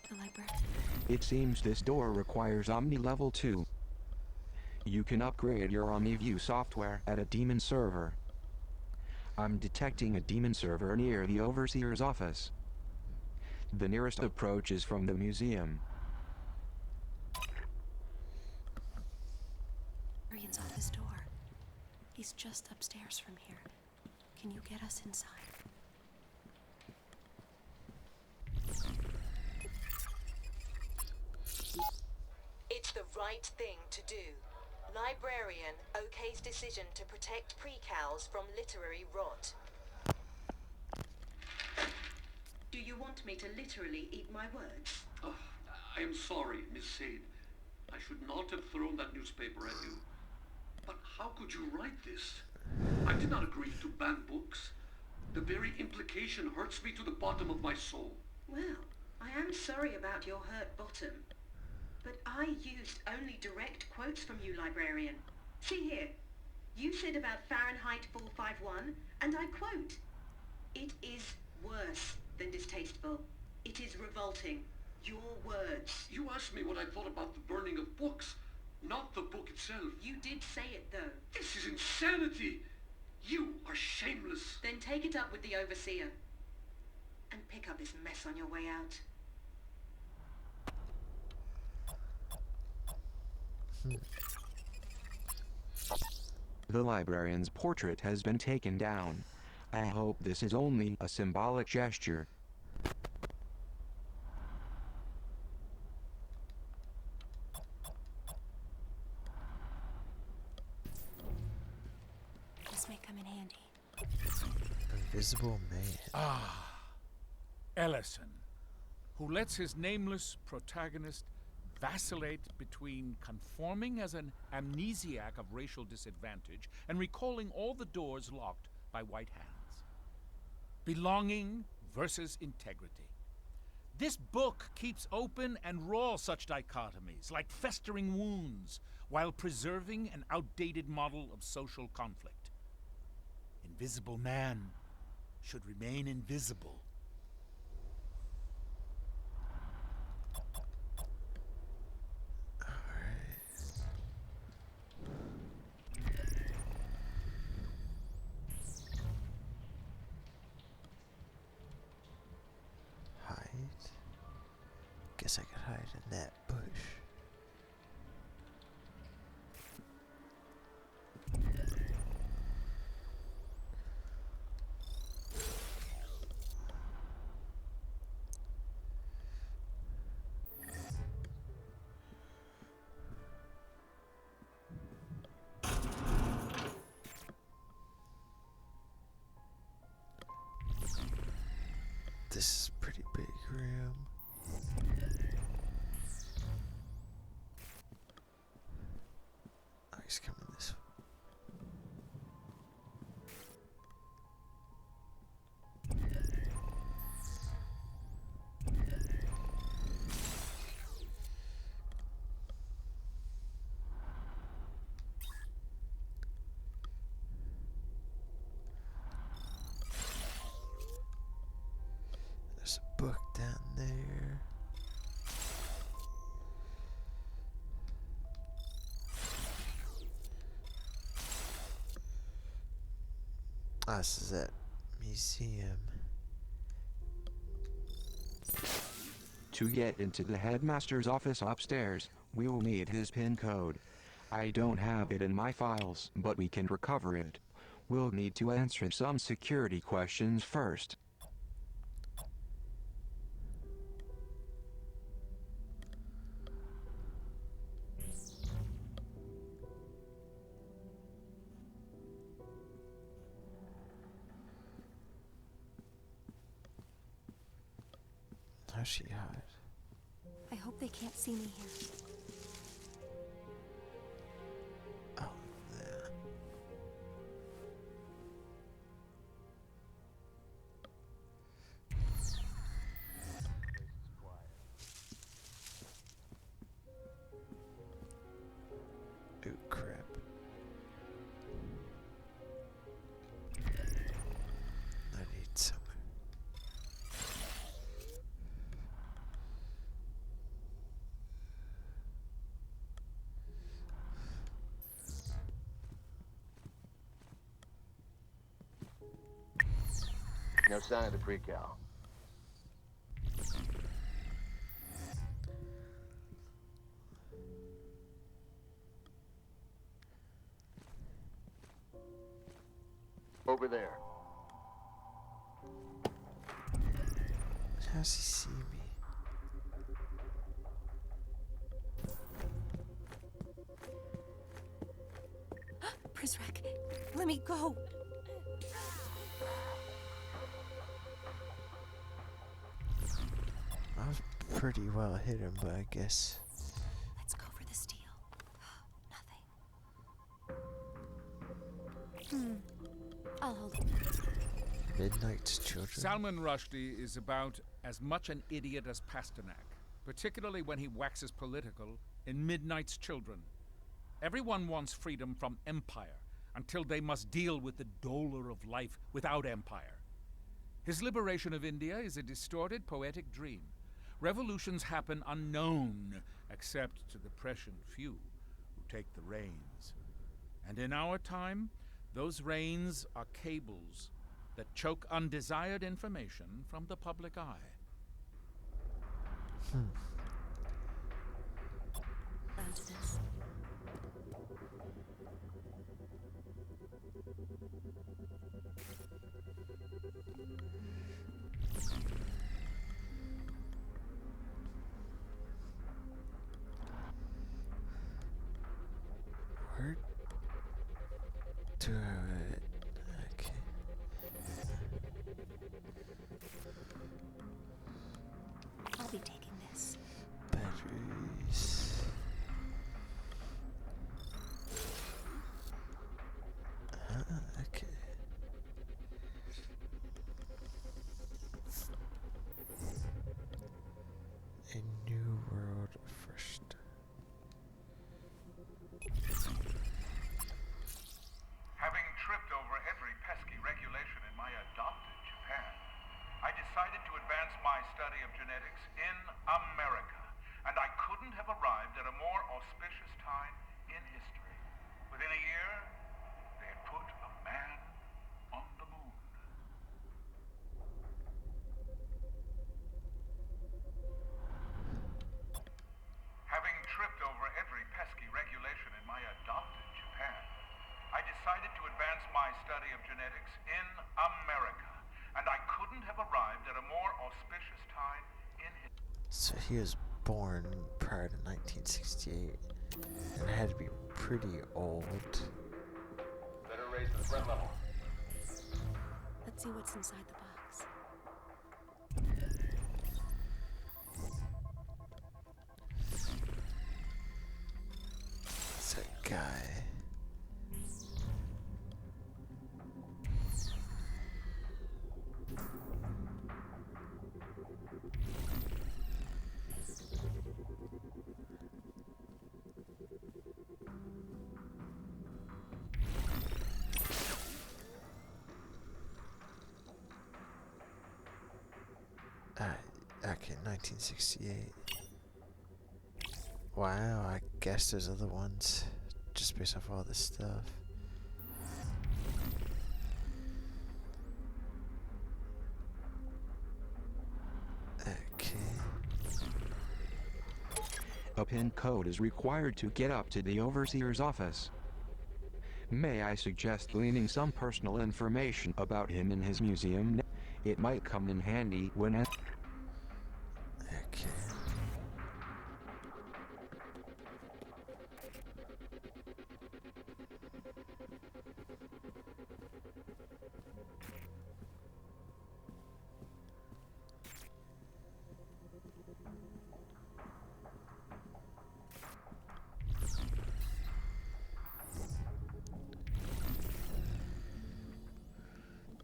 The library. It seems this door requires OMNI Level 2. You can upgrade your OmniView software at a demon server. I'm detecting a demon server near the Overseer's office. The nearest approach is from the museum. Librarian's office door. He's just upstairs from here. Can you get us inside? It's the right thing to do. Librarian OK's decision to protect pre-cals from literary rot. Do you want me to literally eat my words? Oh, I am sorry, Miss Sade. I should not have thrown that newspaper at you. But how could you write this? I did not agree to ban books. The very implication hurts me to the bottom of my soul. Well, I am sorry about your hurt bottom. But I used only direct quotes from you, Librarian. See here. You said about Fahrenheit 451, and I quote, "It is worse than distasteful. It is revolting. Your words." You asked me what I thought about the burning of books, not the book itself. You did say it, though. This is insanity! You are shameless. Then take it up with the Overseer. And pick up this mess on your way out. The librarian's portrait has been taken down. I hope this is only a symbolic gesture. This may come in handy. Invisible man. Ah, Ellison, who lets his nameless protagonist vacillate between conforming as an amnesiac of racial disadvantage and recalling all the doors locked by white hands. Belonging versus integrity. This book keeps open and raw such dichotomies, like festering wounds, while preserving an outdated model of social conflict. Invisible man should remain invisible. Guess I could hide in that bush. This is a pretty big room. Oh, he's coming this way. There's a book down there. Ah, this is that museum. To get into the headmaster's office upstairs, We'll need his PIN code. I don't have it in my files, but we can recover it. We'll need to answer some security questions first. How's she hide? I hope they can't see me here. Oh, there. Oh, crap. I need some. No sign of the pre-cal. Over there. How's he see me? Prizrak, let me go. I was pretty well hidden, but I guess. Let's go for the steal. Nothing. I'll hold it. Midnight's Children. Salman Rushdie is about as much an idiot as Pasternak, particularly when he waxes political in Midnight's Children. Everyone wants freedom from empire until they must deal with the dolor of life without empire. His liberation of India is a distorted poetic dream. Revolutions happen unknown, except to the prescient few who take the reins. And in our time, those reins are cables that choke undesired information from the public eye. Down to this. Where do I... Okay. I'll be taking this. Batteries. Okay. A new world first. Having tripped over every pesky regulation in my adopted Japan, I decided to advance my study of genetics in America. And I couldn't have arrived at a more auspicious time in history. Within a year, they had put a man on the moon. Having tripped over every pesky regulation in my adopted Japan, I decided to advance my study of genetics in America. And I couldn't have arrived at a more auspicious time in history. So he was born prior to 1968 and had to be pretty old. Better raise to the front level. Let's see what's inside the box. It's that guy. Okay, 1968. Wow, I guess there's other ones, just based off all this stuff. A PIN code is required to get up to the overseer's office. May I suggest leaving some personal information about him in his museum? It might come in handy when... Okay.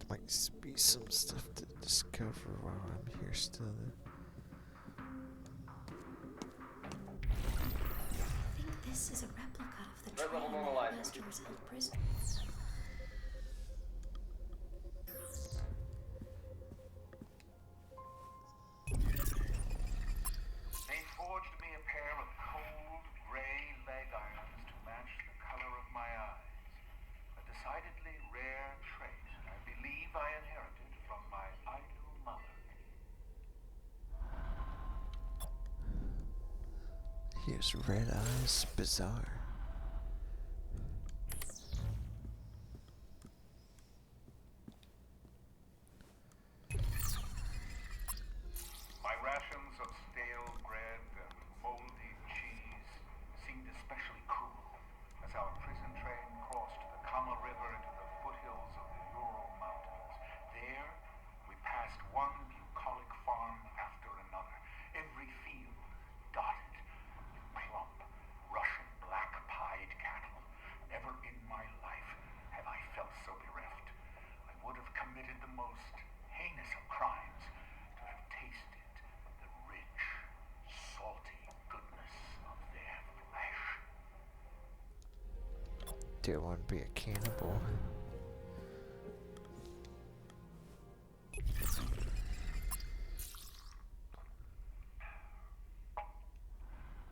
Might be some stuff to discover while I'm here still. I think this is a replica of the train that Master was held prisoner. They forged me a pair of cold, gray leg irons to match the color of my eyes. A decidedly rare trait I believe I inherited from my idol mother. Here's red eyes, bizarre. My rations of stale bread and moldy cheese seemed especially cruel as our prison train crossed the Kama River into the foothills of the Ural Mountains. There, we passed one bucolic farm after another, every field dotted with plump Russian black-pied cattle. Never in my life have I felt so bereft. I would have committed the most heinous of crimes to have tasted the rich, salty goodness of their flesh. Do I want to be a cannibal?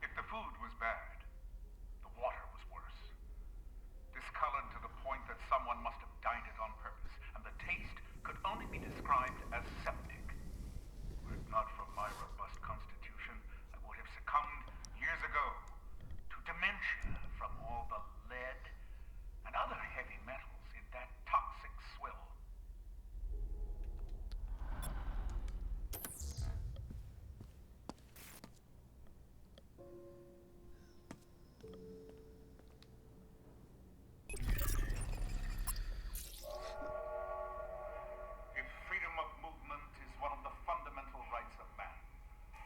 If the food was bad, the water was worse. Discolored to the point that someone must have dyed it on purpose, and the taste could only be described as septic. Were it not for my robust constitution, I would have succumbed years ago to dementia from all the lead and other heavy metals in that toxic swill. If freedom of movement is one of the fundamental rights of man,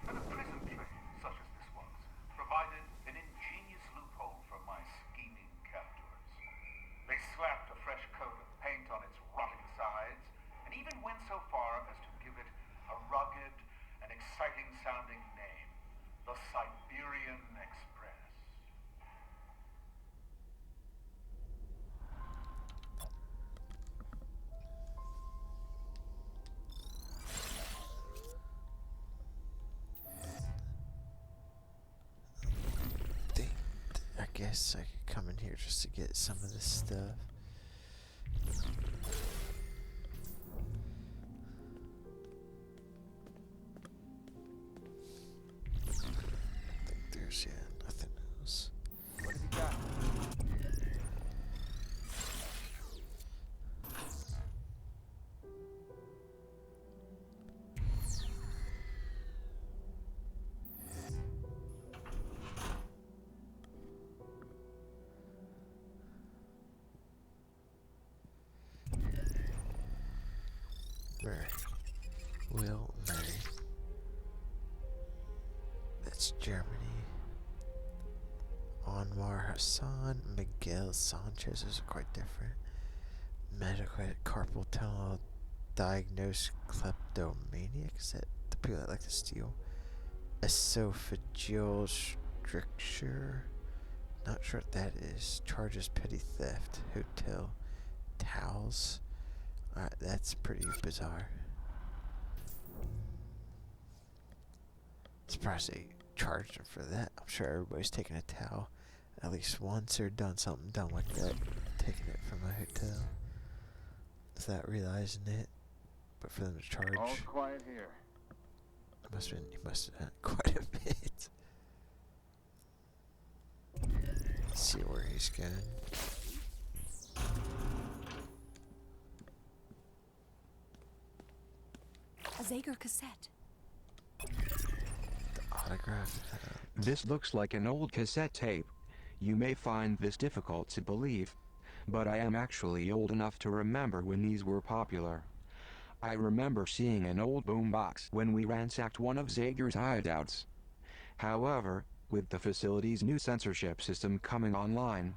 then a prison train, such as this was, provided an ingenious loophole for my scheming captors. They slapped a fresh coat of paint on its rotting sides, and even went so far as to give it a rugged and exciting-sounding name, the Siberian Express. I guess I could come in here just to get some of this stuff. I think there's, nothing else. What have you got? Murray. Will Murray. That's Germany. Anwar Hassan, Miguel Sanchez, those are quite different. Medical carpal tunnel diagnosed kleptomaniac, is that the people that like to steal? Esophageal stricture, not sure what that is. Charges petty theft, hotel, towels. Alright, that's pretty bizarre. Surprised they charged him for that. I'm sure everybody's taken a towel at least once or done something dumb like that, taking it from a hotel without realizing it. But for them to charge, All's quiet here. he must have done quite a bit. see where he's going. A Zager cassette. The autograph. This looks like an old cassette tape. You may find this difficult to believe, but I am actually old enough to remember when these were popular. I remember seeing an old boombox when we ransacked one of Zager's hideouts. However, with the facility's new censorship system coming online,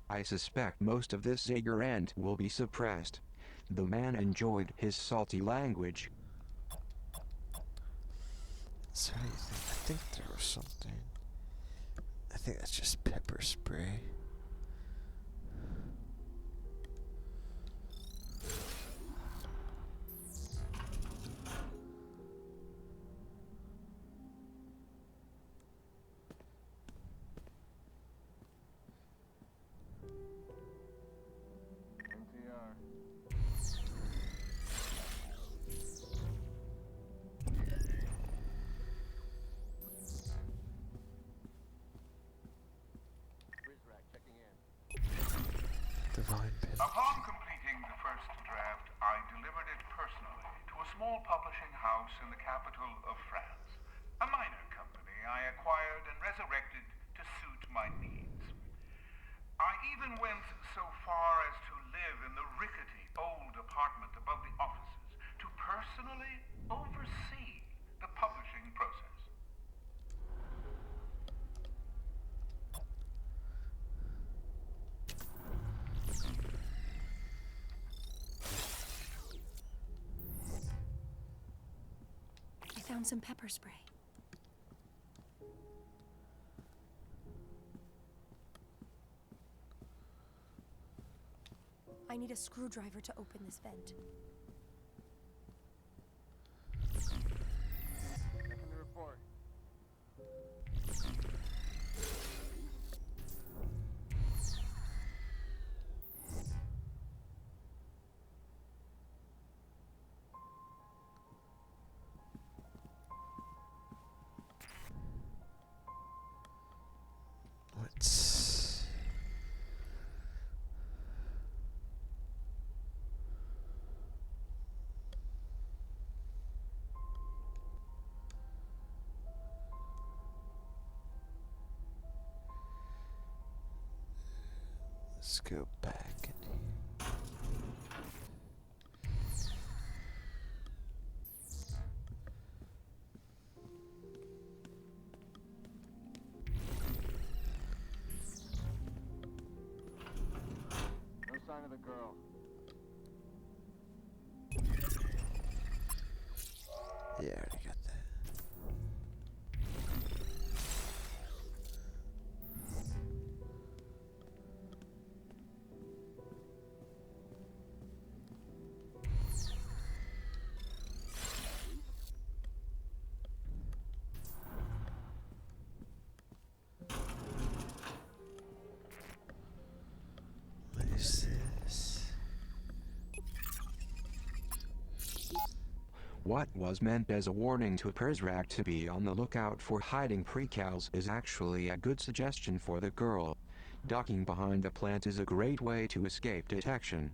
I suspect most of this Zager end will be suppressed. The man enjoyed his salty language. So what do you think? I think there was something. I think that's just pepper spray. Upon completing the first draft, I delivered it personally to a small publishing house in the capital of France. A minor company I acquired and resurrected to suit my needs. I even went so far as to live in the rickety old apartment above the offices to personally oversee the publishing process. I found some pepper spray. I need a screwdriver to open this vent. Checking the report. Let's go back in here. No sign of the girl. Yeah, I already got that. What is this? What was meant as a warning to Prideaux to be on the lookout for hiding precals is actually a good suggestion for the girl. Ducking behind the plant is a great way to escape detection.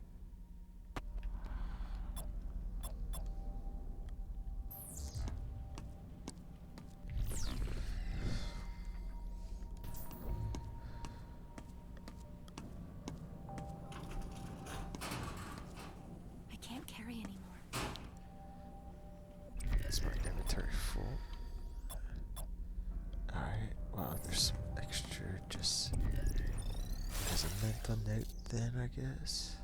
I can't carry anymore. Is my inventory full? Alright, well, there's some extra just as a mental note then, I guess.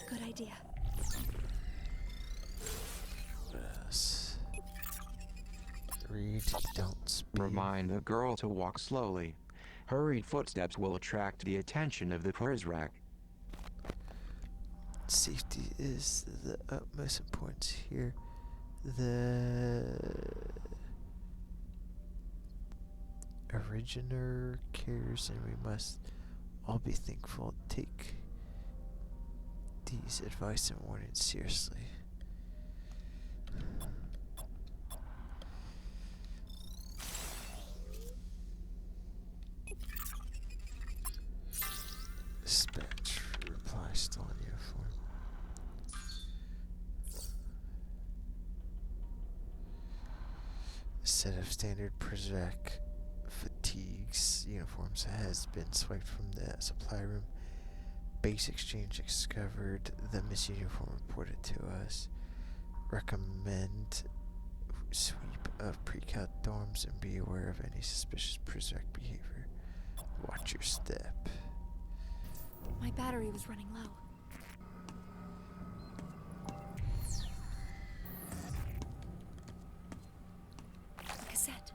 Good idea. Yes. Read, don't speak. Remind the girl to walk slowly. Hurried footsteps will attract the attention of the Prideaux. Safety is the utmost importance here. The originator cares, and we must all be thankful. Take these advice and warnings seriously. Dispatch reply still in uniform. A set of standard Prideaux fatigues uniforms has been swiped from the supply room. Base exchange discovered the missing uniform reported to us. Recommend sweep of pre-cut dorms and be aware of any suspicious Prideaux behavior. Watch your step. My battery was running low. A cassette.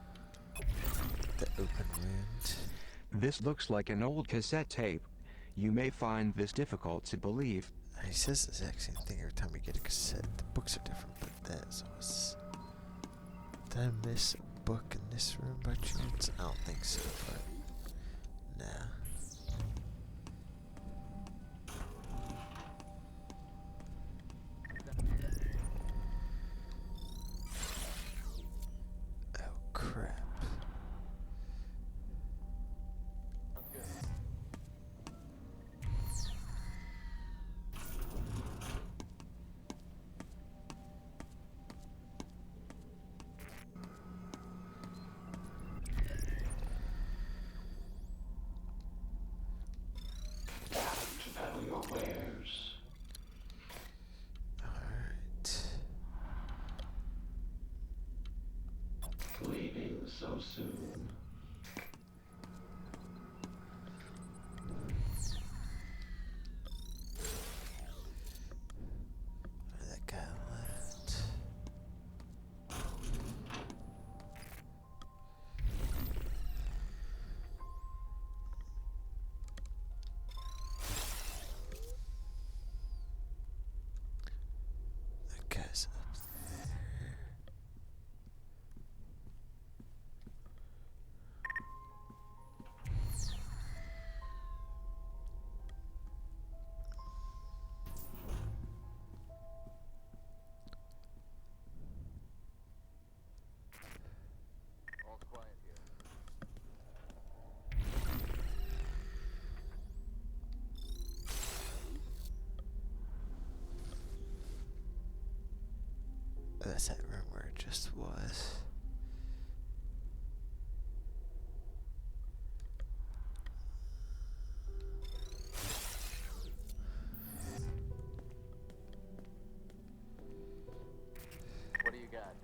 The open wound. This looks like an old cassette tape. You may find this difficult to believe. He says the exact same thing every time we get a cassette. The books are different, but that's always... Did I miss a book in this room by chance? I don't think so, but... Nah. Oh, crap. So soon. That guy left. That guy's up there. All's quiet here. That's that room where it just was. What do you got?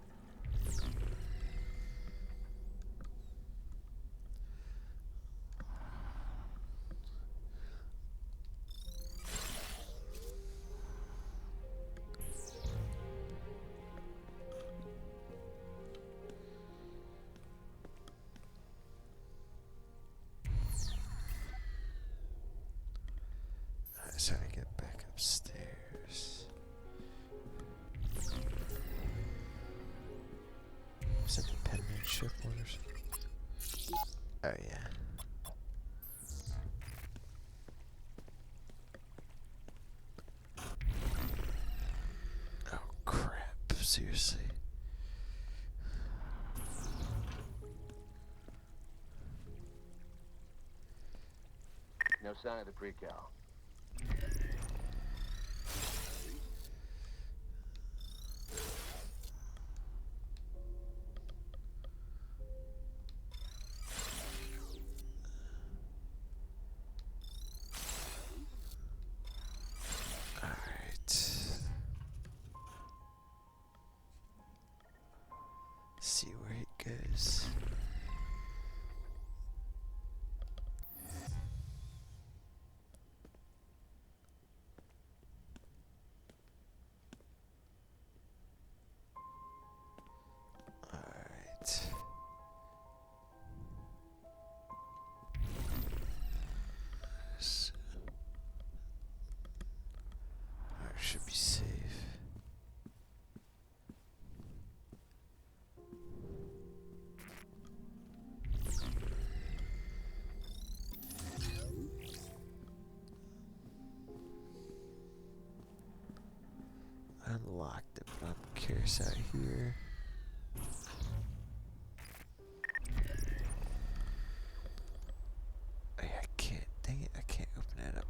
Alright, so I get back upstairs. Is that the penmanship orders? Oh yeah. Oh crap, seriously. No sign of the pre-cal. Alright. See where it goes. Alright. So, alright, should be safe. Unlocked it, but I'm curious out here. Oh, yeah, I can't. Dang it, I can't open it up.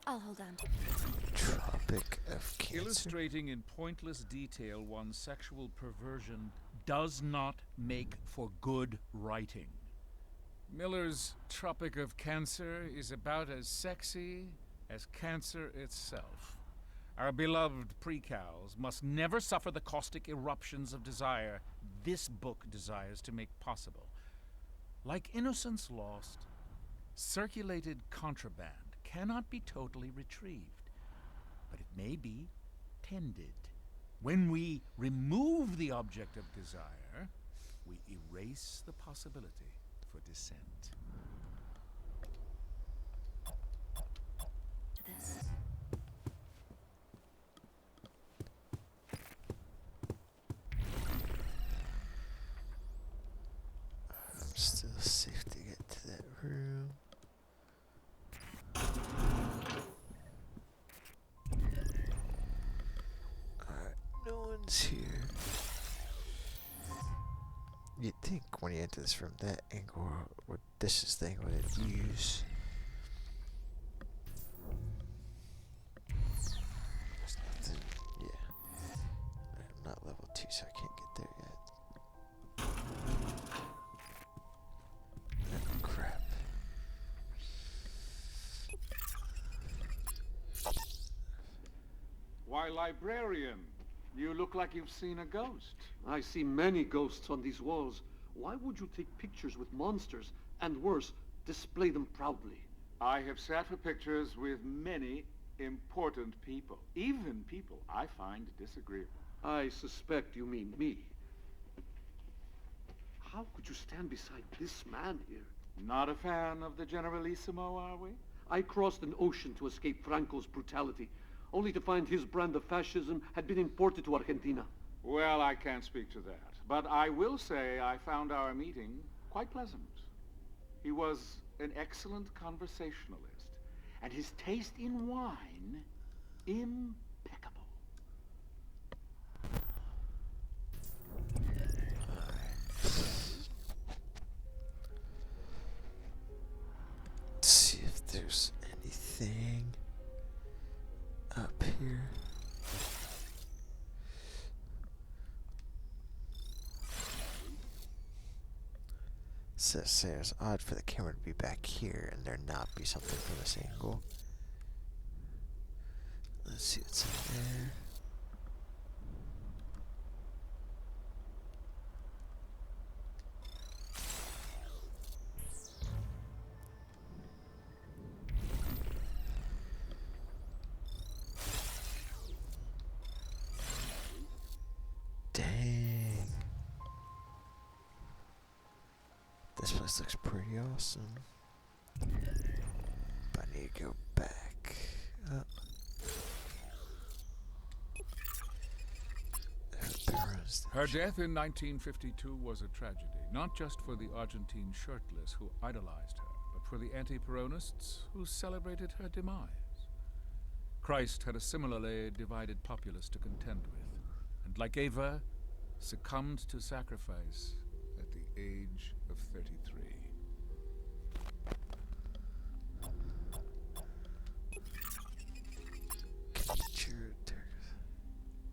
I'll hold on. Tropic of Cancer. Illustrating in pointless detail one's sexual perversion does not make for good writing. Miller's Tropic of Cancer is about as sexy as cancer itself. Our beloved precals must never suffer the caustic eruptions of desire this book desires to make possible. Like Innocence Lost, circulated contraband cannot be totally retrieved, but it may be tended. When we remove the object of desire, we erase the possibility for descent. This. I'm still safe to get to that room. Alright, no one's here. You'd think when you enter this room, that angle, or this is the angle that you use. There's nothing, yeah. I'm not level 2, so I can't get there yet. Oh, crap. Why, Librarian, you look like you've seen a ghost. I see many ghosts on these walls. Why would you take pictures with monsters, and worse, display them proudly? I have sat for pictures with many important people, even people I find disagreeable. I suspect you mean me. How could you stand beside this man here? Not a fan of the Generalissimo, are we? I crossed an ocean to escape Franco's brutality, only to find his brand of fascism had been imported to Argentina. Well, I can't speak to that, but I will say I found our meeting quite pleasant. He was an excellent conversationalist, and his taste in wine impeccable. Let's see if there's anything up here. Says it's odd for the camera to be back here and there not be something from this angle. Let's see what's in there. Dang. This place looks pretty awesome. But I need to go back up. Her death in 1952 was a tragedy, not just for the Argentine shirtless who idolized her, but for the anti-Peronists who celebrated her demise. Christ had a similarly divided populace to contend with, and like Eva, succumbed to sacrifice at the age of 33.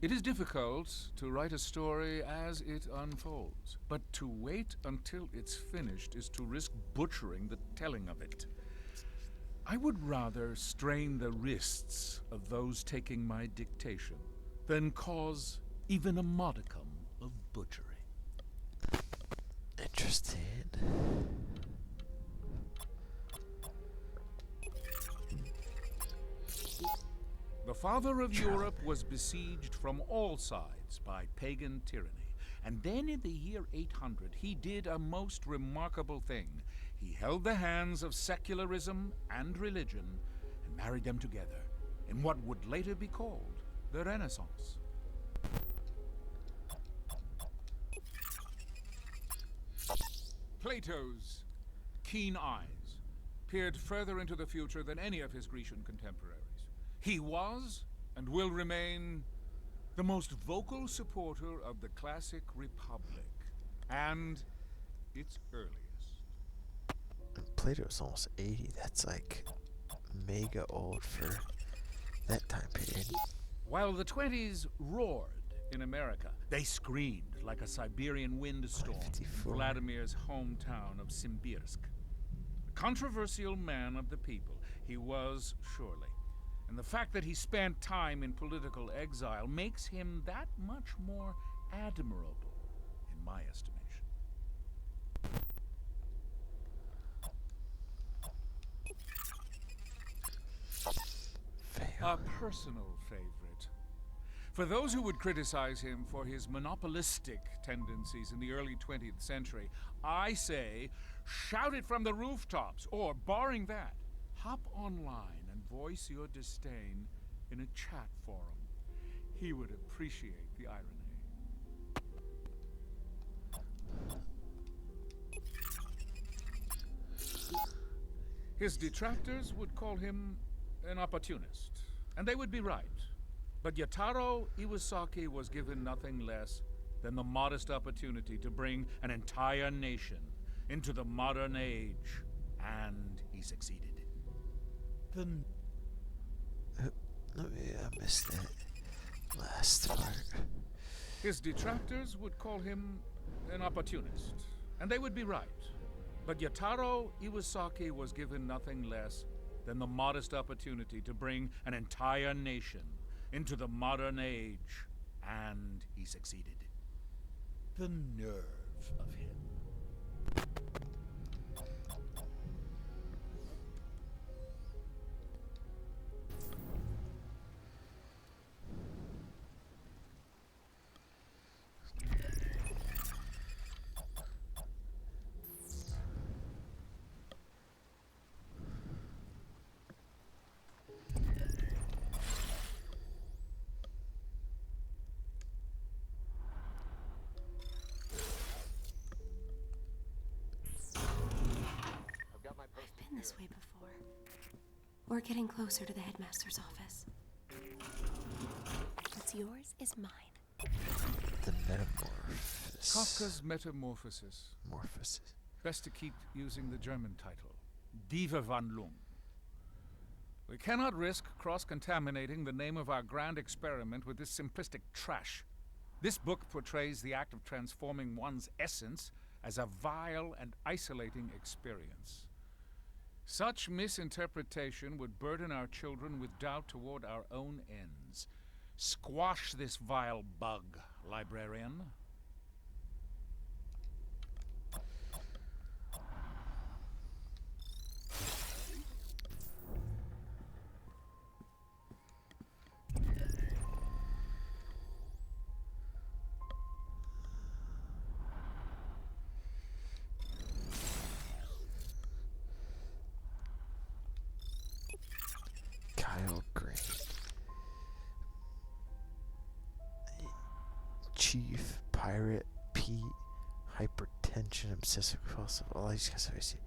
It is difficult to write a story as it unfolds, but to wait until it's finished is to risk butchering the telling of it. I would rather strain the wrists of those taking my dictation than cause even a modicum of butchery. Interesting. The father of Europe was besieged from all sides by pagan tyranny. And then in the year 800, he did a most remarkable thing. He held the hands of secularism and religion and married them together in what would later be called the Renaissance. Plato's keen eyes peered further into the future than any of his Grecian contemporaries. He was, and will remain, the most vocal supporter of the classic Republic, and its earliest. Plato's almost 80, that's like mega old for that time period. While the 20s roared in America, they screamed like a Siberian windstorm in Vladimir's hometown of Simbirsk. A controversial man of the people, he was surely. And the fact that he spent time in political exile makes him that much more admirable, in my estimation. A personal favorite. For those who would criticize him for his monopolistic tendencies in the early 20th century, I say, shout it from the rooftops, or, barring that, hop online and voice your disdain in a chat forum. He would appreciate the irony. His detractors would call him an opportunist, and they would be right. But Yataro Iwasaki was given nothing less than the modest opportunity to bring an entire nation into the modern age, and he succeeded. I missed that last part. His detractors would call him an opportunist, and they would be right. But Yataro Iwasaki was given nothing less than the modest opportunity to bring an entire nation into the modern age, and he succeeded. The nerve of him. This way before. We're getting closer to the headmaster's office. What's yours is mine. The Metamorphosis. Kafka's Metamorphosis. Best to keep using the German title. Die Verwandlung. We cannot risk cross-contaminating the name of our grand experiment with this simplistic trash. This book portrays the act of transforming one's essence as a vile and isolating experience. Such misinterpretation would burden our children with doubt toward our own ends. Squash this vile bug, librarian. Chief Pirate Pete, hypertension, obsessive compulsive, all these guys I see.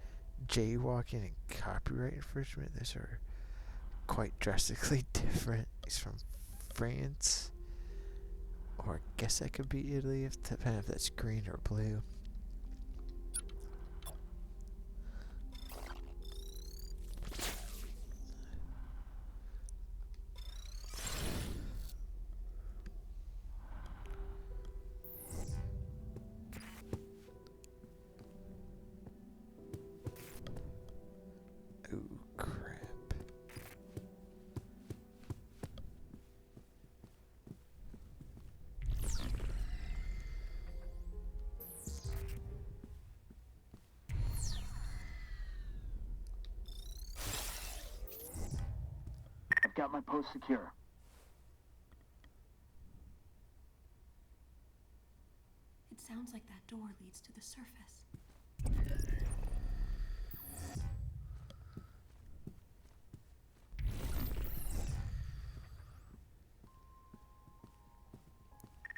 Jaywalking and copyright infringement, those are quite drastically different. He's from France, or I guess that could be Italy, depending if that's green or blue. Got my post secure. It sounds like that door leads to the surface.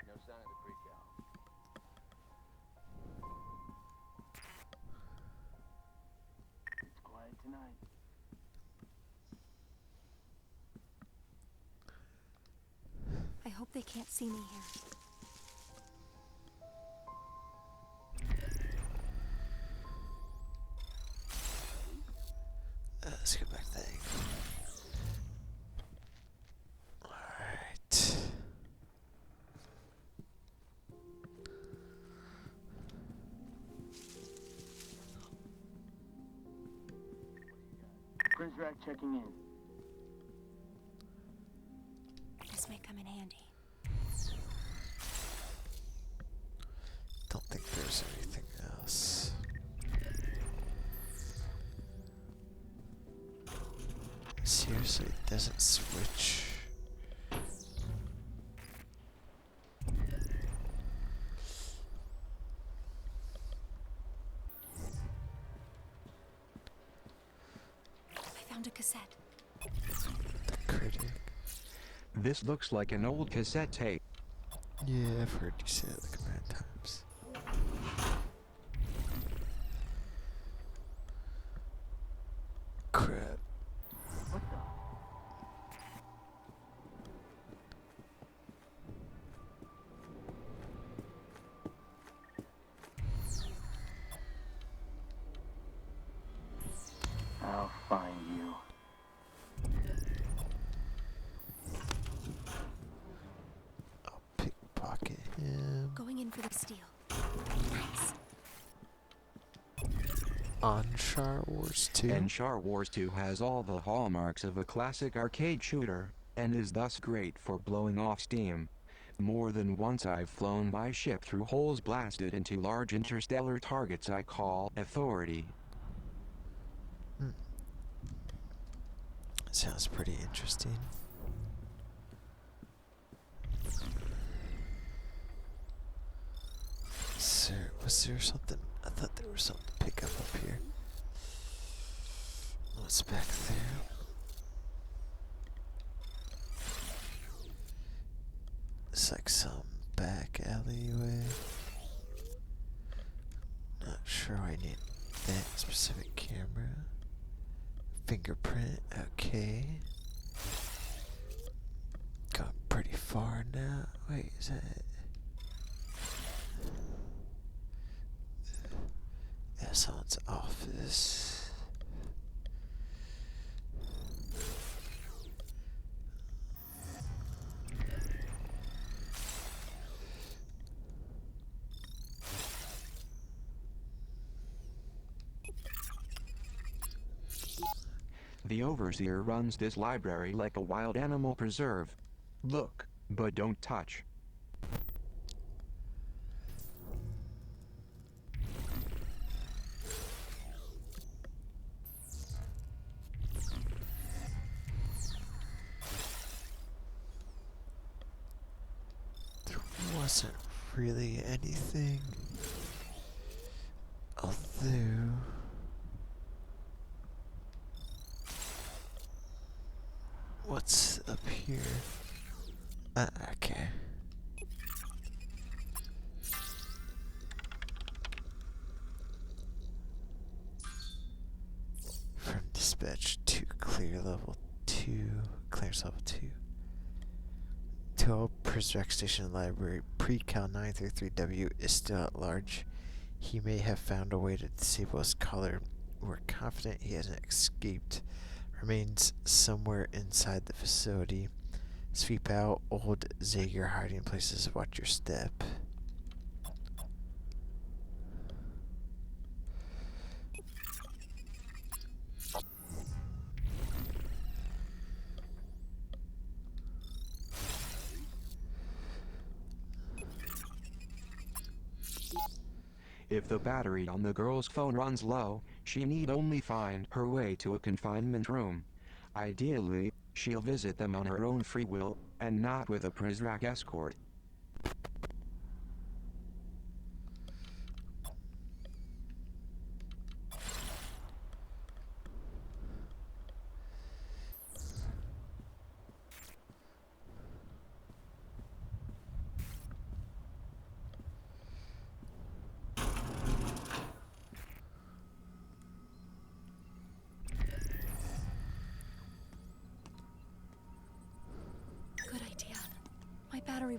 No sign of the pre-cal. It's quiet tonight. I hope they can't see me here. Let's get back to that. Prizrak checking in. This may come in handy. Don't think there's anything else. Seriously, it doesn't switch. I found a cassette. The critic. This looks like an old cassette tape. Yeah, I've heard you say it like a million times. Crap. What the? I'll find you. I'll pickpocket him. Going in for the steal. Nice. On Star Wars 2. And Star Wars 2 has all the hallmarks of a classic arcade shooter, and is thus great for blowing off steam. More than once I've flown by ship through holes blasted into large interstellar targets I call authority. Sounds pretty interesting. Was there something? I thought there was something to pick up here. What's back there? It's like some back alleyway. Not sure I need that specific camera. Fingerprint, okay. Gone pretty far now. Wait, is that? Yeah, someone's office. The overseer runs this library like a wild animal preserve. Look, but don't touch. There wasn't really anything. Although... what's up here? Okay. From dispatch to clear level 2. Clearance level 2. To all Prizrak Station Library, pre-cal 933W is still at large. He may have found a way to disable his collar. We're confident he hasn't escaped. Remains somewhere inside the facility. Sweep out old Zager hiding places. Watch your step. If the battery on the girl's phone runs low, she need only find her way to a confinement room. Ideally, she'll visit them on her own free will, and not with a Prizrak escort. Good idea. My battery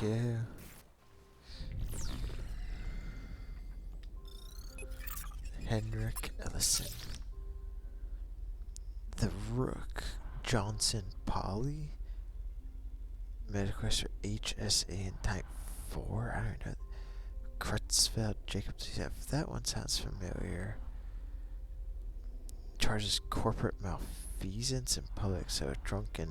go. Henrik Ellison. The Rook. Johnson Polly. MetaQuest for HSA and Type 4. I don't know. Creutzfeldt Jacobs. Yeah, that one sounds familiar. Charges corporate malfeasance in public, so drunken.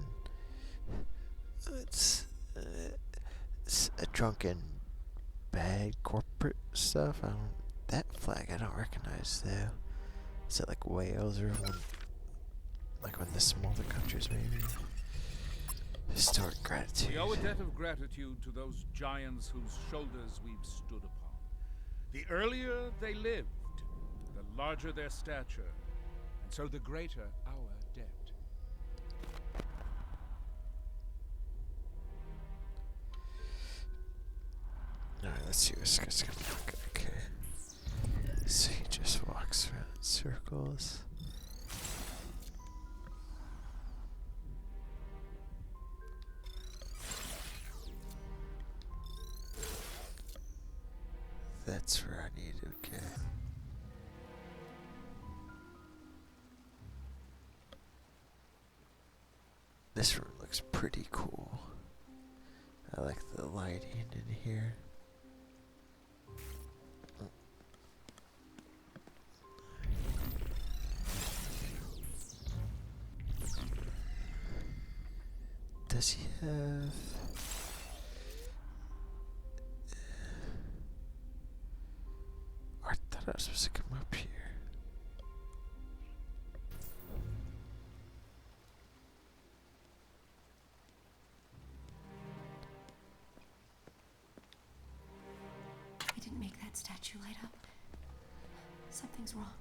It's a drunken bad corporate stuff. That flag I don't recognize though. Is it like Wales or one, like one of the smaller countries maybe? Historic gratitude. We owe a debt of gratitude to those giants whose shoulders we've stood upon. The earlier they lived, the larger their stature, and so the greater our debt. Alright, let's see what's gonna look. Okay. So he just walks around in circles. That's where I need, okay. This room looks pretty cool. I like the lighting in here. Does he have... I thought I was supposed to come up here. I didn't make that statue light up. Something's wrong.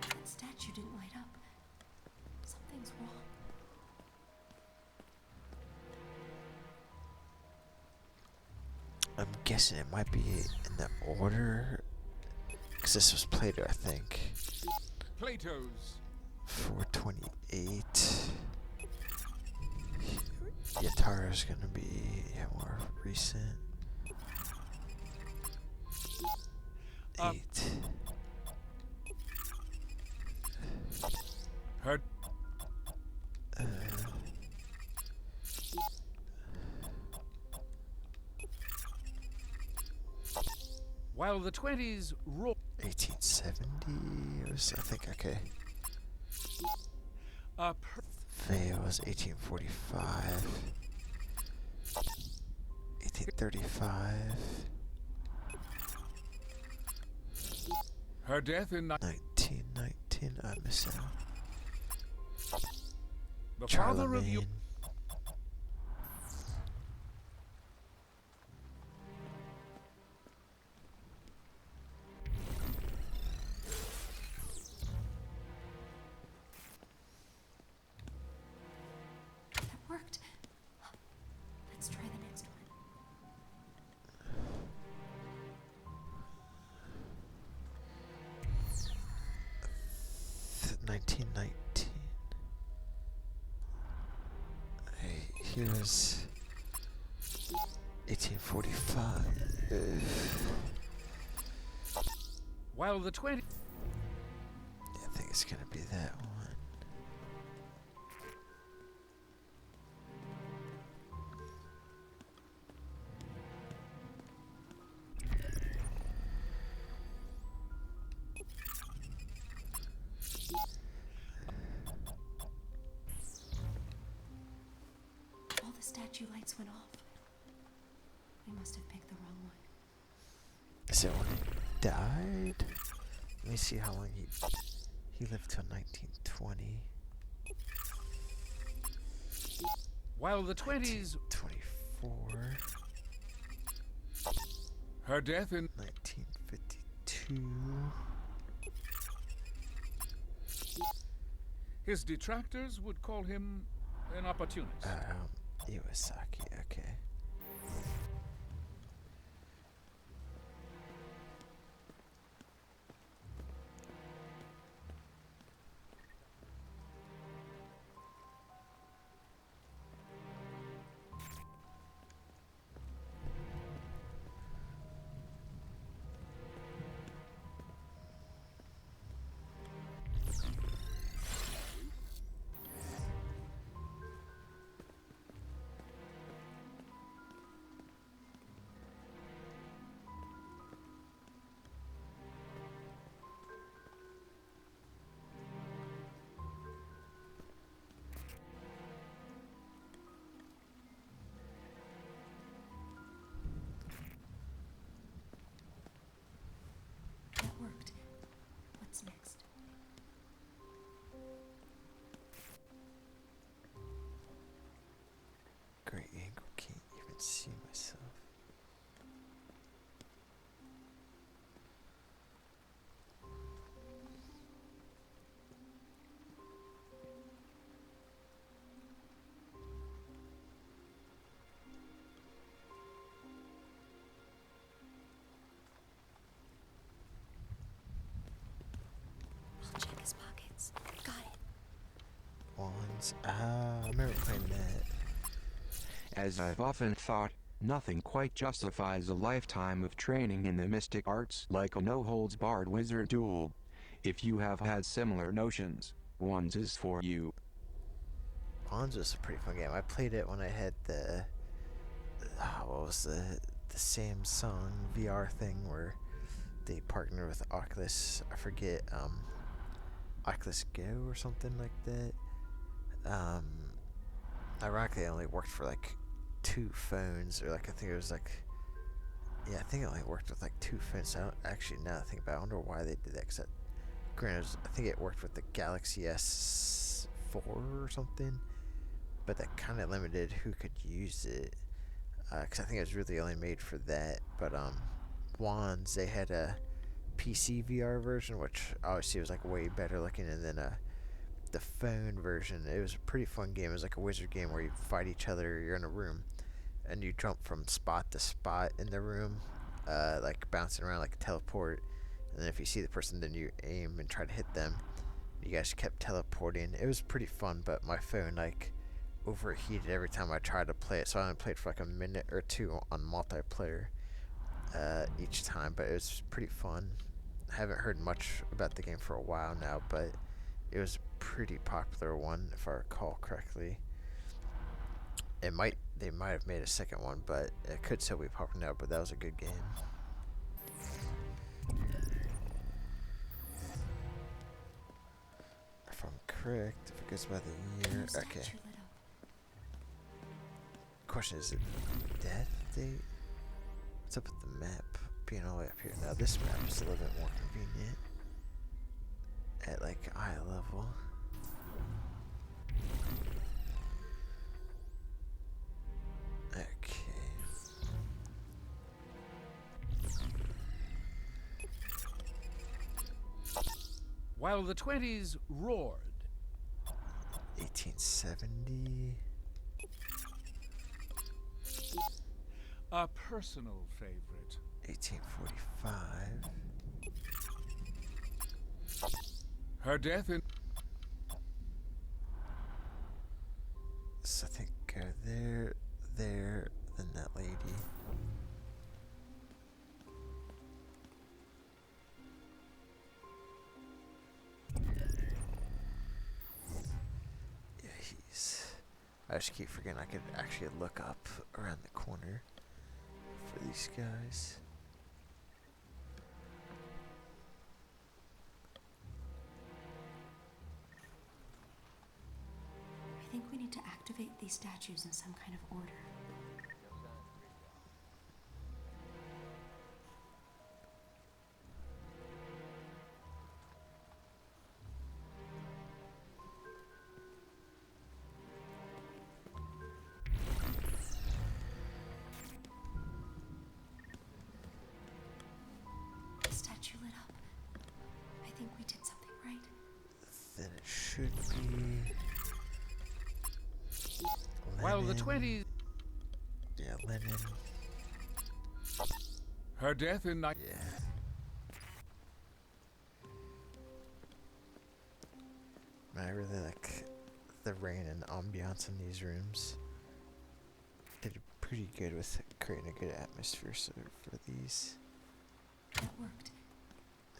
That statue didn't light up. Something's wrong. I'm guessing it might be in the order, because this was Plato, I think. Plato's 428. Yatara's gonna be more recent. 8. Her. While the 20s roared. 1870 was, I think, okay. Vale was 1845. 1835. Her death in 1919. I miss out. The father of you. Worked. Let's try the next one. 1919. Hey, he was 1845. While the 20. I think it's gonna be that one. Statue lights went off. We must have picked the wrong one. Is it when he died? Let me see how long he lived till 1920. While the 20s 24. Her death in 1952. His detractors would call him an opportunist. Iwasaki, okay. Wands. I remember playing that. As I've often thought, nothing quite justifies a lifetime of training in the mystic arts like a no-holds-barred wizard duel. If you have had similar notions, Wands is for you. Wands was a pretty fun game. I played it when I had the what was the Samsung VR thing where they partnered with Oculus. I forget, Oculus Go or something like that. Ironically, it only worked for like 2 phones, or like I think it was like, yeah, I think it only worked with like 2 phones. So I don't, actually, now that I think about it, I wonder why they did that. Cause granted, I think it worked with the Galaxy S4 or something, but that kind of limited who could use it. Cause I think it was really only made for that. But Wands, they had a PC VR version, which obviously was like way better looking, and then the phone version, it was a pretty fun game. It was like a wizard game where you fight each other. You're in a room and you jump from spot to spot in the room, like bouncing around like a teleport, and then if you see the person, then you aim and try to hit them. You guys kept teleporting. It was pretty fun, but my phone like overheated every time I tried to play it, so I only played for like a minute or 2 on multiplayer each time, but it was pretty fun. I haven't heard much about the game for a while now, but it was a pretty popular one, if I recall correctly. They might have made a second one, but it could still be popular now, but that was a good game. If I'm correct, if it goes by the year, okay. Question, is it death date? What's up with the map being all the way up here? Now this map is a little bit more convenient at like eye level. Okay. While the 20s roared. 1870. A personal favorite. 1845. Her death in... So I think there, then that lady. Yeah, I just keep forgetting I could actually look up around the corner for these guys. I think we need to activate these statues in some kind of order. The statue lit up. I think we did something right. Then it should be... While the 20s... Yeah, Lenin. Her death in... Yeah. I really like the rain and ambiance in these rooms. They did pretty good with creating a good atmosphere for these. That worked.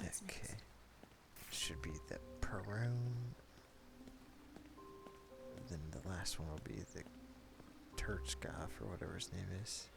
Okay. Should be the Perone. Then the last one will be the Turchkov, or whatever his name is.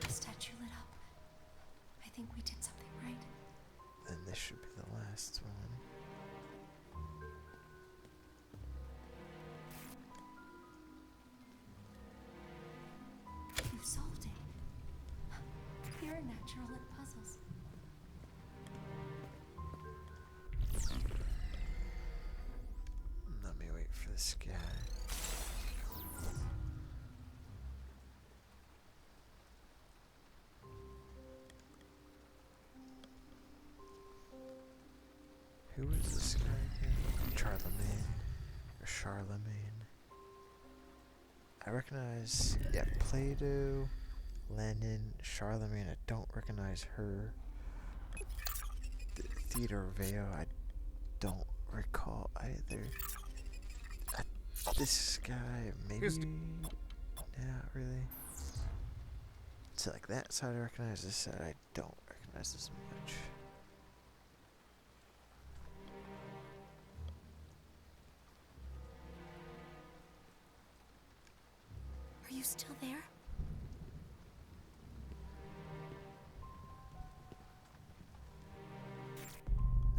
The statue lit up. I think we did something right. Then this should be the last one. You solved it. You're a natural at puzzles. Let me wait for this guy. Who is this guy again? Charlemagne. I recognize, yeah, Plato, Lenin, Charlemagne. I don't recognize her. Theodore Veo, I don't recall either. This guy, maybe? Not really. So like that side I recognize, this side I don't recognize as much. Are you still there?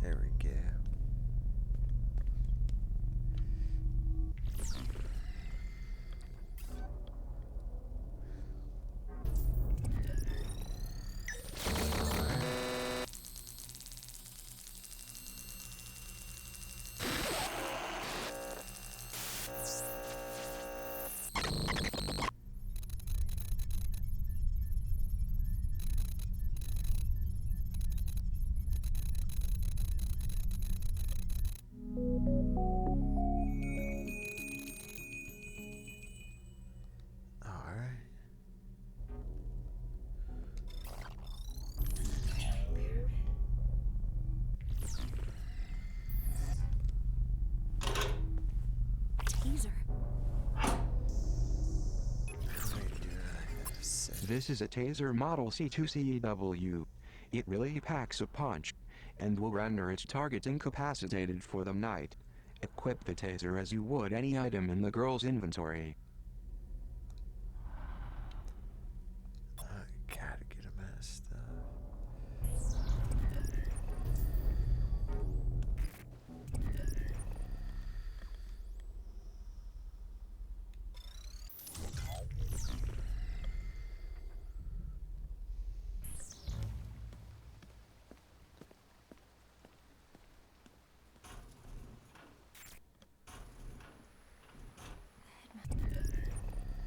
There we go. This is a Taser Model C2CEW. It really packs a punch, and will render its targets incapacitated for the night. Equip the Taser as you would any item in the girl's inventory. I gotta get him out of stuff.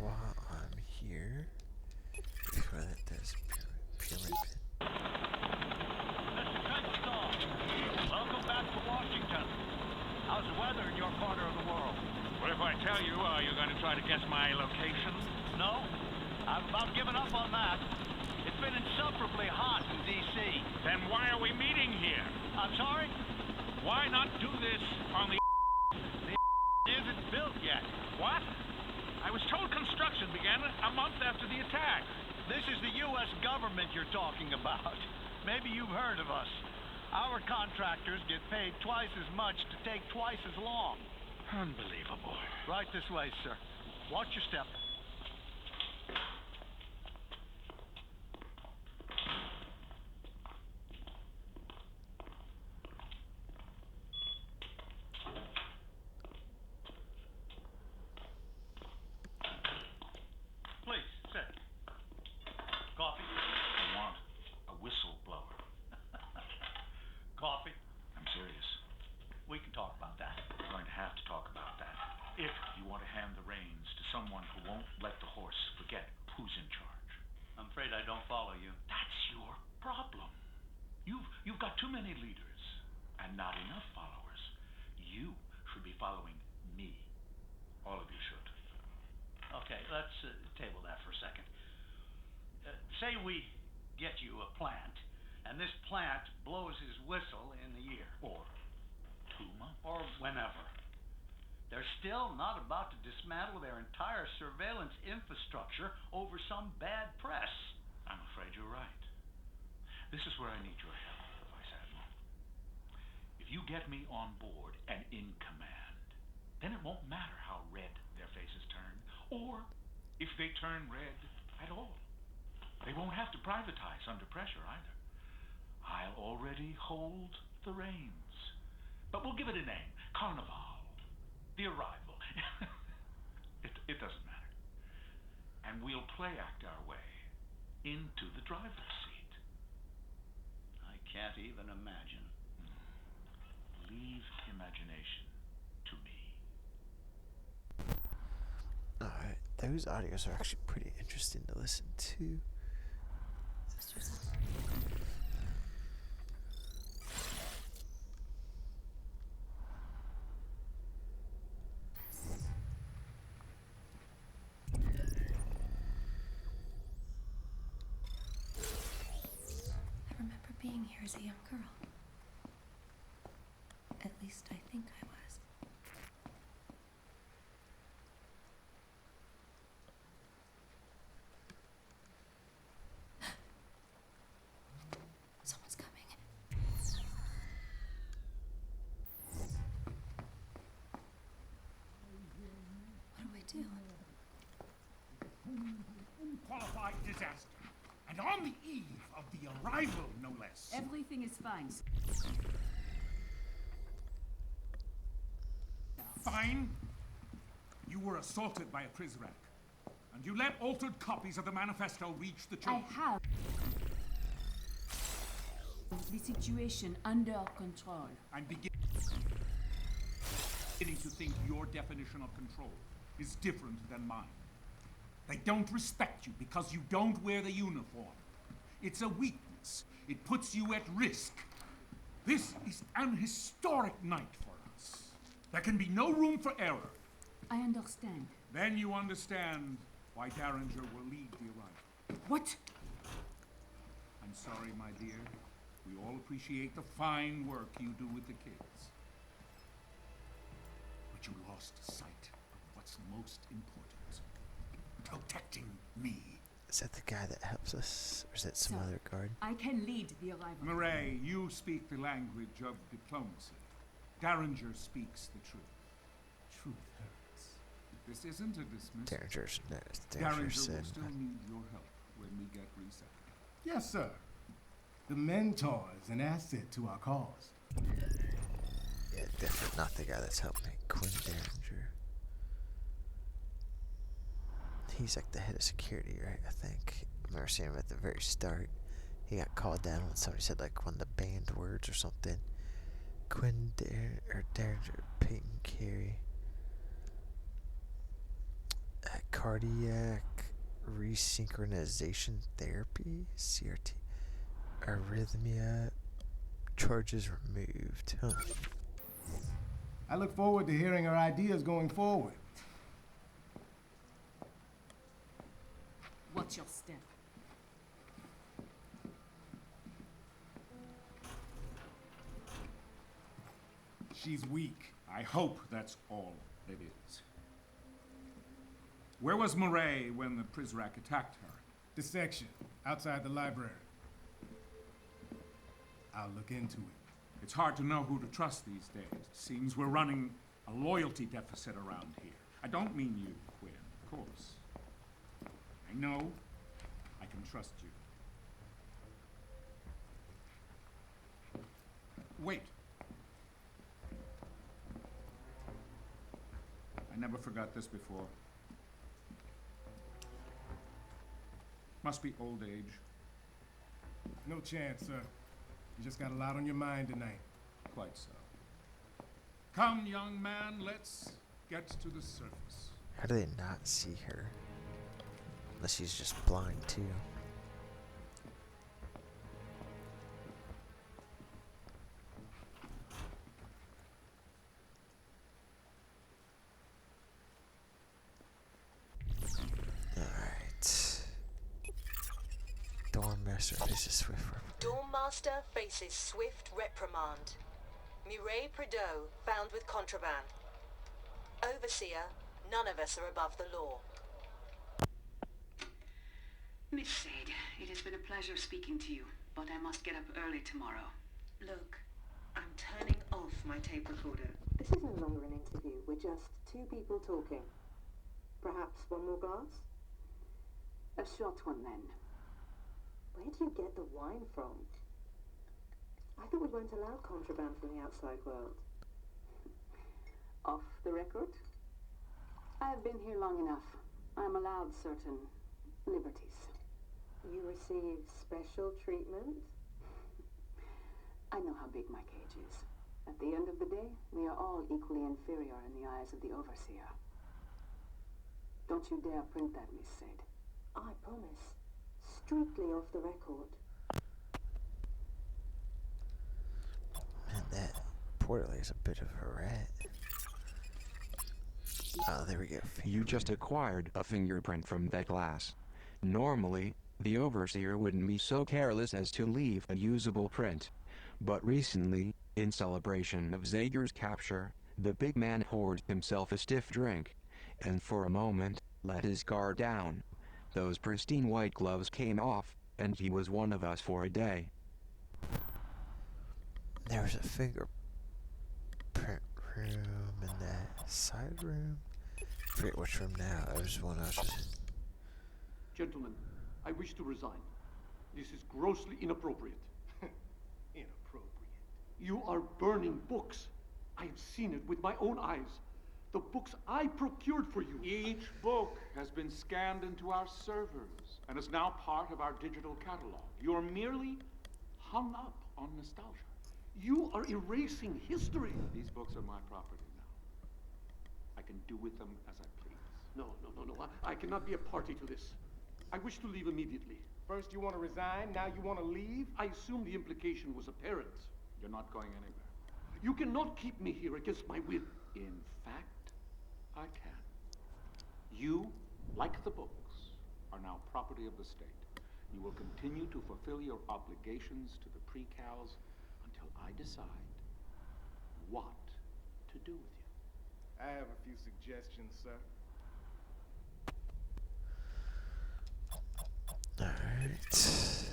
While I'm here, before that there's pyramid pit. Mr. Trenchstorm, welcome back to Washington. How's the weather in your corner of the world? What if I tell you, are you going to try to guess my location? No, I've about given up on that. It's been insufferably hot in D.C. Then why are we meeting here? I'm sorry? Why not do this on the isn't built yet. What? I was told construction began a month after the attack. This is the U.S. government you're talking about. Maybe you've heard of us. Our contractors get paid twice as much to take twice as long. Unbelievable. Right this way, sir. Watch your step. Someone who won't let the horse forget who's in charge. I'm afraid I don't follow you. That's your problem. You've got too many leaders and not enough followers. You should be following me. All of you should. Okay, let's table that for a second. Say we get you a plant, and this plant blows his whistle in a year. Or 2 months. Or whenever. They're still not about to dismantle their entire surveillance infrastructure over some bad press. I'm afraid you're right. This is where I need your help, Vice Admiral. If you get me on board and in command, then it won't matter how red their faces turn, or if they turn red at all. They won't have to privatize under pressure either. I'll already hold the reins. But we'll give it a name. Carnival. The Arrival. It doesn't matter. And we'll play act our way into the driver's seat. I can't even imagine. Leave imagination to me. Alright, those audios are actually pretty interesting to listen to. being here as a young girl. At least I think I was. Someone's coming. What do I do? Unqualified disaster. And on the eve of the arrival, no less. Everything is fine. Fine. You were assaulted by a Prizrak, and you let altered copies of the manifesto reach the children. I have the situation under control. I'm beginning to think your definition of control is different than mine. They don't respect you because you don't wear the uniform. It's a weakness. It puts you at risk. This is an historic night for us. There can be no room for error. I understand. Then you understand why Derringer will lead the arrival. What? I'm sorry, my dear. We all appreciate the fine work you do with the kids. But you lost sight of what's most important. Protecting me. Is that the guy that helps us? Or is that some other guard? I can lead the arrival. Mirelle, you speak the language of diplomacy. Derringer speaks the truth. Truth hurts. This isn't a dismissal. Derringer will still need your help when we get reset. Yes, sir. The mentor is an asset to our cause. Yeah, definitely not the guy that's helped me. Quinn Derringer. He's like the head of security, right? I think. I remember seeing him at the very start. He got called down when somebody said like one of the banned words or something. Quinn Derringer, Peyton Carey. Cardiac resynchronization therapy, CRT. Arrhythmia charges removed. Huh. I look forward to hearing her ideas going forward. What's your step? She's weak. I hope that's all it is. Where was Mirelle when the Prizrak attacked her? The section, outside the library. I'll look into it. It's hard to know who to trust these days. It seems we're running a loyalty deficit around here. I don't mean you, Quinn, of course. I know I can trust you. Wait. I never forgot this before. Must be old age. No chance, sir. You just got a lot on your mind tonight. Quite so. Come, young man, let's get to the surface. How do they not see her? Unless she's just blind too. Alright. Dormmaster faces swift reprimand. Dormmaster faces swift reprimand. By Prideaux found with contraband. Overseer, none of us are above the law. Miss Sade, it has been a pleasure speaking to you, but I must get up early tomorrow. Look, I'm turning off my tape recorder. This is no longer an interview. We're just two people talking. Perhaps one more glass? A short one, then. Where do you get the wine from? I thought we weren't allowed contraband from the outside world. Off the record? I've been here long enough. I'm allowed certain liberties. You receive special treatment? I know how big my cage is. At the end of the day, we are all equally inferior in the eyes of the Overseer. Don't you dare print that, Miss Sade. I promise. Strictly off the record. Man, that Porterly is a bit of a rat. Oh, there we go. You just acquired a fingerprint from that glass. Normally, the overseer wouldn't be so careless as to leave a usable print. But recently, in celebration of Zager's capture, the big man poured himself a stiff drink, and for a moment, let his guard down. Those pristine white gloves came off, and he was one of us for a day. There was a fingerprint room in that side room. I forget which room now. It was one I was just... Gentlemen, I wish to resign. This is grossly inappropriate. Inappropriate. You are burning books. I have seen it with my own eyes. The books I procured for you. Each book has been scanned into our servers and is now part of our digital catalog. You're merely hung up on nostalgia. You are erasing history. These books are my property now. I can do with them as I please. No. I cannot be a party to this. I wish to leave immediately. First you want to resign, now you want to leave? I assume the implication was apparent. You're not going anywhere. You cannot keep me here against my will. In fact, I can. You, like the books, are now property of the state. You will continue to fulfill your obligations to the pre-cals until I decide what to do with you. I have a few suggestions, sir. Alright.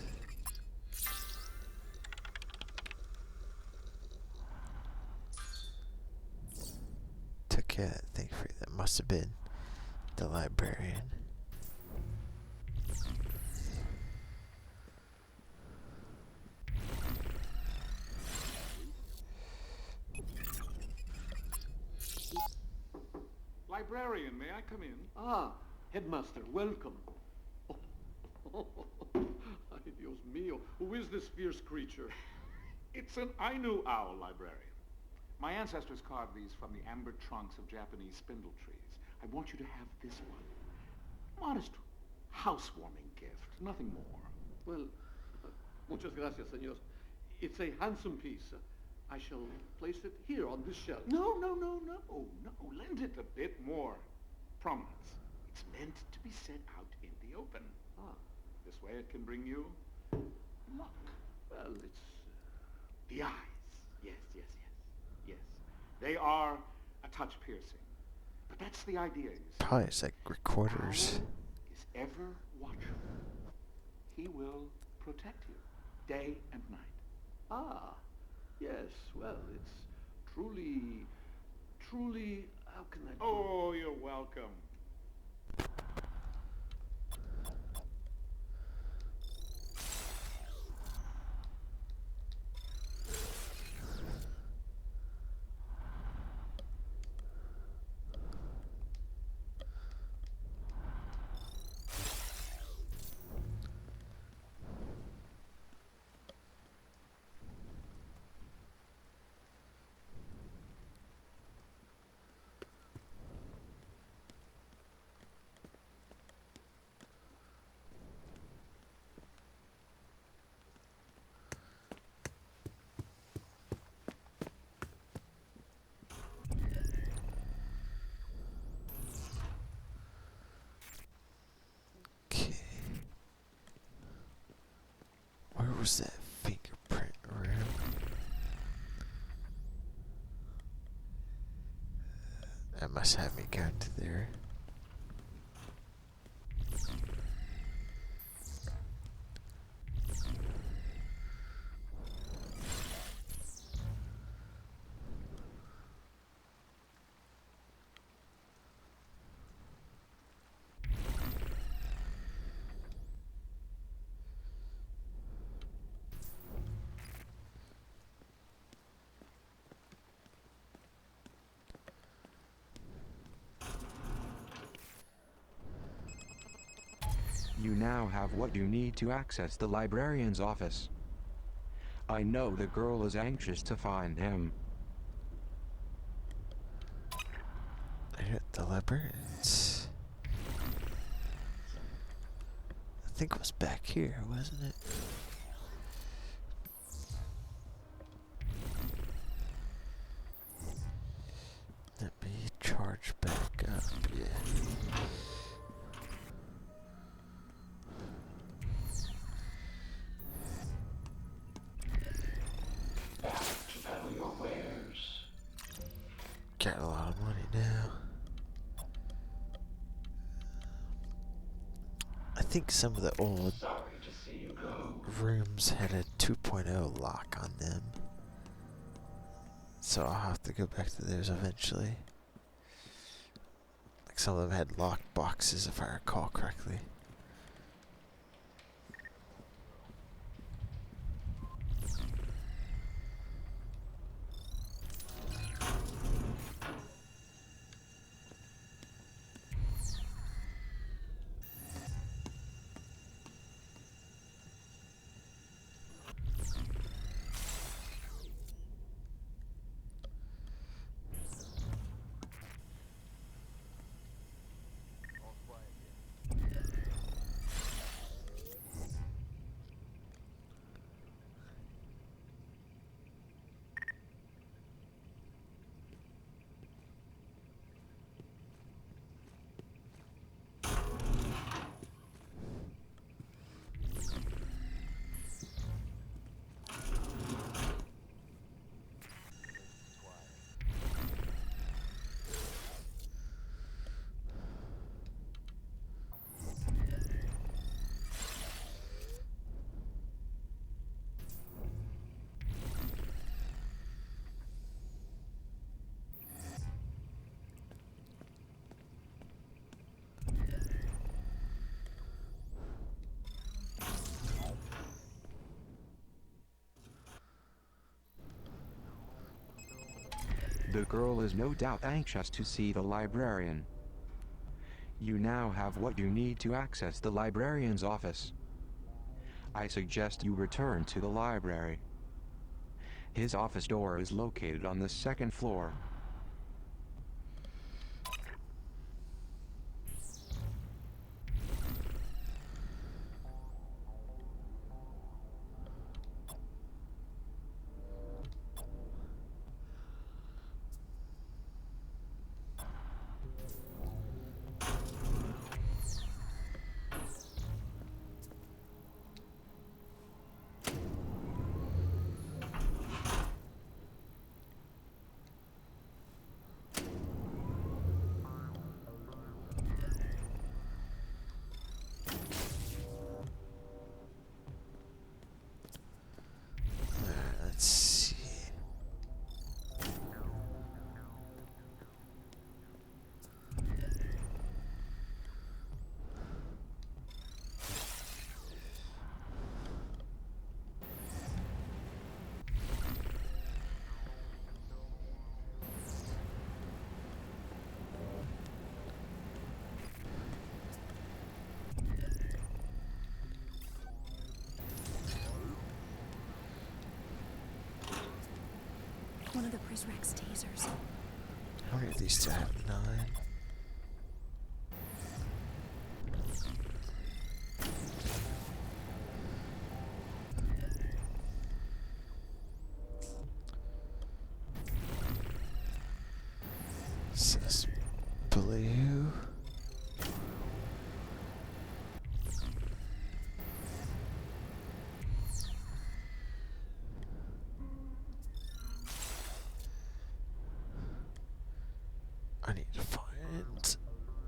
Took care of that thing for you. That must have been the librarian. Librarian, may I come in? Ah, Headmaster, welcome. Ay, Dios mío, who is this fierce creature? It's an Ainu owl, Librarian. My ancestors carved these from the amber trunks of Japanese spindle trees. I want you to have this one. Modest housewarming gift, nothing more. Well, muchas gracias, señor. It's a handsome piece. I shall place it here on this shelf. No. Lend it a bit more prominence. It's meant to be set out in the open. Ah. This way it can bring you luck. Well, it's... The eyes. Yes. They are a touch piercing. But that's the idea, you see. Probably it's like recorders. Is ever watchful. He will protect you, day and night. Ah, yes, well, it's truly, how can I... Oh, you're welcome. Where was that fingerprint room? That must have me going to there. You now have what you need to access the librarian's office. I know the girl is anxious to find him. I hit the librarians. I think it was back here, wasn't it? Let me charge back up, yeah. Got a lot of money now. I think some of the old rooms had a 2.0 lock on them. So I'll have to go back to those eventually. Like some of them had lock boxes if I recall correctly. The girl is no doubt anxious to see the librarian. You now have what you need to access the librarian's office. I suggest you return to the library. His office door is located on the second floor. Let's see. One of the Prisrex tasers. How many of these do I have? 9. Says blue. I need to find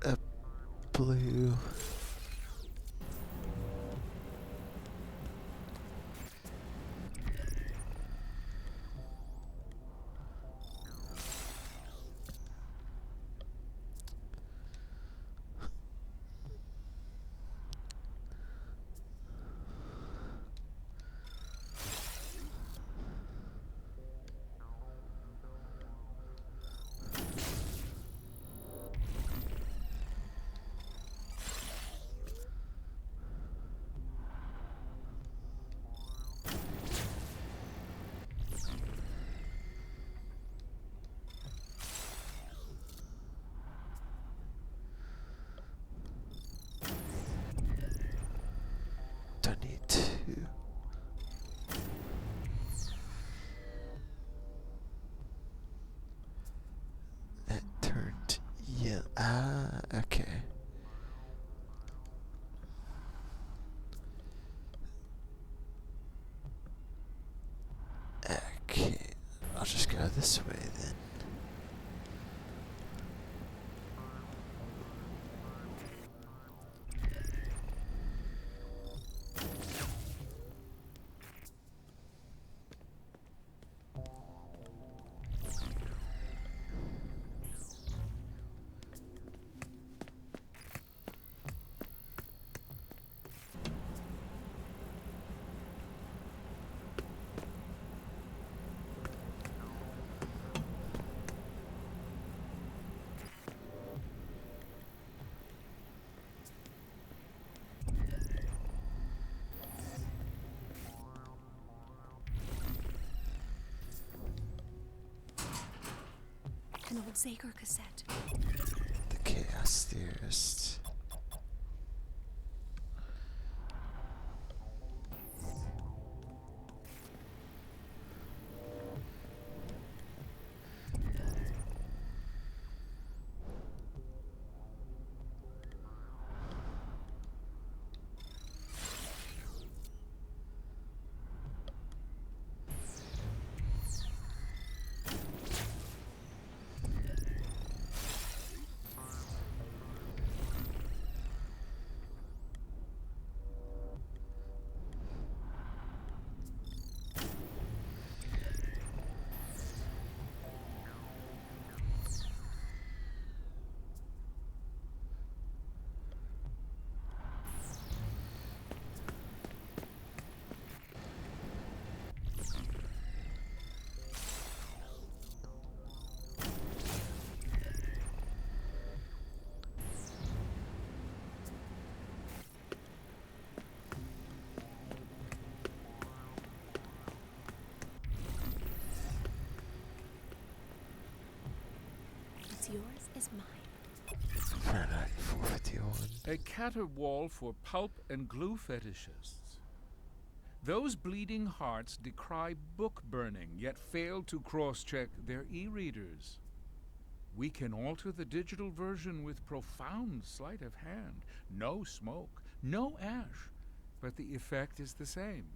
a blue. Don't need to. That turned yellow. Ah, okay. Okay, I'll just go this way then. An old Zager cassette. The Chaos Theorist. What's yours is mine. Fahrenheit 451. A caterwaul for pulp and glue fetishists. Those bleeding hearts decry book burning, yet fail to cross-check their e-readers. We can alter the digital version with profound sleight of hand. No smoke, no ash, but the effect is the same.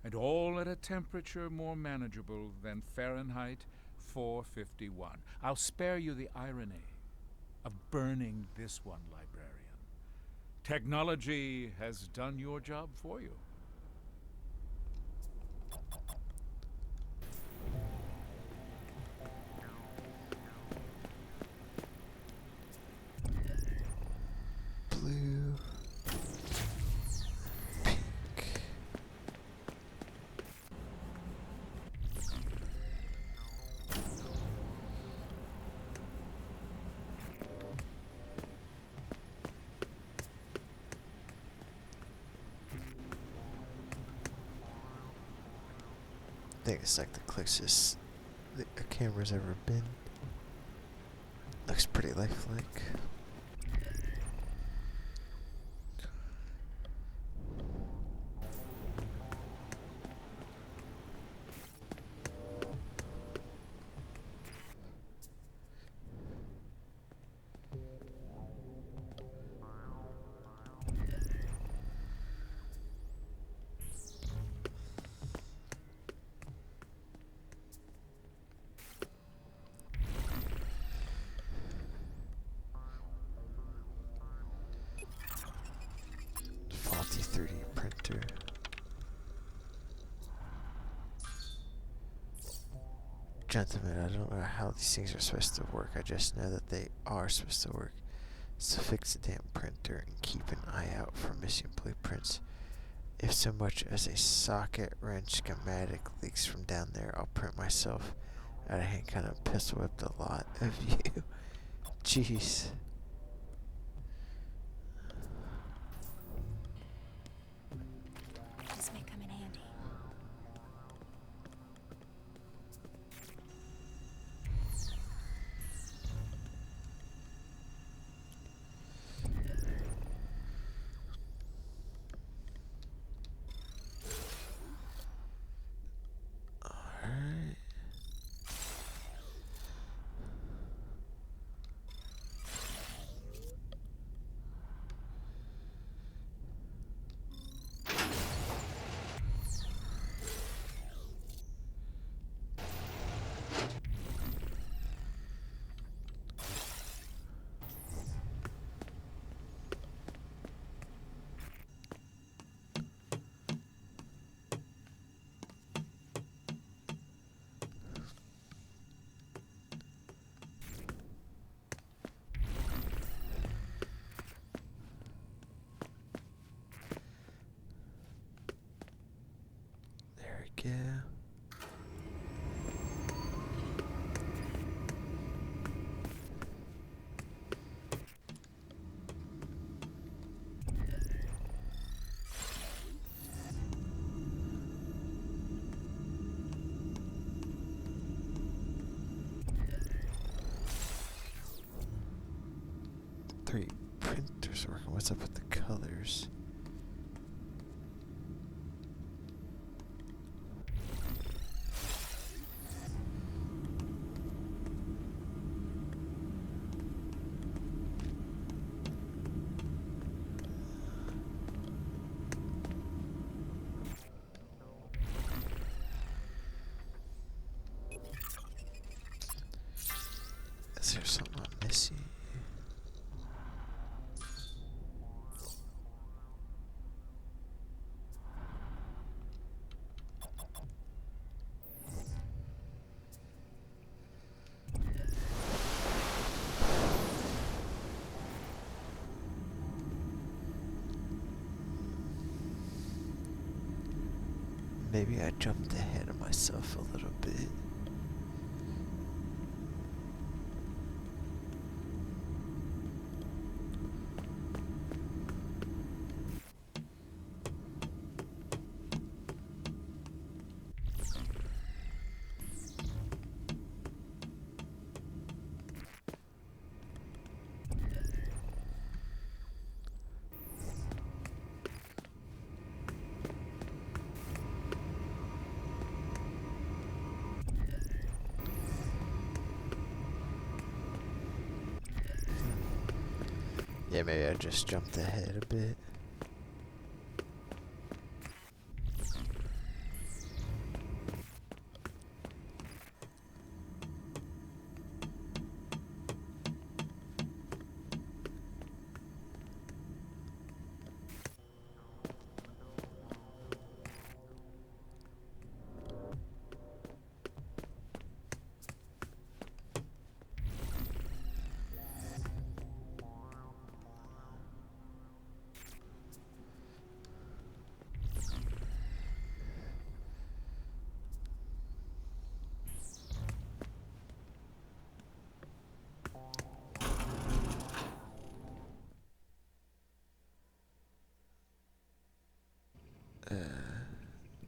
And all at a temperature more manageable than Fahrenheit 451. I'll spare you the irony of burning this one, Librarian. Technology has done your job for you. Blue. Pink. I think it's like the closest the camera's ever been. Looks pretty lifelike. Faulty 3D printer. Gentlemen, I don't know how these things are supposed to work. I just know that they are supposed to work. So fix the damn printer and keep an eye out for missing blueprints. If so much as a socket wrench schematic leaks from down there, I'll print myself out of hand, kind of pistol whipped a lot of you. Jeez. This may come in handy. Alright. There we go. Colors working. What's up with the colors? Is there something I'm missing? Maybe I jumped ahead of myself a little bit. Yeah, maybe I just jumped ahead a bit.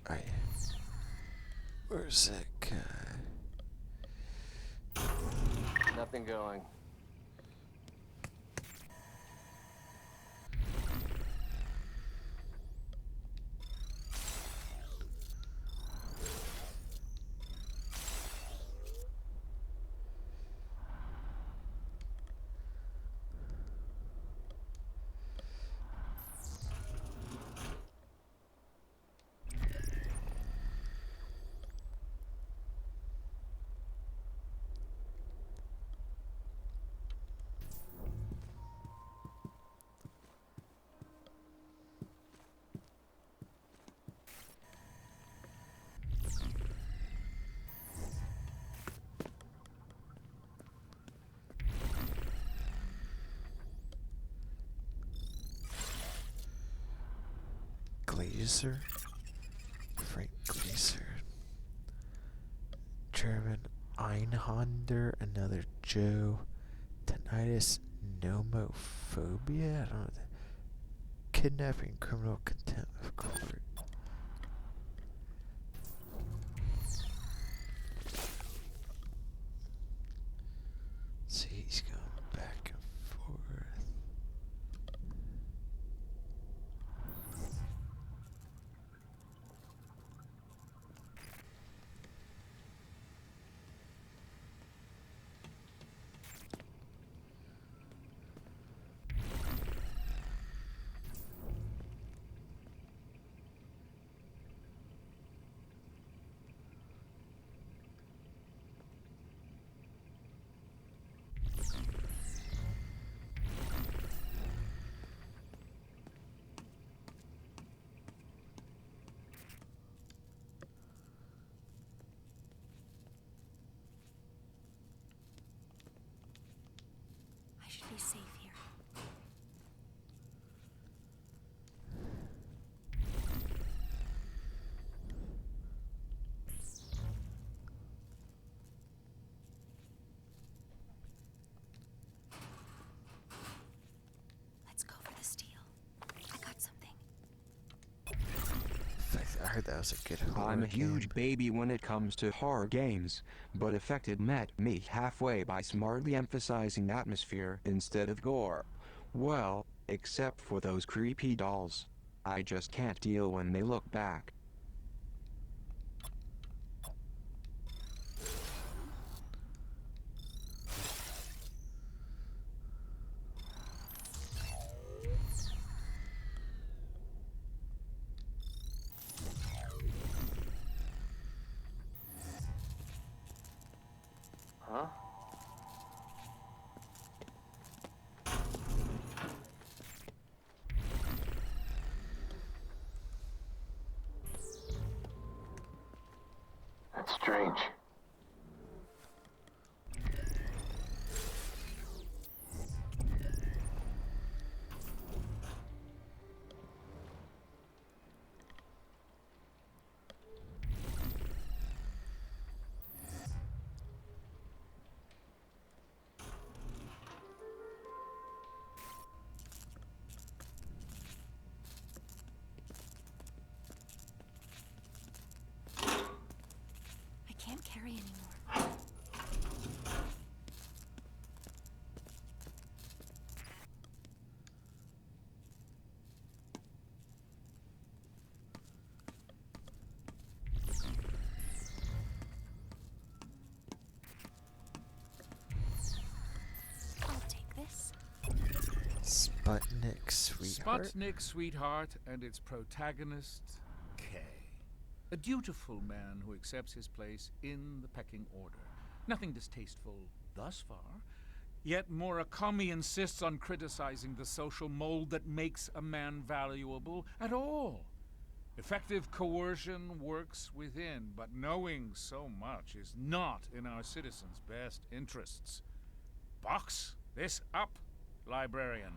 Alright. Where's that guy? Nothing going. Glazer? Frank Glazer. German Einhonder, another Joe. Tinnitus, nomophobia? I don't know. Kidnapping, criminal contempt of court. See, he's going back and forth. I should be safe here. Let's go for the steal. I got something. I heard that was a good horror I'm a huge game. baby when it comes to horror games, but Affected met me halfway by smartly emphasizing atmosphere instead of gore. Well, except for those creepy dolls. I just can't deal when they look back. Huh? That's strange. I can't carry anymore. I'll take this. Sputnik Sweetheart. Sputnik Sweetheart and its protagonist, Kay. A dutiful man who accepts his place in the pecking order. Nothing distasteful thus far, yet Murakami insists on criticizing the social mold that makes a man valuable at all. Effective coercion works within, but knowing so much is not in our citizens' best interests. Box this up, Librarian.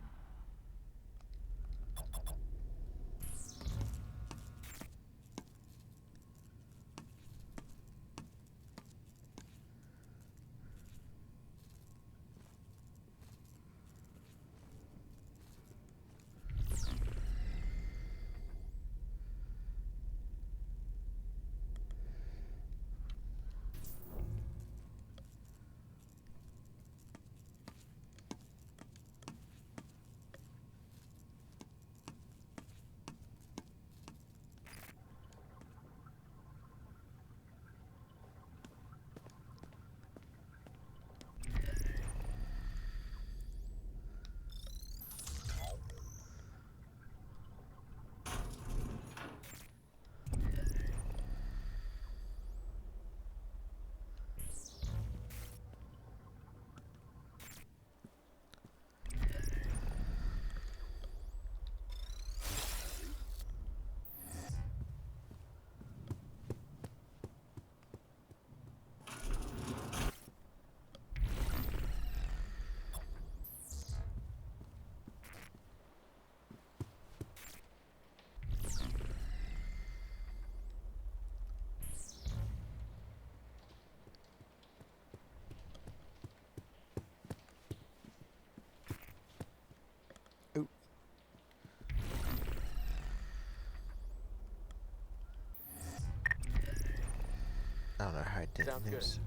I don't know how I did Sounds good. this.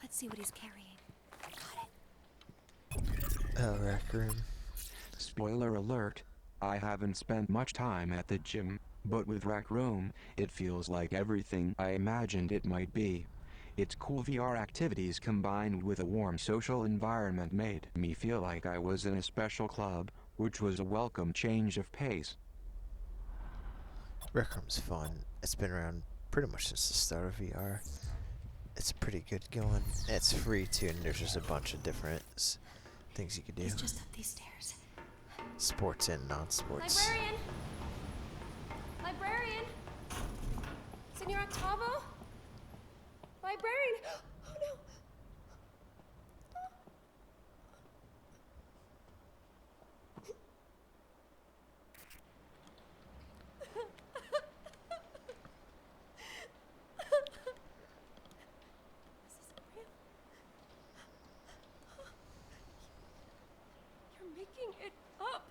Let's see what he's carrying. Rec room. Spoiler alert, I haven't spent much time at the gym, but with Rec Room, it feels like everything I imagined it might be. Its cool VR activities combined with a warm social environment made me feel like I was in a special club, which was a welcome change of pace. Rec room's fun. It's been around pretty much since the start of VR. It's pretty good going. It's free too, and there's just a bunch of different things you could do. He's just up these stairs. Sports and non-sports. Librarian! Librarian! Senor Octavo? Librarian! Oh no! You're making it up.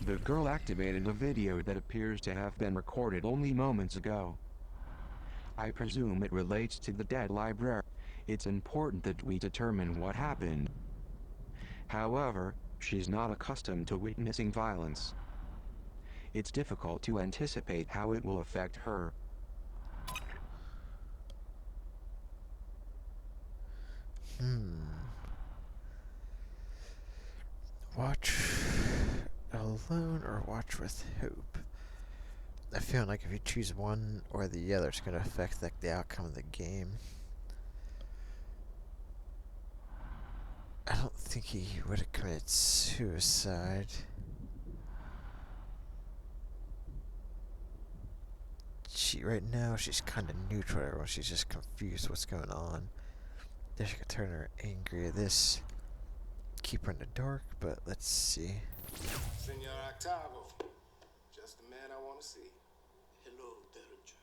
The girl activated a video that appears to have been recorded only moments ago. I presume it relates to the dead librarian. It's important that we determine what happened. However, she's not accustomed to witnessing violence. It's difficult to anticipate how it will affect her. Watch alone or watch with hope? I feel like if you choose one or the other, it's going to affect like the outcome of the game. I don't think he would have committed suicide. Right now, she's kind of neutral. Everyone, she's just confused what's going on. Then she could turn her angry at this. Keep her in the dark, but let's see. Senor Octavo, just the man I want to see. Hello, Derringer.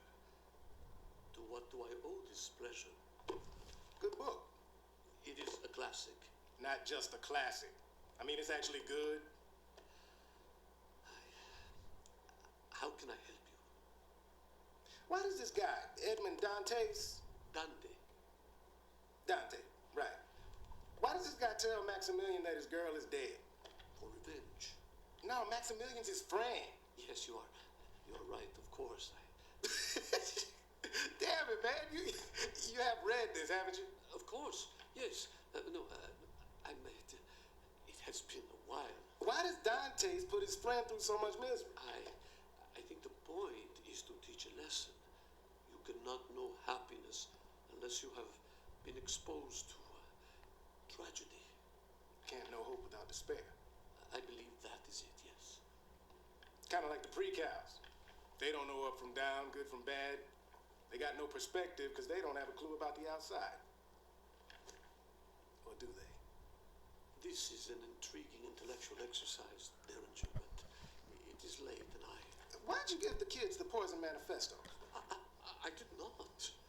To what do I owe this pleasure? Good book. It is a classic. Not just a classic. I mean, it's actually good. How can I help you? Why does this guy, Edmond Dantes? Dante. Dante, right. Why does this guy tell Maximilian that his girl is dead? For revenge. No, Maximilian's his friend. Yes, you are. You're right, of course. Damn it, man. You have read this, haven't you? Of course, yes. No, I meant it has been a while. Why does Dantes put his friend through so much misery? I think the point is to teach a lesson. You cannot know happiness unless you have been exposed to tragedy. Can't know hope without despair. I believe that is it, yes. Kind of like the pre-cows. They don't know up from down, good from bad. They got no perspective because they don't have a clue about the outside. Or do they? This is an intriguing intellectual exercise, Derringer, but it is late and Why'd you give the kids the Poison Manifesto? I did not.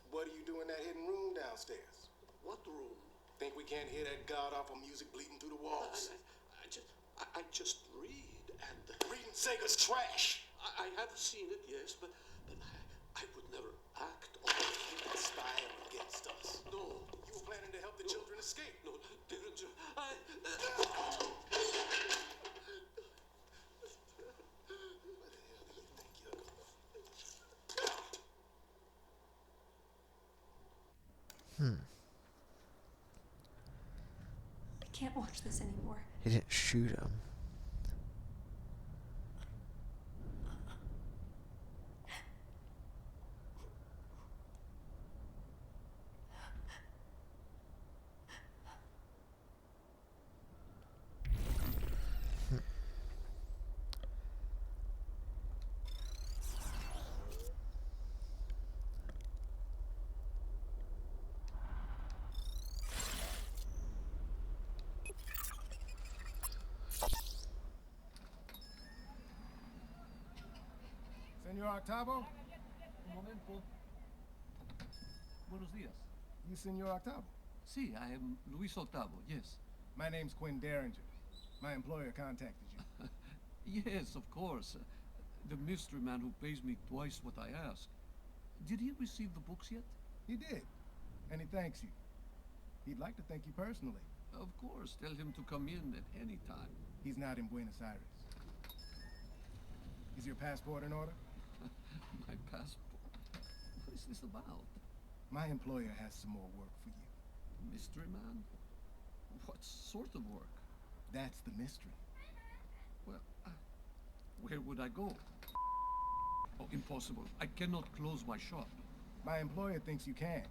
What do you do in that hidden room downstairs? What room? Think we can't hear that god-awful music bleeding through the walls? I just read and... Reading Sega's trash! I have seen it, yes, but I would never act on it. Conspiring against us. No. You were planning to help the children escape. No, Derringer, I can't watch this anymore. He didn't shoot him. Senor Octavo? Un momento. Buenos días. You Senor Octavo? Sí, I am Luis Octavo, yes. My name's Quinn Derringer. My employer contacted you. Yes, of course. The mystery man who pays me twice what I ask. Did he receive the books yet? He did. And he thanks you. He'd like to thank you personally. Of course. Tell him to come in at any time. He's not in Buenos Aires. Is your passport in order? My passport? What is this about? My employer has some more work for you. Mystery man? What sort of work? That's the mystery. Well, where would I go? Oh, impossible. I cannot close my shop. My employer thinks you can.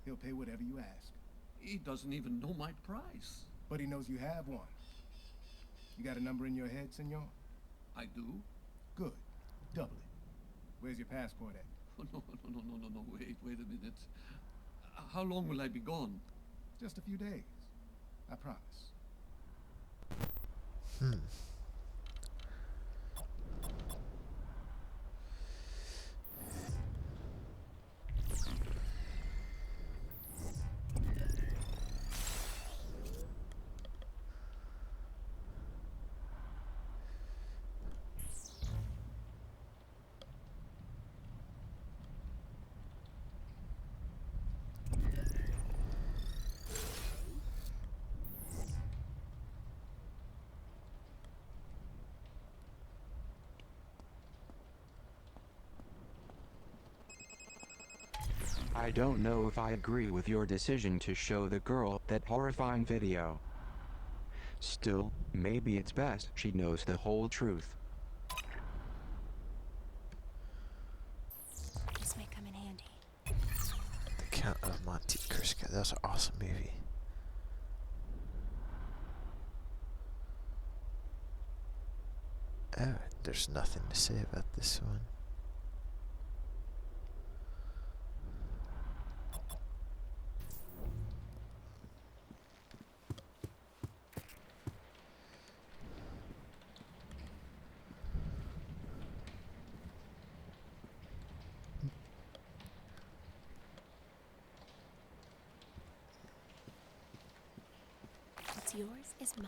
He'll pay whatever you ask. He doesn't even know my price. But he knows you have one. You got a number in your head, senor? I do. Good. Double it. Where's your passport at? Oh, no. Wait a minute. How long will I be gone? Just a few days. I promise. I don't know if I agree with your decision to show the girl that horrifying video. Still, maybe it's best she knows the whole truth. This may come in handy. The Count of Monte Cristo. That was an awesome movie. Oh, there's nothing to say about this one. What's yours is mine.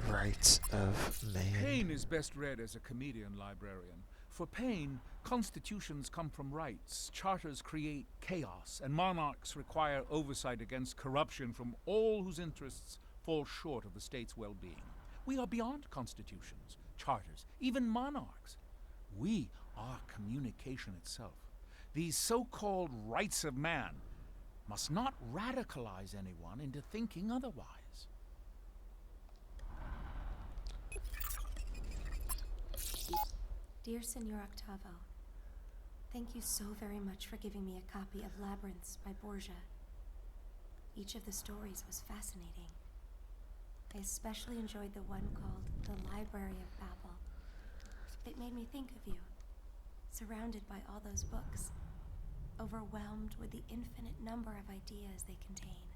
Rights of man. Paine is best read as a comedian librarian. For Paine, constitutions come from rights, charters create chaos, and monarchs require oversight against corruption from all whose interests fall short of the state's well-being. We are beyond constitutions, charters, even monarchs. We are communication itself. These so-called rights of man must not radicalize anyone into thinking otherwise. Dear Senor Octavo, thank you so very much for giving me a copy of Labyrinths by Borgia. Each of the stories was fascinating. I especially enjoyed the one called The Library of Babel. It made me think of you, surrounded by all those books, overwhelmed with the infinite number of ideas they contain,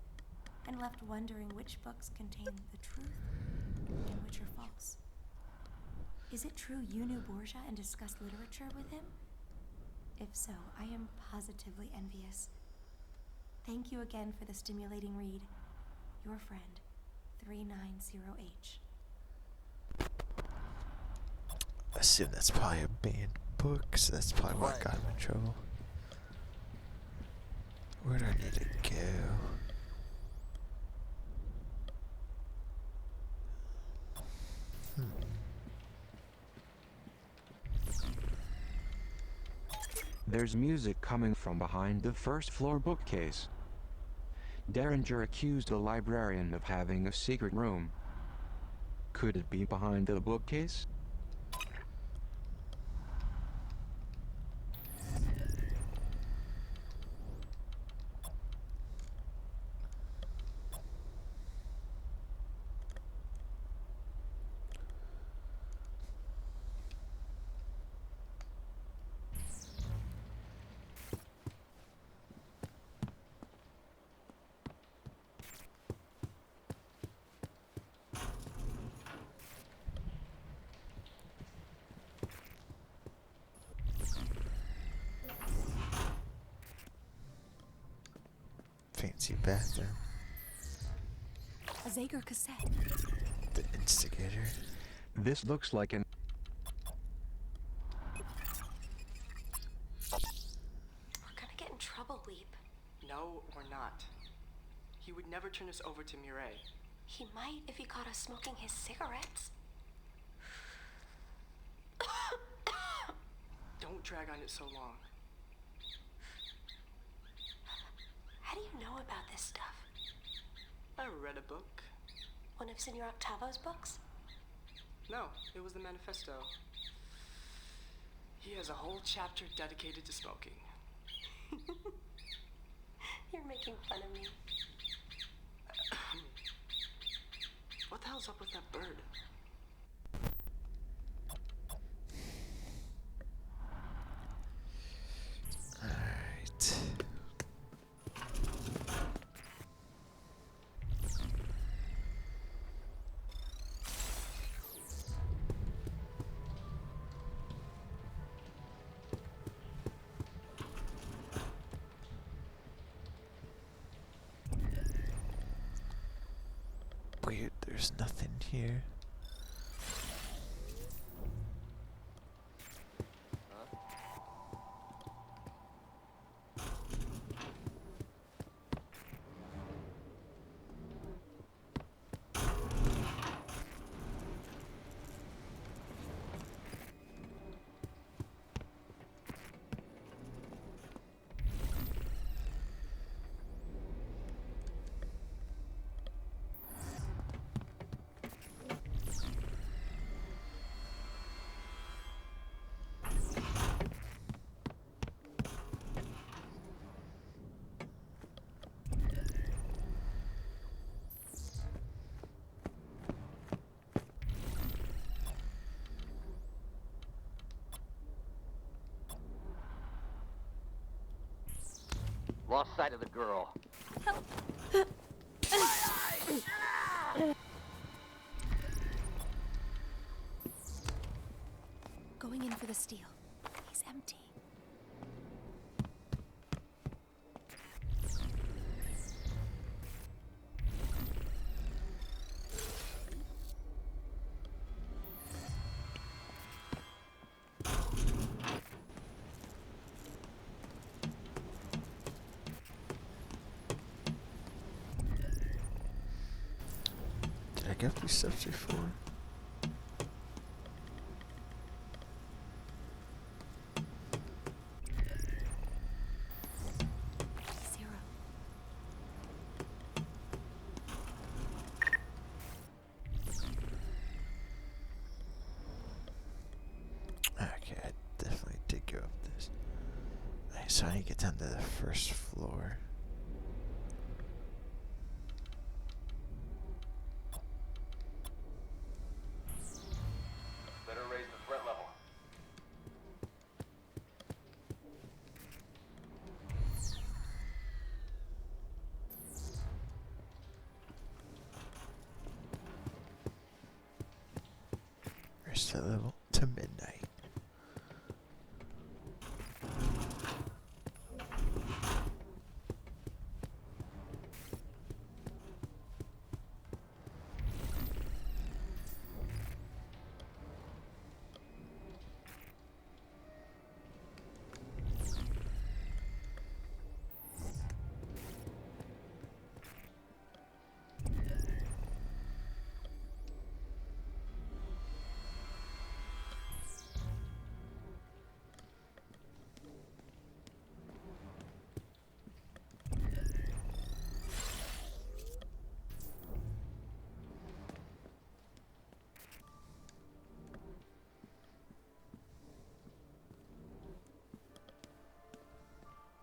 and left wondering which books contain the truth and which are false. Is it true you knew Borgia and discussed literature with him? If so, I am positively envious. Thank you again for the stimulating read. Your friend, 390H. I assume that's probably a banned book, so that's probably why I got him in trouble. Where do I need to go? There's music coming from behind the first floor bookcase. Derringer accused the librarian of having a secret room. Could it be behind the bookcase? Fancy bathroom. A Zager cassette. The instigator. This looks like an... We're gonna get in trouble, Weep. No, we're not. He would never turn us over to Mirelle. He might if he caught us smoking his cigarettes. Don't drag on it so long. How do you know about this stuff? I read a book. One of Senor Octavo's books? No, it was the manifesto. He has a whole chapter dedicated to smoking. You're making fun of me. What the hell's up with that bird? Alright. Weird, there's nothing here. Lost sight of the girl. Help! Going in for the steel. He's empty. Did I get these steps before? Okay, I definitely did go up this. Alright, so I need to get down to the first floor. Better raise the threat level. Raise that level to midnight.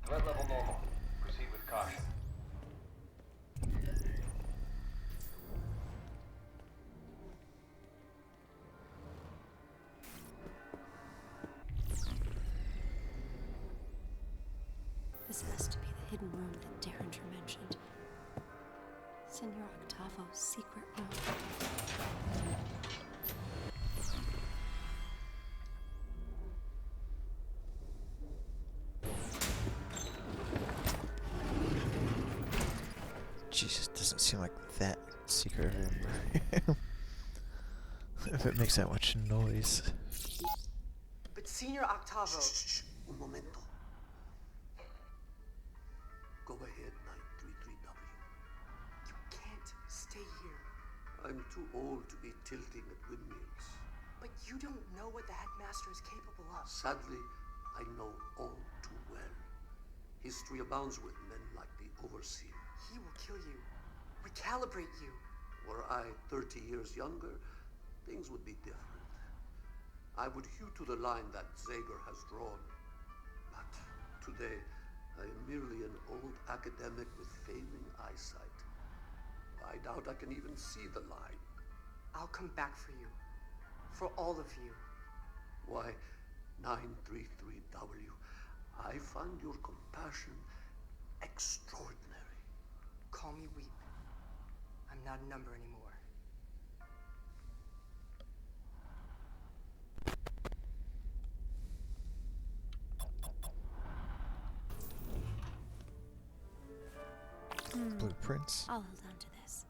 Threat level normal. Proceed with caution. This has to be the hidden room that Derringer mentioned. Senor Octavo's secret room. Jesus, doesn't seem like that secret room. If it makes that much noise. But Senor Octavo... Shh, un momento. Go ahead, 933W. You can't stay here. I'm too old to be tilting at windmills. But you don't know what the headmaster is capable of. Sadly, I know all too well. History abounds with men like the Overseer. He will kill you. Recalibrate you. Were I 30 years younger, things would be different. I would hew to the line that Zager has drawn. But today, I am merely an old academic with failing eyesight. I doubt I can even see the line. I'll come back for you. For all of you. Why, 933W, I find your compassion extraordinary. Call me Weep. I'm not a number anymore. Blueprints. I'll hold on to this.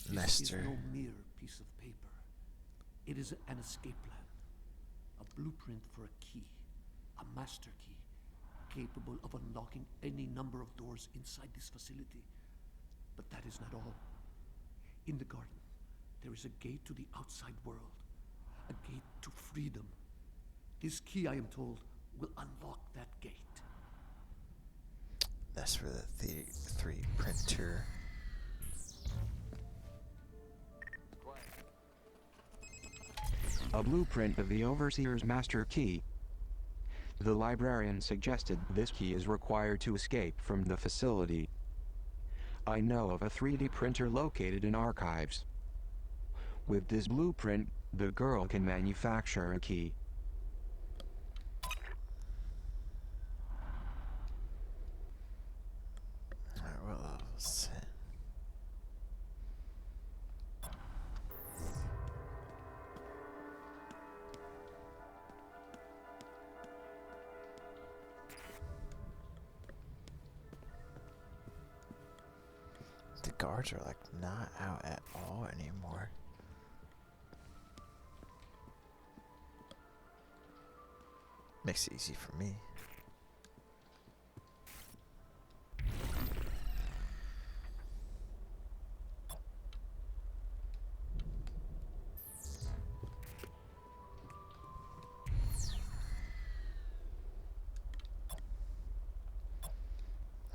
This is no mere piece of paper. It is an escape plan. A blueprint for a key. A master key. Capable of unlocking any number of doors inside this facility. But that is not all. In the garden, there is a gate to the outside world. A gate to freedom. This key, I am told, will unlock that gate. That's for the 3 printer. A blueprint of the Overseer's master key. The librarian suggested this key is required to escape from the facility. I know of a 3D printer located in archives. With this blueprint, the girl can manufacture a key. guards are like not out at all anymore. Makes it easy for me.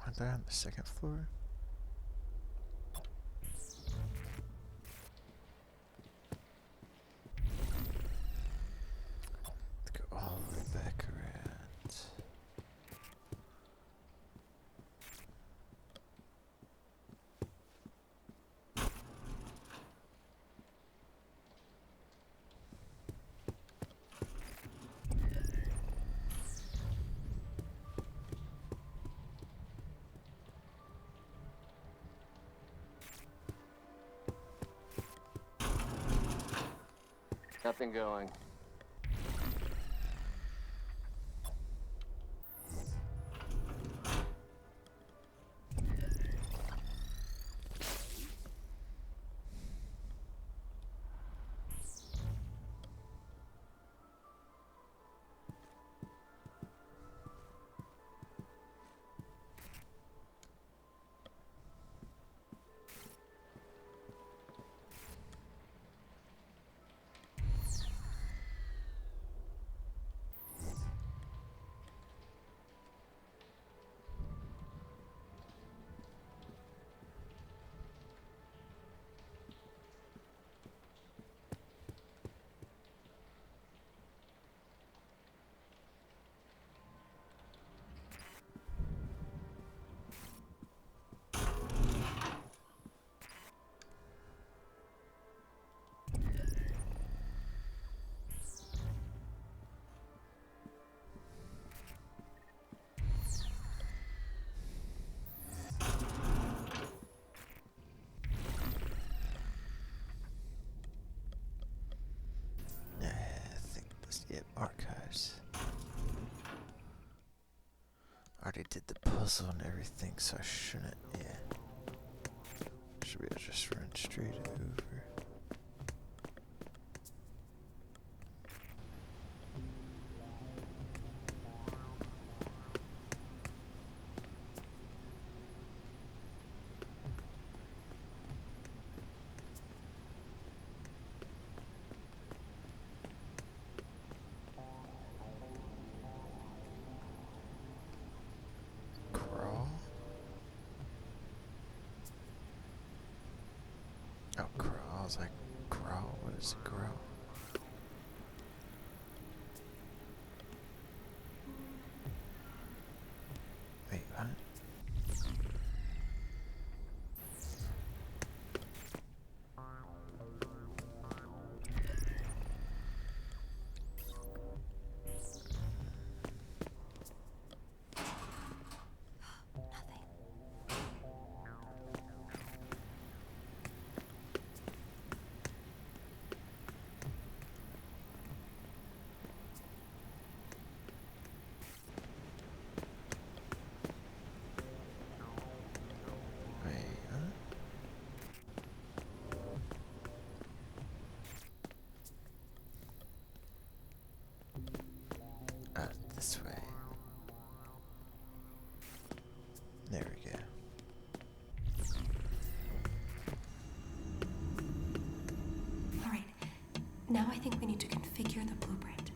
Aren't they on the second floor? Let's go all the way back around. Nothing going. Yep, archives. Already did the puzzle and everything, so I shouldn't, yeah. Should be able to just run straight over. Oh, crawl. I was like, crawl? What is it, crawl? Wait, what? This way. There we go. Alright, now I think we need to configure the blueprint.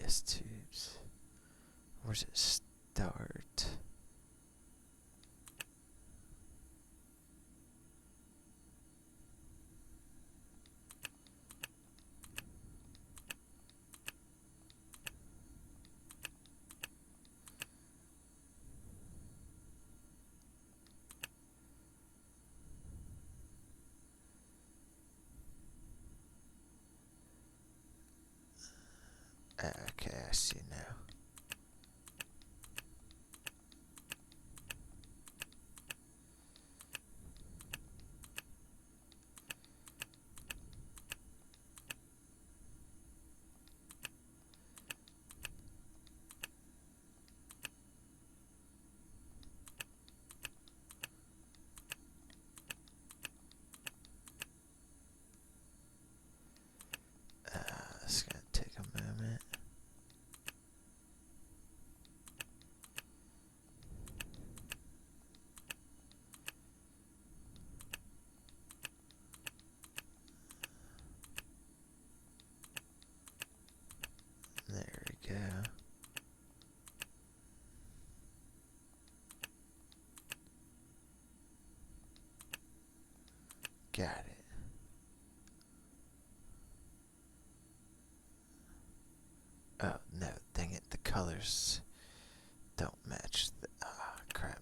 test tubes. Where's it start? Okay, I see now. It's gonna take a moment. There we go. Got it. Oh no, dang it, the colors don't match the crap.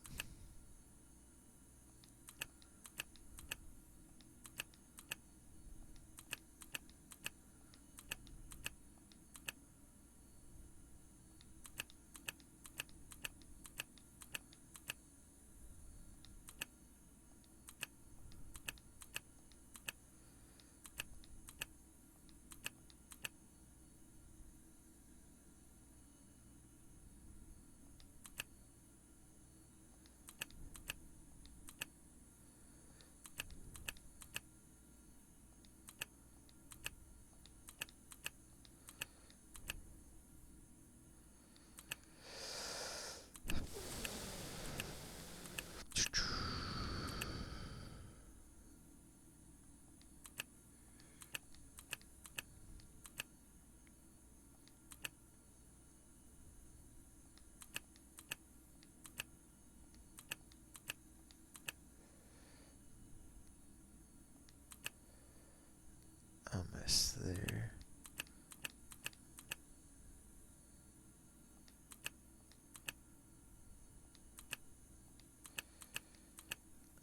Almost there.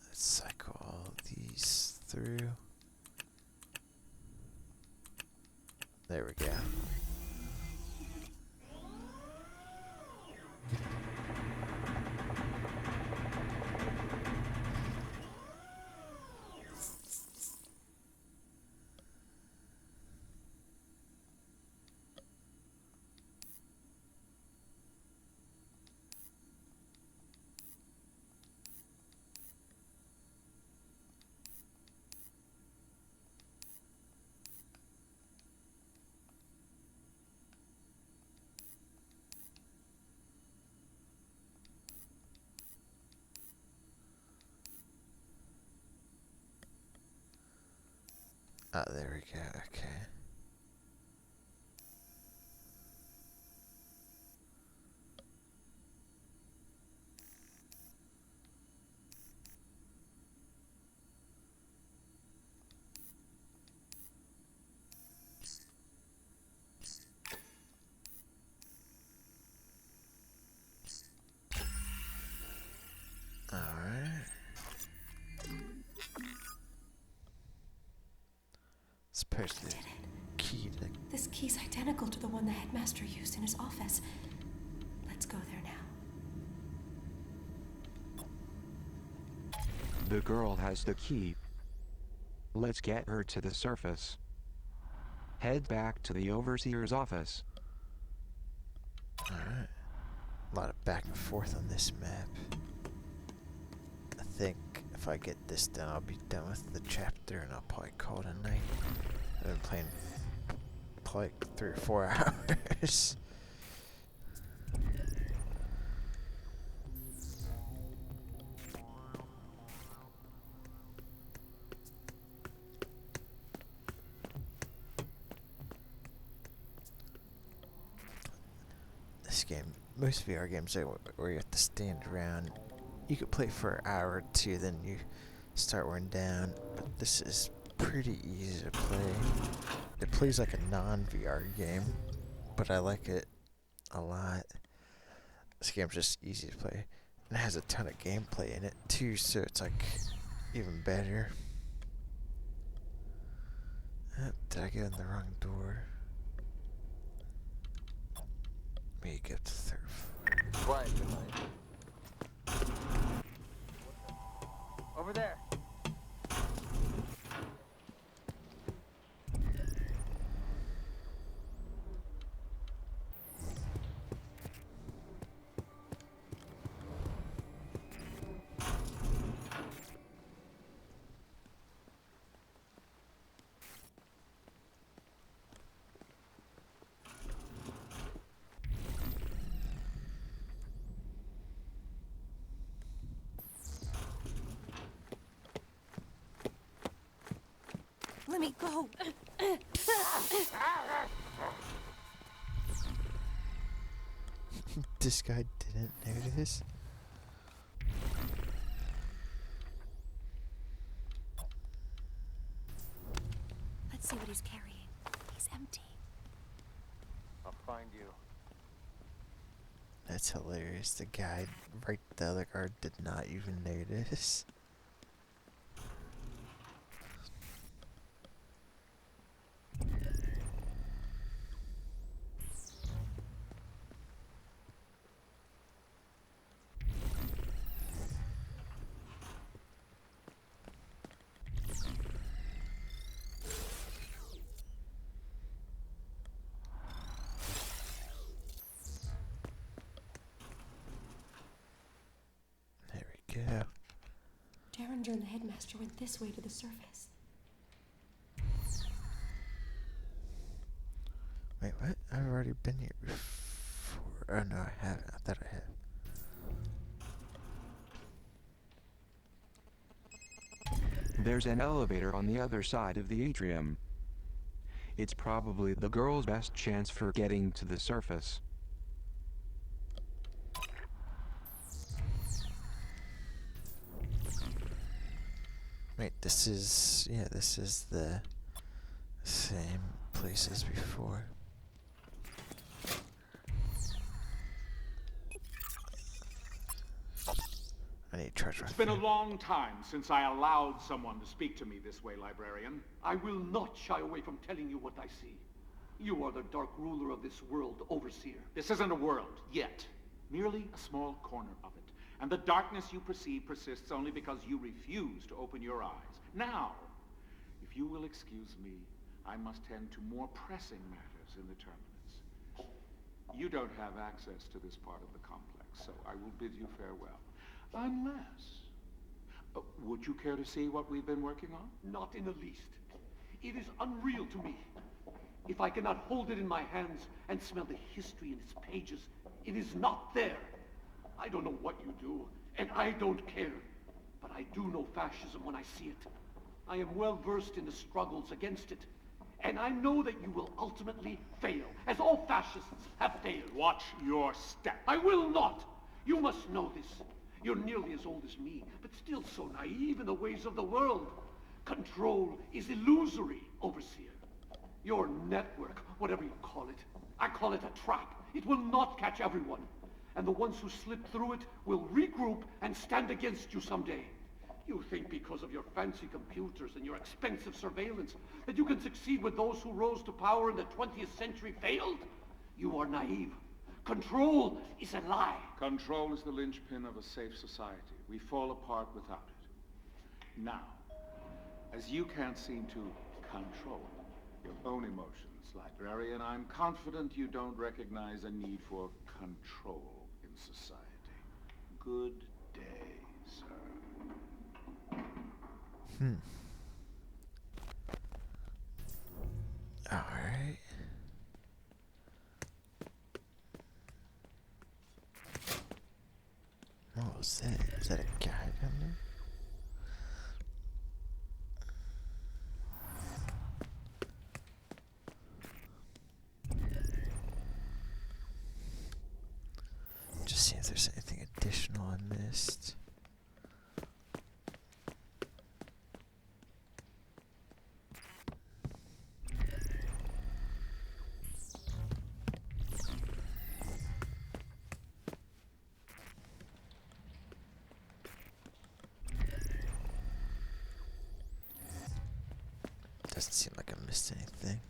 Let's cycle all these through. There we go. Oh, there we go, okay. Alright. Supposed to key to... This key's identical to the one the headmaster used in his office. Let's go there now. The girl has the key. Let's get her to the surface. Head back to the overseer's office. Alright. A lot of back and forth on this map. I think if I get this done, I'll be done with the chapter and I'll probably call it a night. I've been playing like 3 or 4 hours. this game, most VR games where you have to stand around, you could play for an hour or two, then you start wearing down. But this is pretty easy to play. It plays like a non-VR game, but I like it a lot. This game's just easy to play. And it has a ton of gameplay in it too, so it's like even better. Did I go in the wrong door? Maybe go to the third floor. Quiet tonight. Over there. Let me go. This guy didn't notice. Let's see what he's carrying. He's empty. I'll find you. That's hilarious. The guy, the other guard did not even notice. Yeah. Derringer and the headmaster went this way to the surface. Wait, what? I've already been here before. Oh no, I haven't. I thought I had. There's an elevator on the other side of the atrium. It's probably the girl's best chance for getting to the surface. Wait, this is the same place as before. I need to charge my It's been a long time since I allowed someone to speak to me this way, Librarian. I will not shy away from telling you what I see. You are the dark ruler of this world, Overseer. This isn't a world, yet. Merely a small corner of it. And the darkness you perceive persists only because you refuse to open your eyes. Now, if you will excuse me, I must tend to more pressing matters in the terminus. You don't have access to this part of the complex, so I will bid you farewell. Unless... would you care to see what we've been working on? Not in the least. It is unreal to me. If I cannot hold it in my hands and smell the history in its pages, it is not there. I don't know what you do, and I don't care. But I do know fascism when I see it. I am well versed in the struggles against it. And I know that you will ultimately fail, as all fascists have failed. Watch your step. I will not! You must know this. You're nearly as old as me, but still so naive in the ways of the world. Control is illusory, Overseer. Your network, whatever you call it, I call it a trap. It will not catch everyone. And the ones who slip through it will regroup and stand against you someday. You think because of your fancy computers and your expensive surveillance that you can succeed with those who rose to power in the 20th century failed? You are naive. Control is a lie. Control is the linchpin of a safe society. We fall apart without it. Now, as you can't seem to control your own emotions, Librarian, I'm confident you don't recognize a need for control in society. Good day, sir. Alright. What was that? Is that a guy down there? see if there's anything additional I missed. Doesn't seem like I missed anything.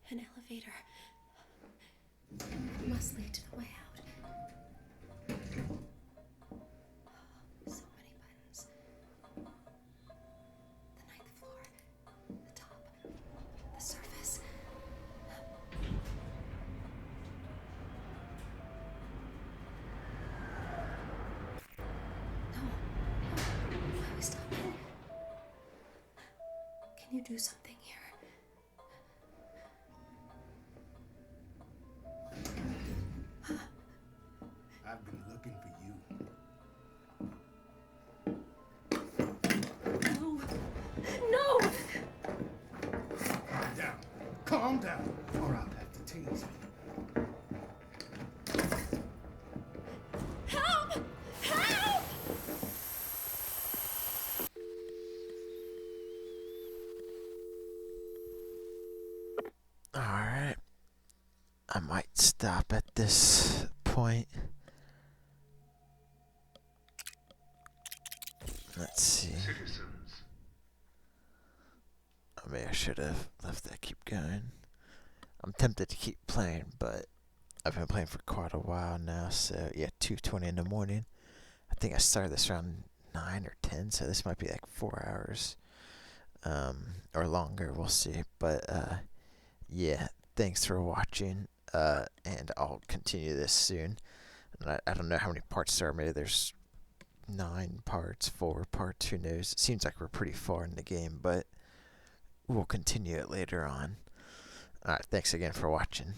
An elevator. It must lead to the way out. So many buttons. The ninth floor. The top. The surface. No. Why are we stopping? Can you do something here? I've been looking for you. No! No! Calm down, or I'll have to tase you. Help! Help! Alright. I might stop at this point. Let's see. Citizens. I mean, I should have left that keep going. I'm tempted to keep playing, but I've been playing for quite a while now, so yeah, 2:20 in the morning. I think I started this around 9 or 10, so this might be like 4 hours. Or longer, we'll see. But yeah, thanks for watching, and I'll continue this soon. And I don't know how many parts there are. Maybe there's 9 parts, 4 parts, who knows. It seems like we're pretty far in the game, but we'll continue it later on. Alright, thanks again for watching.